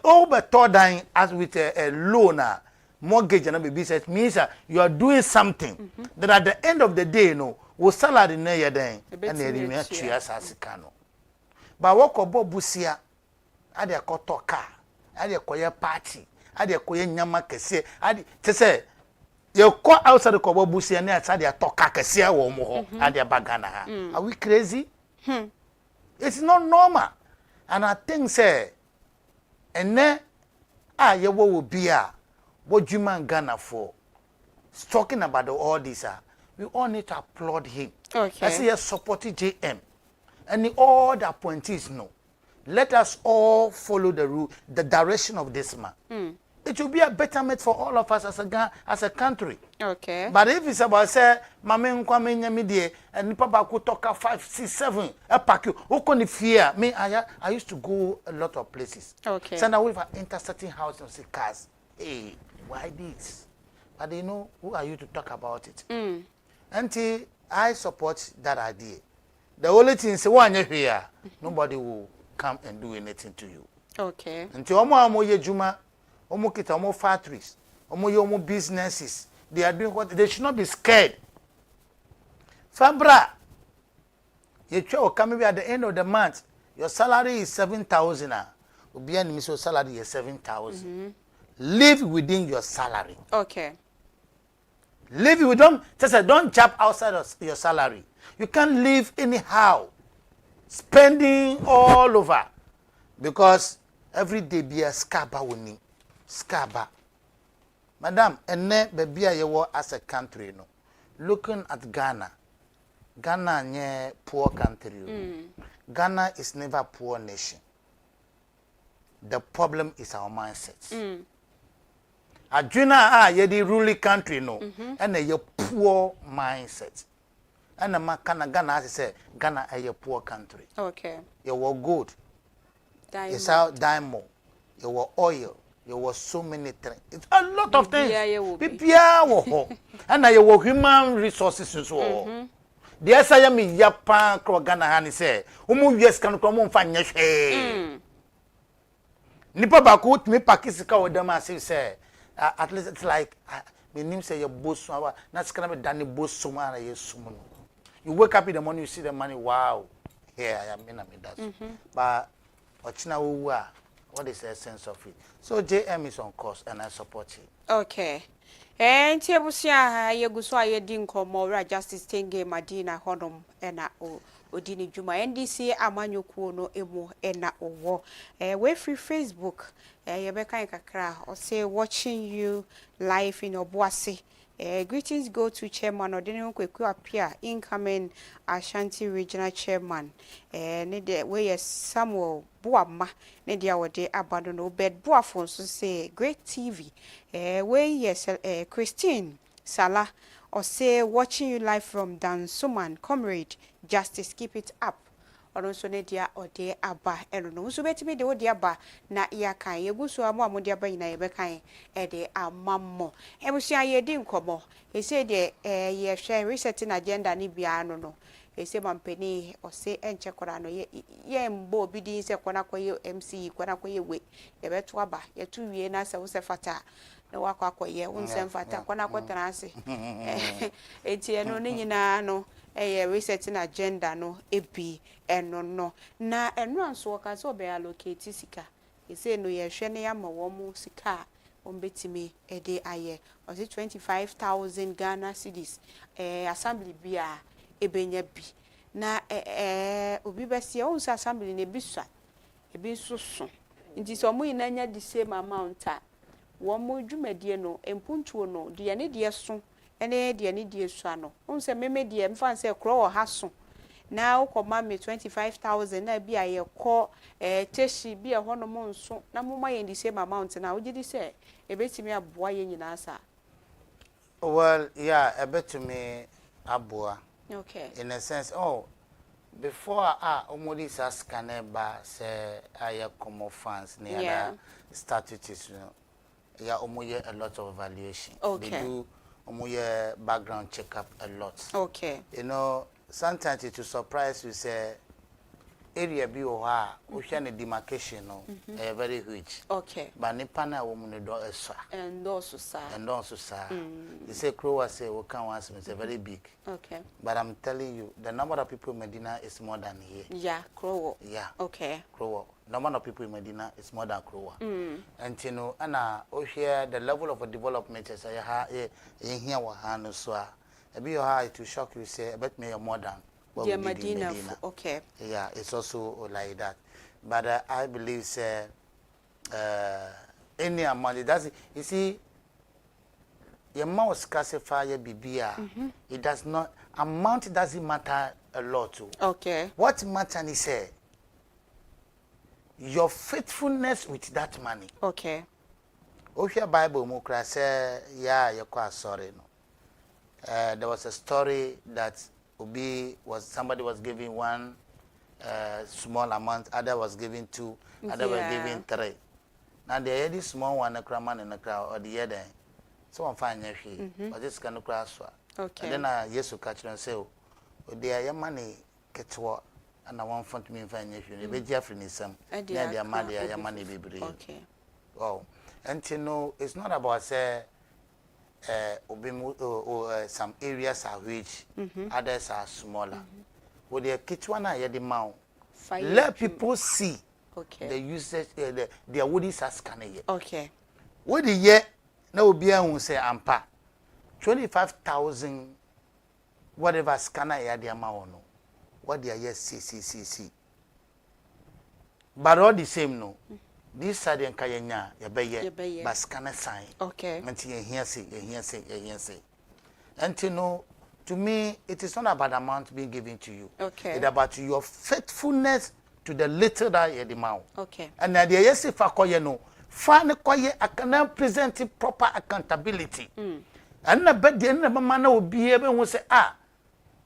over third dan as with a loan mortgage and baby says means that you are doing something that at the end of the day no wo salary na ye dan and e me atua asasika no. Ba wokobo busia ade akoto car ade akoye party ade akoye nyama kese ade say you call outside the Kobo Busia and outside their talk Kasia or more and their bagana. Are we crazy? It's not normal. And I think, say, and then, you will be what you man Ghana for. Talking about all this, we all need to applaud him. Okay. I say, supporting JM. And all the appointees, no. let us all follow the direction of this man. It will be a betterment for all of us as a country. Okay. But if it's about say, Mame Nkwame Nyamidie, and Papa could talk 5, 6, 7, a pack you, who can fear me? I used to go a lot of places. Okay. So now we've intercepting house and say, cars, hey, why this? But they know who are you to talk about it. Until I support that idea. The only thing is, when you're here, nobody will come and do anything to you. Okay. Until Omo ye Juma, Omo kita Omo factories, Omo businesses, they are doing what they should not be scared. Fabra, you coming at the end of the month, your salary is 7,000. Your salary is 7,000. Live within your salary. Okay. Live with them. Don't jump outside of your salary. You can't live anyhow, spending all over, because every day be a scaba winning. Scaba. Madam, and ne baby you as a country, no. Looking at Ghana, Ghana is poor country. Ghana is never a poor nation. The problem is our mindset. Adwina ye the ruling country no, and a poor mindset. And the Makana Ghana as I say, Ghana is a poor country. Okay. You were good. It's out diamond. You were oil. You were so many things. It's a lot of things. And you were human resources as well. The SIA me Japan Kro Ghana Hani say, yes can come on find Nipa Baku me Pakisika with them as say, at least it's like my name say your boss, that's gonna be Danny Boss Sumana, yes, Sumun. You wake up in the morning, you see the money, wow, here I am in that. But what is the essence of it? So JM is on course and I support it. Okay. And Tiabusia, Yaguswa, Dinko, Mora, Justice Tenge, Madina, Honum, Ena, Odini Juma, NDC, Amanyo Kuno, Emo, Ena, Owo. Way free Facebook, Yabeka Kakra, or say watching you live in Obuasi. Greetings go to Chairman Odini Kweku appear, incoming Ashanti Regional Chairman. Nede way Samuel Buama, Nedia Wade Abandon bed Buafon so say great TV. Way yes Christine Salah or say watching you live from Dan Suman, comrade, justice, keep it up. Also Nedia or de Abba Elono. So bet me the Odiaba na Yakai, Yagusu Amo Diaba in a Bekai, Ede a mammo. And we see I didn't come. He said, ye share resetting agenda Nibiano. No. He said, Mampeni or say, and Chacorano, ye mbo bidi se Quanaco MC, Quanaco way, ye betwaba, ye 2 years as a fata. No wakwa ye, unsem fata, Quanaco Tanasi. Etiano Nina no. Resetting agenda no ebi no na enran so ka so be allocate sika e say no ye hwe ne yama wo mu sika ombetimi ede aye o say 25,000 Ghana cedis assembly bia ebenya bi na obi besie o so assembly ne bisua ebi soso nti so mo ina nya the same amount a wo mo dwumadie no empuntuo no de ne de so ene de ani die so ano unse meme de mfa nse kro wo haso na ukoma me 25,000 na bia ye ko teshi bia hono mo nso na mo ma ye the same amount na ugidi se ebetimi aboa ye nyina asa. Well, yeah, ebetimi aboa. Okay. In a sense, before omodi sa scanner ba say aye common fans near statuses, you know, yeah, omoye a lot of evaluation. Okay. They do your background checkup a lot. Okay. You know, sometimes it will surprise you say area be oha ocean demarcation no very huge. Okay. But nipana woman do eswa. And also sir. You say Krowa say we can once it's very big. Okay. But I'm telling you the number of people in Medina is more than here. Yeah, Krowa. Yeah. Okay. Krowa. Number of people in Medina is more than Krowa. And you know, here the level of development is in here we so a bit high to shock you say about me more than what we did in Medina. Okay. Yeah, it's also like that. But I believe say any amount does you see your mouse classify your BBR. It does not amount doesn't matter a lot too. Okay. What matters is say your faithfulness with that money. Okay. Ohia Bible mo kra say yeah yekwa sorry no. There was a story that somebody was giving one small amount, other was giving 2, other was giving 3. Now the any small one a man in the crowd or the other. So I'm fine here. But this can cross. Okay. And then yes catch and say, oh dear money get what and I want front me fine you. Be Jeffrey some. Yeah, their money be. Okay. Wow. And you know, it's not about say some areas are rich, others are smaller. With the kitwana ya the mount, let people see the usage, their woodies are scanning. Okay. What the year no be a say ampa 25,000 whatever scanner ya the amount. What they are yes see. But all the same no. This side and Kayanya, Yabeye, Bascana sign. Okay. Until you hear say. And you know, to me, it is not about the amount being given to you. Okay. It's about your faithfulness to the little that you demand. Okay. And the yes, if I call you no, find I can present proper accountability. And the bed the end of a man will be able to say,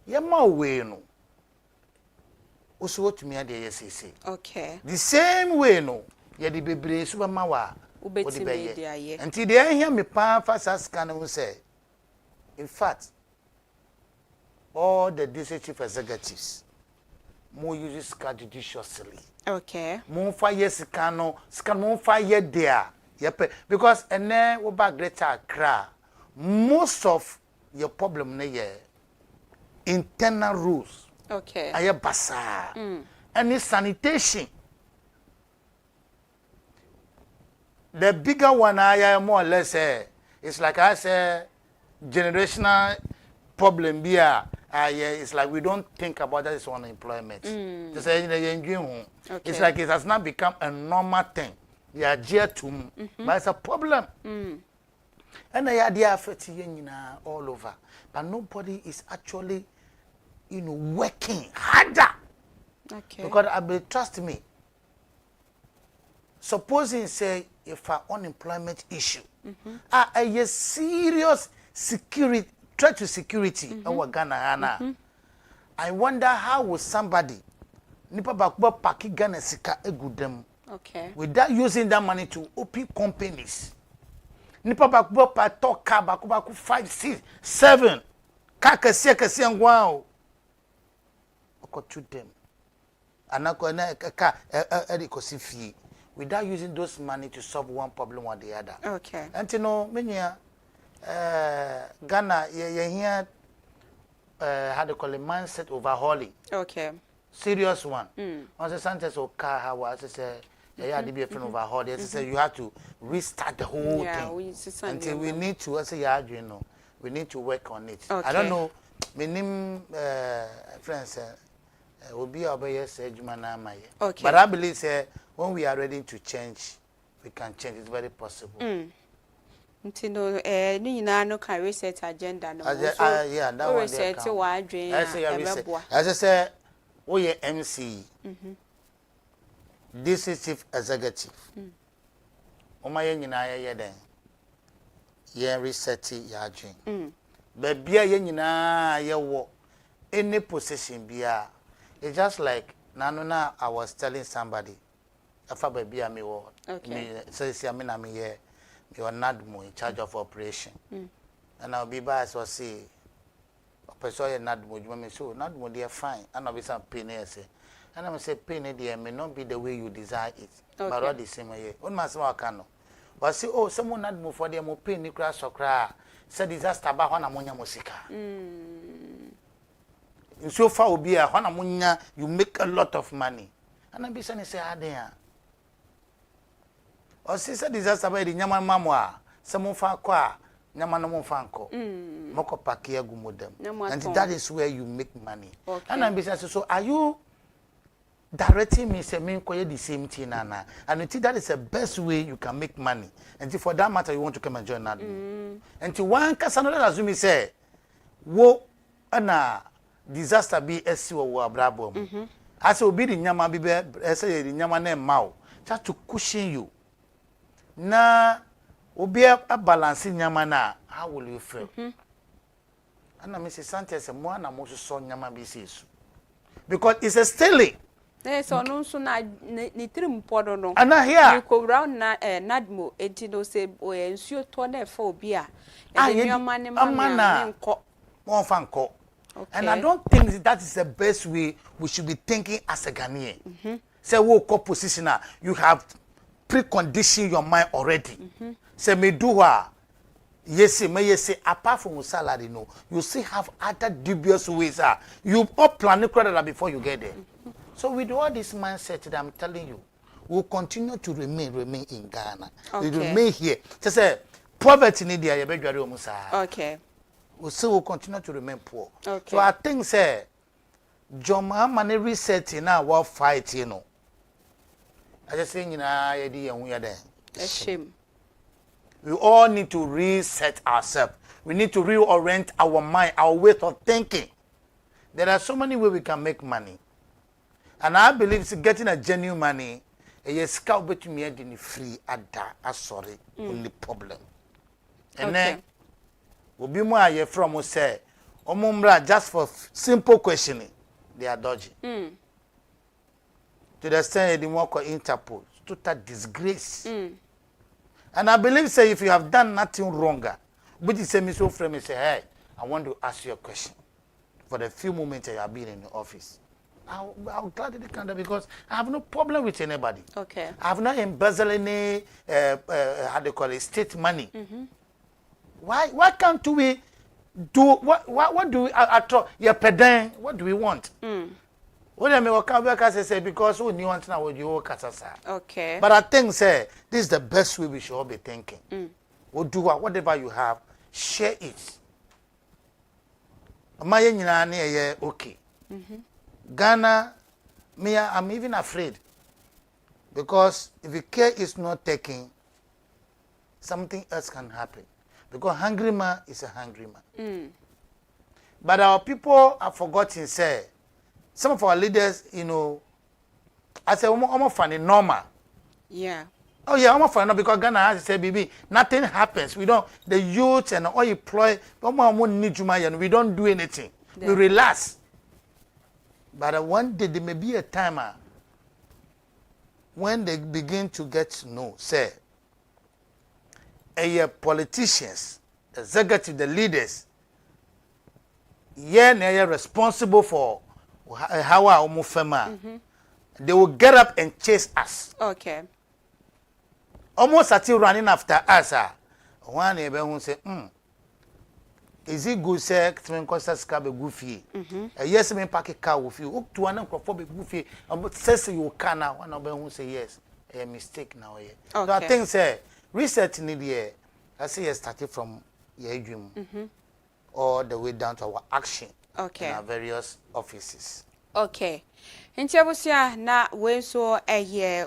you're my way, no. Also, to me, the yes, okay. The same way, no. Yedi bebre suba mawa ubeti dia ye until they hear me pa fast scan who say in fact all the district chief executives more use scan judiciously. Okay. More 5 years scan more 5 year there because and then we back Greater Accra most of your problem na ye internal rules. Okay. Aye basa and sanitation. The bigger one, I more or less, it's like I say, generational problem. It's like we don't think about that as unemployment. It's like it has not become a normal thing. They are dear to me, but it's a problem. And I had the effort all over, but nobody is actually, working harder. Okay. Because trust me. Supposing say if an unemployment issue, a serious security threat to security, Ghana, I wonder how would somebody nipa bakuba paki Ghana sika egudem, without using that money to open companies. Nipa bakuba pa toka bakuba ku 5, 6, 7, kaka siya ngwao, oko to them, anako na ka edikosifi. Without using those money to solve one problem or the other. Okay. And you know, Ghana, you hear, how they call it, mindset overhauling. Okay. Serious one. Once the sentence or car, how I say, yeah, to be a friend overhaul. They say you have to restart the whole thing. Until we need to, I say, yeah, you know, we need to work on it. Okay. I don't know, my name, friends, will be our best Jumana. Okay. But I believe, when we are ready to change, we can change. It's very possible. Ntino ni na no can reset agenda no. Yeah, that one reset wa adwen. As I say, we are MC. This is chief executive. Oma ye nyina ye den. Ye reset ya adwen. Be bia ye nyina ye wo any position bia. It's just like Nanuna, I was telling somebody. Baby, me wo. So see, I mean, I'm here. You are not more in charge of operation. And I'll be by as well. See, person not more. You so not more. They are fine. And I'll be some pain here. Say, and I'm say pain there may not be the way you desire it, but all the same way. One must work on. But see, oh, someone not move for them. More pain. You crash or cry. Say disaster. But one ammonia musika. In so far, will be a one ammonia. You make a lot of money. And I'll be saying, say, ah, there. Or sister disaster by the Yaman Mamma, some fa qua, Yaman Fanco, Moko Pakia Gumodem. And that is where you make money. And I'm business. So are you directing me, say, me, the same thing, Anna? And you think that is the best way you can make money. And for that matter, you want to come and join that. And to one Casanova, as me say, wo, Anna, disaster be a sewer brabo. As will be the Yama be, say, the Yama name Mao. just to cushion you. Na obi a balance nyama na, how will you feel? And I miss Sanchez and one I'm also so nyama bisis. Because it's a stealing. So no so na ni trim podo no. And here you go round na nadmo etino say o ensuo to na fa obi a. Amana one fan call. And I don't think that is the best way we should be thinking as a Ghanaian. Say we call positioner, you have preconditioned your mind already. Say me do what? Yes, apart from salary, no, you still have other dubious ways. You all plan credit before you get there. So with all this mindset that I'm telling you, we'll continue to remain in Ghana. We remain here. Just say poverty in India, okay. We still will continue to remain poor. Okay. So I think say John Mahama reset in our fight, you know. I just saying idea and we are there. A shame. We all need to reset ourselves. We need to reorient our mind, our way of thinking. There are so many ways we can make money. And I believe it's getting a genuine money. A scout between me and free sorry, only problem. And then we'll be more here from us say, Omumbra just for simple questioning, they are dodgy. To the extent they want to Interpol, total disgrace. And I believe, say, if you have done nothing wronger, but you say, Mr. Frame, say, hey, I want to ask you a question. For the few moments I have been in the office, I'll gladly come there because I have no problem with anybody. Okay. I have not embezzled any, how do you call it, state money. Why can't we do, what do we, you're pedant, what do we want? What I mean, what can say because who knew until now you kasasa. Okay. But I think say this is the best way we should all be thinking. We'll do whatever you have, share it. Okay. Ghana, I'm even afraid because if the care is not taken, something else can happen. Because hungry man is a hungry man. But our people have forgotten say. Some of our leaders, you know, I say, almost funny, normal. Yeah. Oh, yeah, almost funny, because Ghana has to say, baby, nothing happens. We don't, the youth and all employ, we don't do anything. Yeah. We relax. But one day, there may be a time when they begin to get to know, say, politicians, the executive, the leaders, yeah, they are responsible for how our mufema, they will get up and chase us. Okay. Almost until running after us. One neighbor who say, is it good say to Costa Scabe goofy? Yes, me pack a car with you. Up to one uncle for goofy. Says you can now. One of them who say yes. A mistake now. So I think say research in the year. I say you started from your dream all the way down to our action. Okay. In our various offices. Okay. Nti abusia na wenso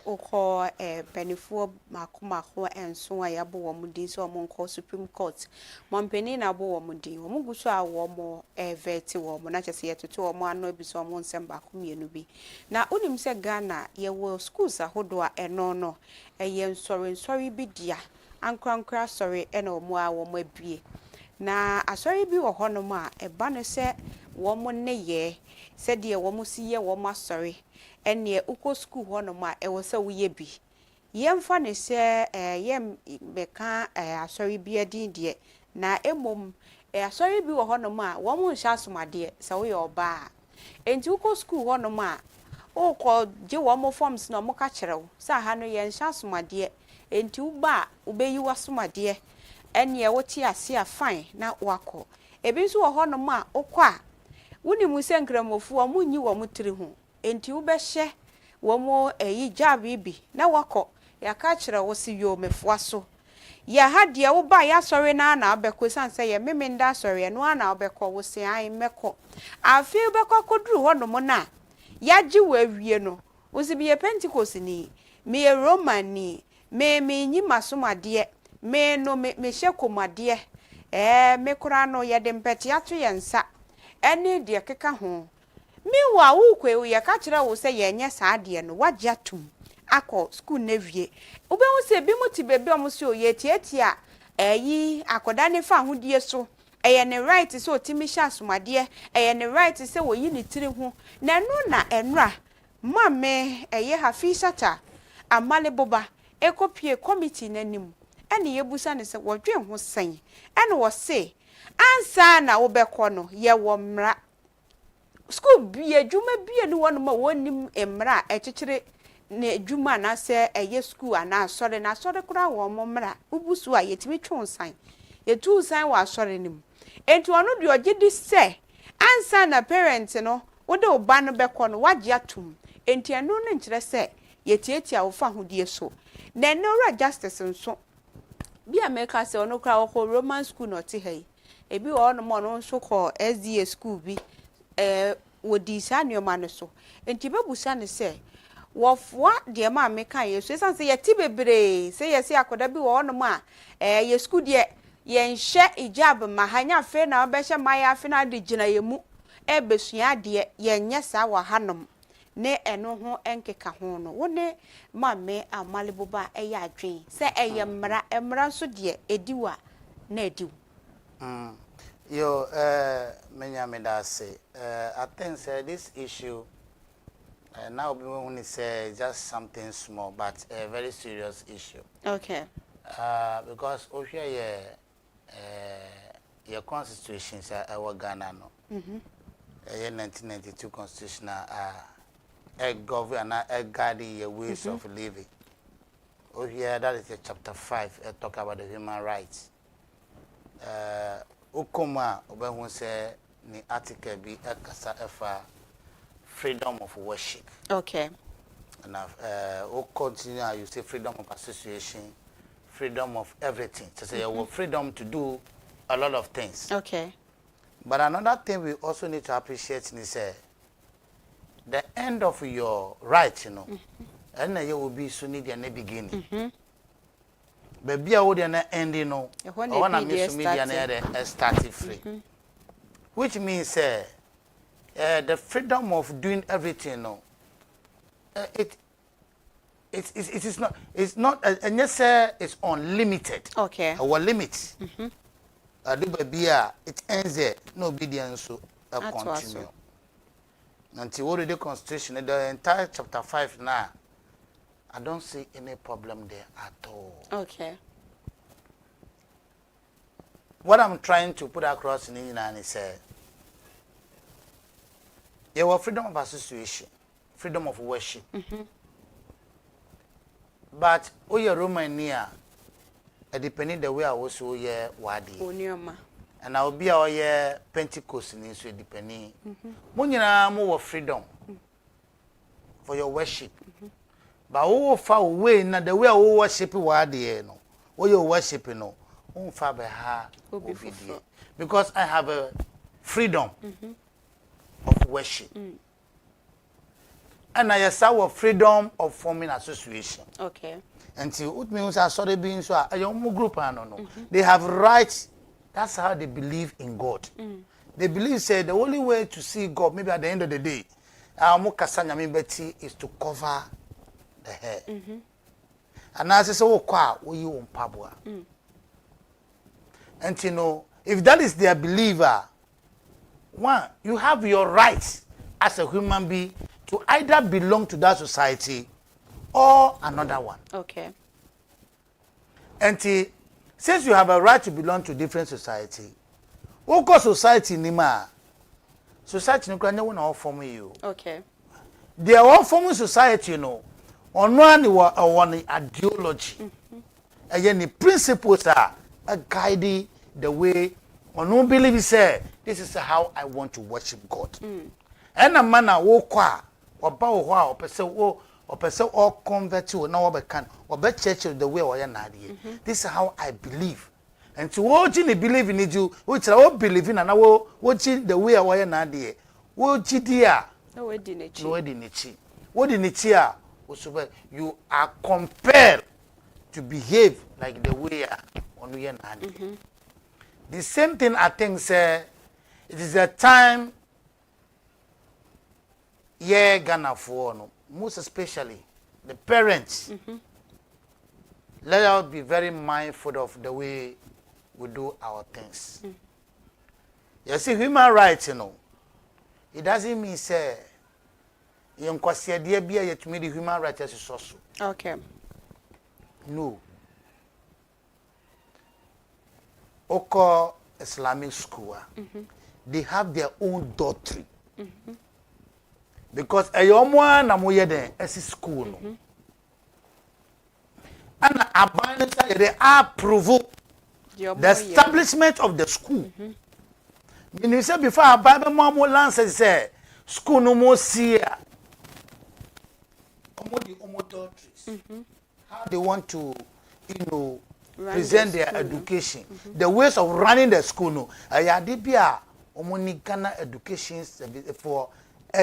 ukọ benefo makomako enso ayabo wo mudin so mo nko Supreme Court mompeni na bo wo mudin wo muguso a wo mo veti wo mo na chese yetoto wo mo ano bi so mo nsemba komienu bi na unim se Ghana ye wo schools ahodo a eno no nsori bi dia ankrankra sorry eno mo a wo mo abie na asori bi wo hono ma eba no se wo mo neye said ye wo mo siye wo ma sorry ene uko school hono ma e wo se wo ye bi yemfa ne se yem beka asori bi adin de na emom asori bi wo hono ma wo mo hya asomade se wo ye oba enti uko school hono ma o ko je wo mo forms na mo ka kirewo sa ha no ye hya asomade enti uba ubeyi wasomade ene wo ti ase a fine na wako ebi so wo hono ma okwa wuni musenkramofu wa munyi wa mutiri hu enti ubehye wo mo eyi jabibi na wako ya ka kire wo si yo mefua so ya hade wo ba ya sori na abeko sanse ye memenda sori no na obeko wo si an meko afi ubeko koduru hono mo na ya ji wa wie no wo si bi Pentecost ni me Roman ni me nyi masomade me no me hye komade me kura no ye de mpeti ato ye nsa ene de keka ho miwa ukwe ye ka kire wo se ye nya saa de no wagyatum akọ school na wie obe hu se bi mu ti bebe omo se oye tietia akoda ne fa hodie so eye ne right se otimi sha asomade eye ne right se woyi ne tiri ho na no na enra mame eye hafisata amale boba ekopie committee nanim ene yebusa ne se wodwe ho sen ene wo se ansa na wo bekọ no ye wo mra school bi adwuma bi ne wono ma wonim emra ekekere ne adwuma na se eye school ana asore na asore kura wo mra ubusu a yetimi twonsan yetu san wa asore nim enti ono de ogedi se ansa na parent no wo de oba no bekọ no wagye atum enti eno no nkire se yetietia wo fa hodie so na no ra justice nso bi America se ono kura wo Roman school no ti hai ebi wo no mo no nso ko SDA school bi wodi sa nioma no so enti bebusa ne se wofwa de ma America yeso esan se yeti bebre se yesi akoda bi wo no ma ye school de ye nhye ijab mahanya fe na obehye maya fe na de gina yemu ebesua de ye nye sa wa hanom ne eno ho enkeka ho no wone mame amalibuba eya adwen se eye mra so de ediwa na ediw yo menya me da say I think this issue now when it say just something small but a very serious issue. Okay. Because your constitution say our Ghana no. 1992 constitution govern guide your ways of living. That is chapter 5 talk about the human rights. Ukoma obehun say ni article bi ekasa efa freedom of worship. Okay. And continue you say freedom of association, freedom of everything. So say you have freedom to do a lot of things. Okay. But another thing we also need to appreciate is the end of your right, you know. And you will be soon in the beginning. Baby, I would end, you know. I want to miss media starting free. Which means the freedom of doing everything, you know. It is not, it's not, and yes, it's unlimited. Okay. Our limits. Do baby, it ends there. No obedience so continue. Until we read the constitution, the entire chapter 5 now. I don't see any problem there at all. Okay. What I'm trying to put across in England is you have freedom of association, freedom of worship. But your Romania, depending the way I was so yeah wadi. And I'll be our year Pentecost in so depending. When you are more freedom for your worship. But who far away na the way we worship wadi no. What you worship no. Far behind because I have a freedom of worship. And I have freedom of forming association. Okay. Until it means I saw the being so a young group I don't know. They have rights. That's how they believe in God. They believe say the only way to see God maybe at the end of the day is to cover the hair. And as I say you on pabwa. And you know, if that is their believer, one, you have your rights as a human being to either belong to that society or another one. Okay. And since you have a right to belong to different society, what cause society nima? Society no can all form you. Okay. They are all forming society, you know. On one ideology. And the principles are guiding the way on no believe say this is how I want to worship God. And a man wo kwa oba wo ho a person all convert to na we can or be church the way we na dey. This is how I believe. And to what you believe in you, which I believe in and I will watching the way we na dey. Wo ji dia no we di nechi. No we di nechi. What di nechi a you are compelled to behave like the way on we na dey. The same thing I think say it is a time Ghana for no, most especially the parents, let us be very mindful of the way we do our things. You see, human rights, you know, it doesn't mean say you consider the human rights as social. Okay. No. Oko Islamic school, they have their own doctrine. Because a young one as a school. And they approve the establishment of the school. You say before a Bible mom will answer say school no more see how they want to, you know, present their education. The ways of running the school no. Ayadibia omoni Ghana education for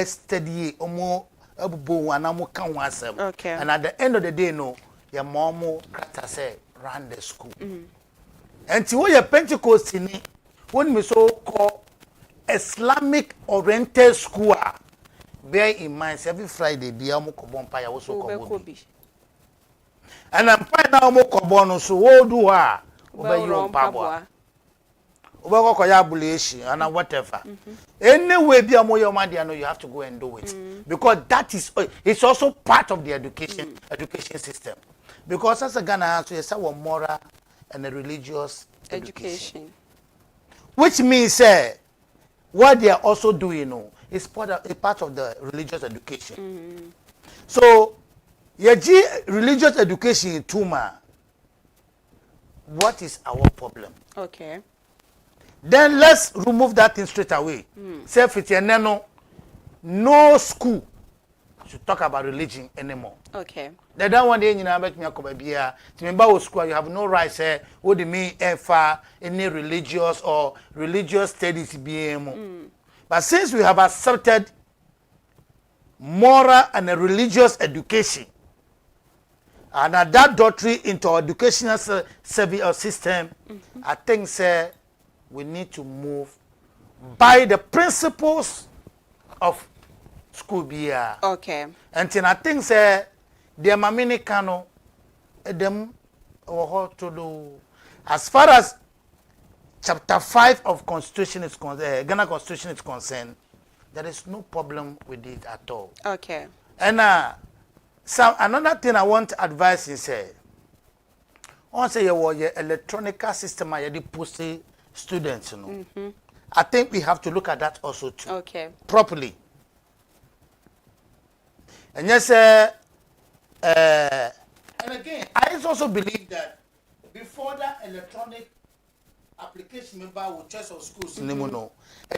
study omo abubo wanamu kan wasem. Okay. And at the end of the day no, your mom krata say run the school. And ti wo your Pentecost ni when me so call Islamic oriented school. Bear in mind every Friday be amu ko bompa ya wo so ko. And I'm fine now mo ko bono so wo do ha obey you pabwa. Obey ko ya buleshi and whatever. Anyway be amu your man you have to go and do it. Because that is it's also part of the education system. Because as a Ghana so yes our moral and a religious education. Which means what they are also doing, you know, is part of the religious education. So, religious education in Tuma, what is our problem? Okay. Then let's remove that thing straight away. Say, no school should talk about religion anymore. Okay. They don't want any number to me to school. You have no right say what do you mean ever any religious or religious studies BMO. But since we have accepted moral and a religious education and that doctrine into our educational service system, I think say we need to move by the principles of school beer. Okay. And I think say the mamini kano them to do as far as chapter 5 of constitution is concerned, Ghana constitution is concerned, there is no problem with it at all. Okay. And another thing I want to advise is once your electronic system I post students, you know. I think we have to look at that also too. Okay. Properly. And yes, and again, I also believe that before that electronic application member will choice of schools in the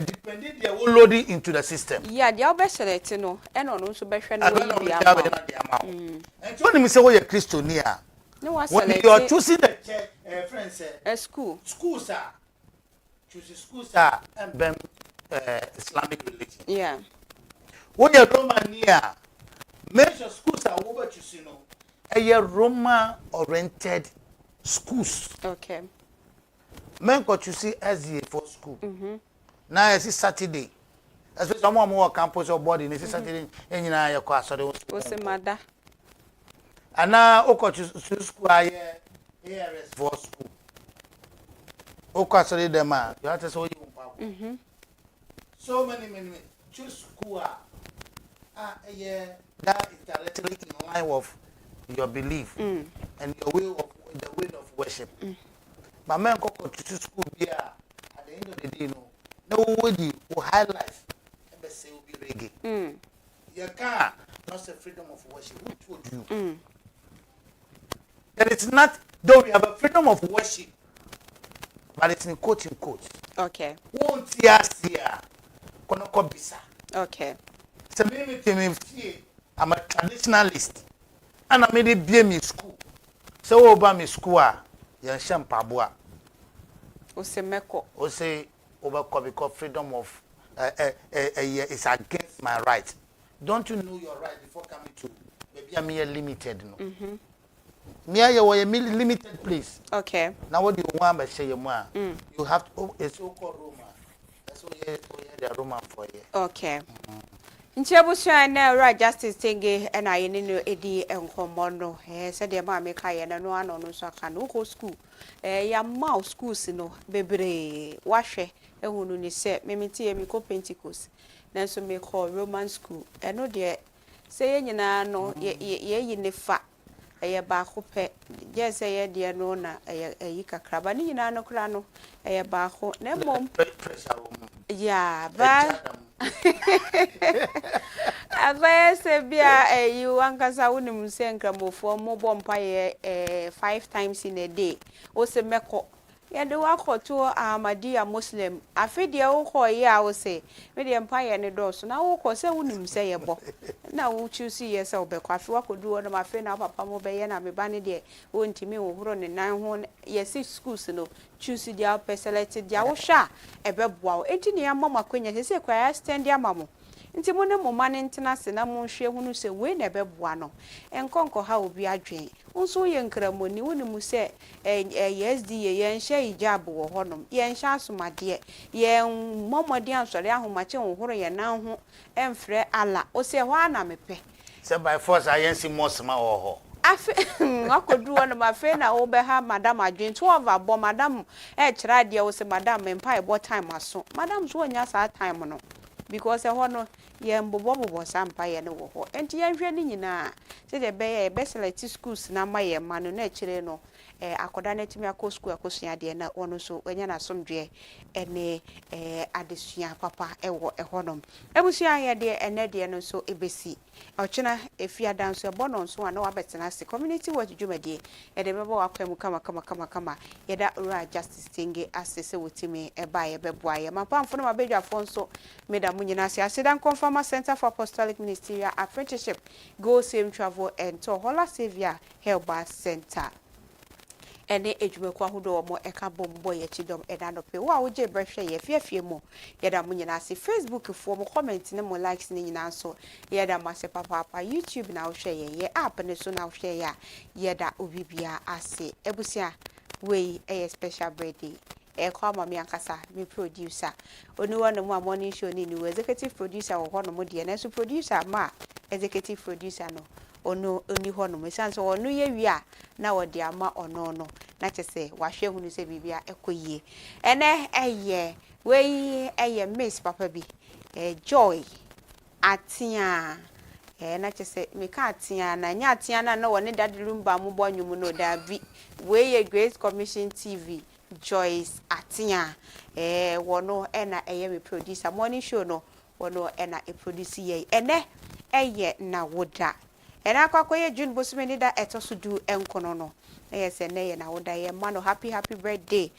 depending they will load it into the system. Yeah, the other select no, and on also be friend will be amount. And when you say what you're Christiania, no, when you are choosing the friends, a school, schools are choosing schools are and Islamic religion. Yeah. When you're Romania, major schools are over to you know, a Roma oriented schools. Okay. Men got you see SDA for school. Now I see Saturday. Especially someone more campus or body, and Saturday, and you know, your class or the mother. And now, Oko school, ARS for school. Oko sorry, the man, you have to show you. So many choose school. Yeah, that is directly in line with your belief and your way of the way of worship. But men go to school here at the end of the day, nobody will highlight and say will be reggae. You can't not say freedom of worship. Who told you? There is not, though we have a freedom of worship, but it's in quote in quote. Okay. Won't see kono bisa. Okay. So I'm a traditionalist and I made it be me school. So over me school. Yan Pabua. Osemeko. Ose over because freedom of is against my right. Don't you know your right before coming to maybe I'm here limited no. Me you were a limited place. Okay. Now what do you want by say you have to it's so called Roma. That's what you the Roman for you. Okay. Nchebushwa na ra Justice Tenge na ye no edi enkomo no se de ma me ka ye no ano no so aka no ko school ya ma schools no bebre wahwe ehunu ni se mementi ye mi ko Pentecost na so me ko Roman school no de se ye nyina no ye yi ne fa ye ba ko pe je se ye de no na yi kakra ba ni nyina no kra no ye ba ko na mom ya ba Aba se bia you ankasa wonim se nkramofo mo bompa ye 5 times in a day o se meko ye de wakoto Ahmadiyya Muslim afede wo ko ye a wo se me de mpa ye ne do so na wo ko se wonim se ye bo na wo choose ye se obekwa afi wakodu wo no mafe na papa mo be ye na me ba ne de wo ntimi wo horo ne nan ho ye si schools no choose dia selected dia wo hwa ebeboa wo enti ne ya mama kwanya se kwa ya stand dia mamo nti mo ne mo mane ntena se na mo hwe hunu se we na beboa no enkonko ha obi adwen nso ye nkramoni woni mu se SD ye nhye hijab wo honom ye nhye asomade ye momodi ansore ahomache wo horo ye nan ho emfre ala o se ho ana mepe se by force ayensi mosma wo ho afi akodu wona mafe na wo be ha madam adwen 12 abo madam kira de wo se madam mempa e bo time aso madam so nya sa time no because hono ye mbobo sampa ye no wo ho enti ye hwe ni nyina se de be be select schools na maye manu na kire no akoda na timi akọ school akosua de na ono so enya na somdwe ene adesua papa ewo ehonom ebusua ye de ene de no so ebesi ochina efia danso ebono nso ana wabetena se community watch dwumade ye de bebo akwam kama ye da ra Justice Tenge asese wotimi eba ye beboa ye mapamfo no mabedwafo nso meda munyina se asedan Conformer Center for Apostolic Ministerial Apprenticeship Go Same Travel and Tohola Savior Helba Center ene ejumekwa hudo mo eka bombo ye chidom edanope wa oje brehwe ye fiafie mo yeda munyina se Facebook fo mo comment ne mo likes ne nyina so yeda mase papa YouTube na wo hwe ye app ne so na wo hwe ya yeda obibia ase ebusia we special birthday kwa mama yankasa me producer oni wona mu morning show ni executive producer wo hono mo de na so producer ma executive producer no ono oni hono mo sanso ono ye wi a na wo de ama ono no na chese wa hwe hunu se bibia ekoyie ene we miss papa bi joy atia na chese me ka atia na nya atia na wo ne dadrumba mu bonwum no da bi we Grace Commission TV Joyce Atia wono ena me producer morning show no wono ena produce ye ene na woda ena kwakoye June bosumeni da etoso du enkono no se ne na woda ye ma no happy birthday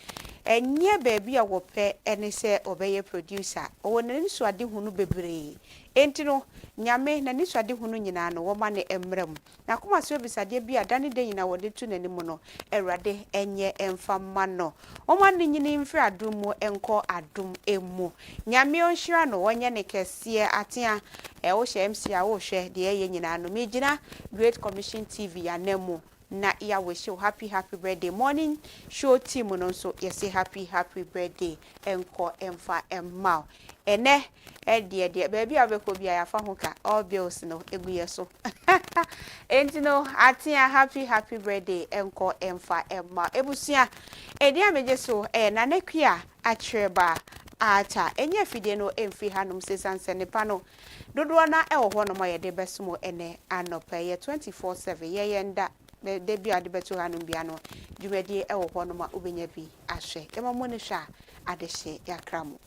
enye baby a wo pe ene se obeye producer wo ne nso ade hunu bebre enti no nyame na niso ade hunu nyina no wo ma ne emrem na kuma so bisade bia dane de nyina wo de tu nanim no erade enye emfa ma no wo ma ne nyina mfiri adum mu enko adum emu nyame onhira no wonye ne kese atia wo hye MC a wo hwe de ye nyina no megina Great Commission TV ya nemu na ya wish you happy birthday morning show team no so you say happy birthday enko emfa emma ene de baby abeko bia ya fa hoka all bills no eguye so enti no atia happy birthday enko emfa emma ebusia dia meje so na nekua atreba ata enye fide no emfi hanom sesanse ne pa no dodo na ewo ho no ma ye de besumo ene anopa ye 24/7 ye yenda de bia de betu hanom bia no dwumadi ewo ho no ma obenya bi ahwe ema mo ne hwa adehye yakramo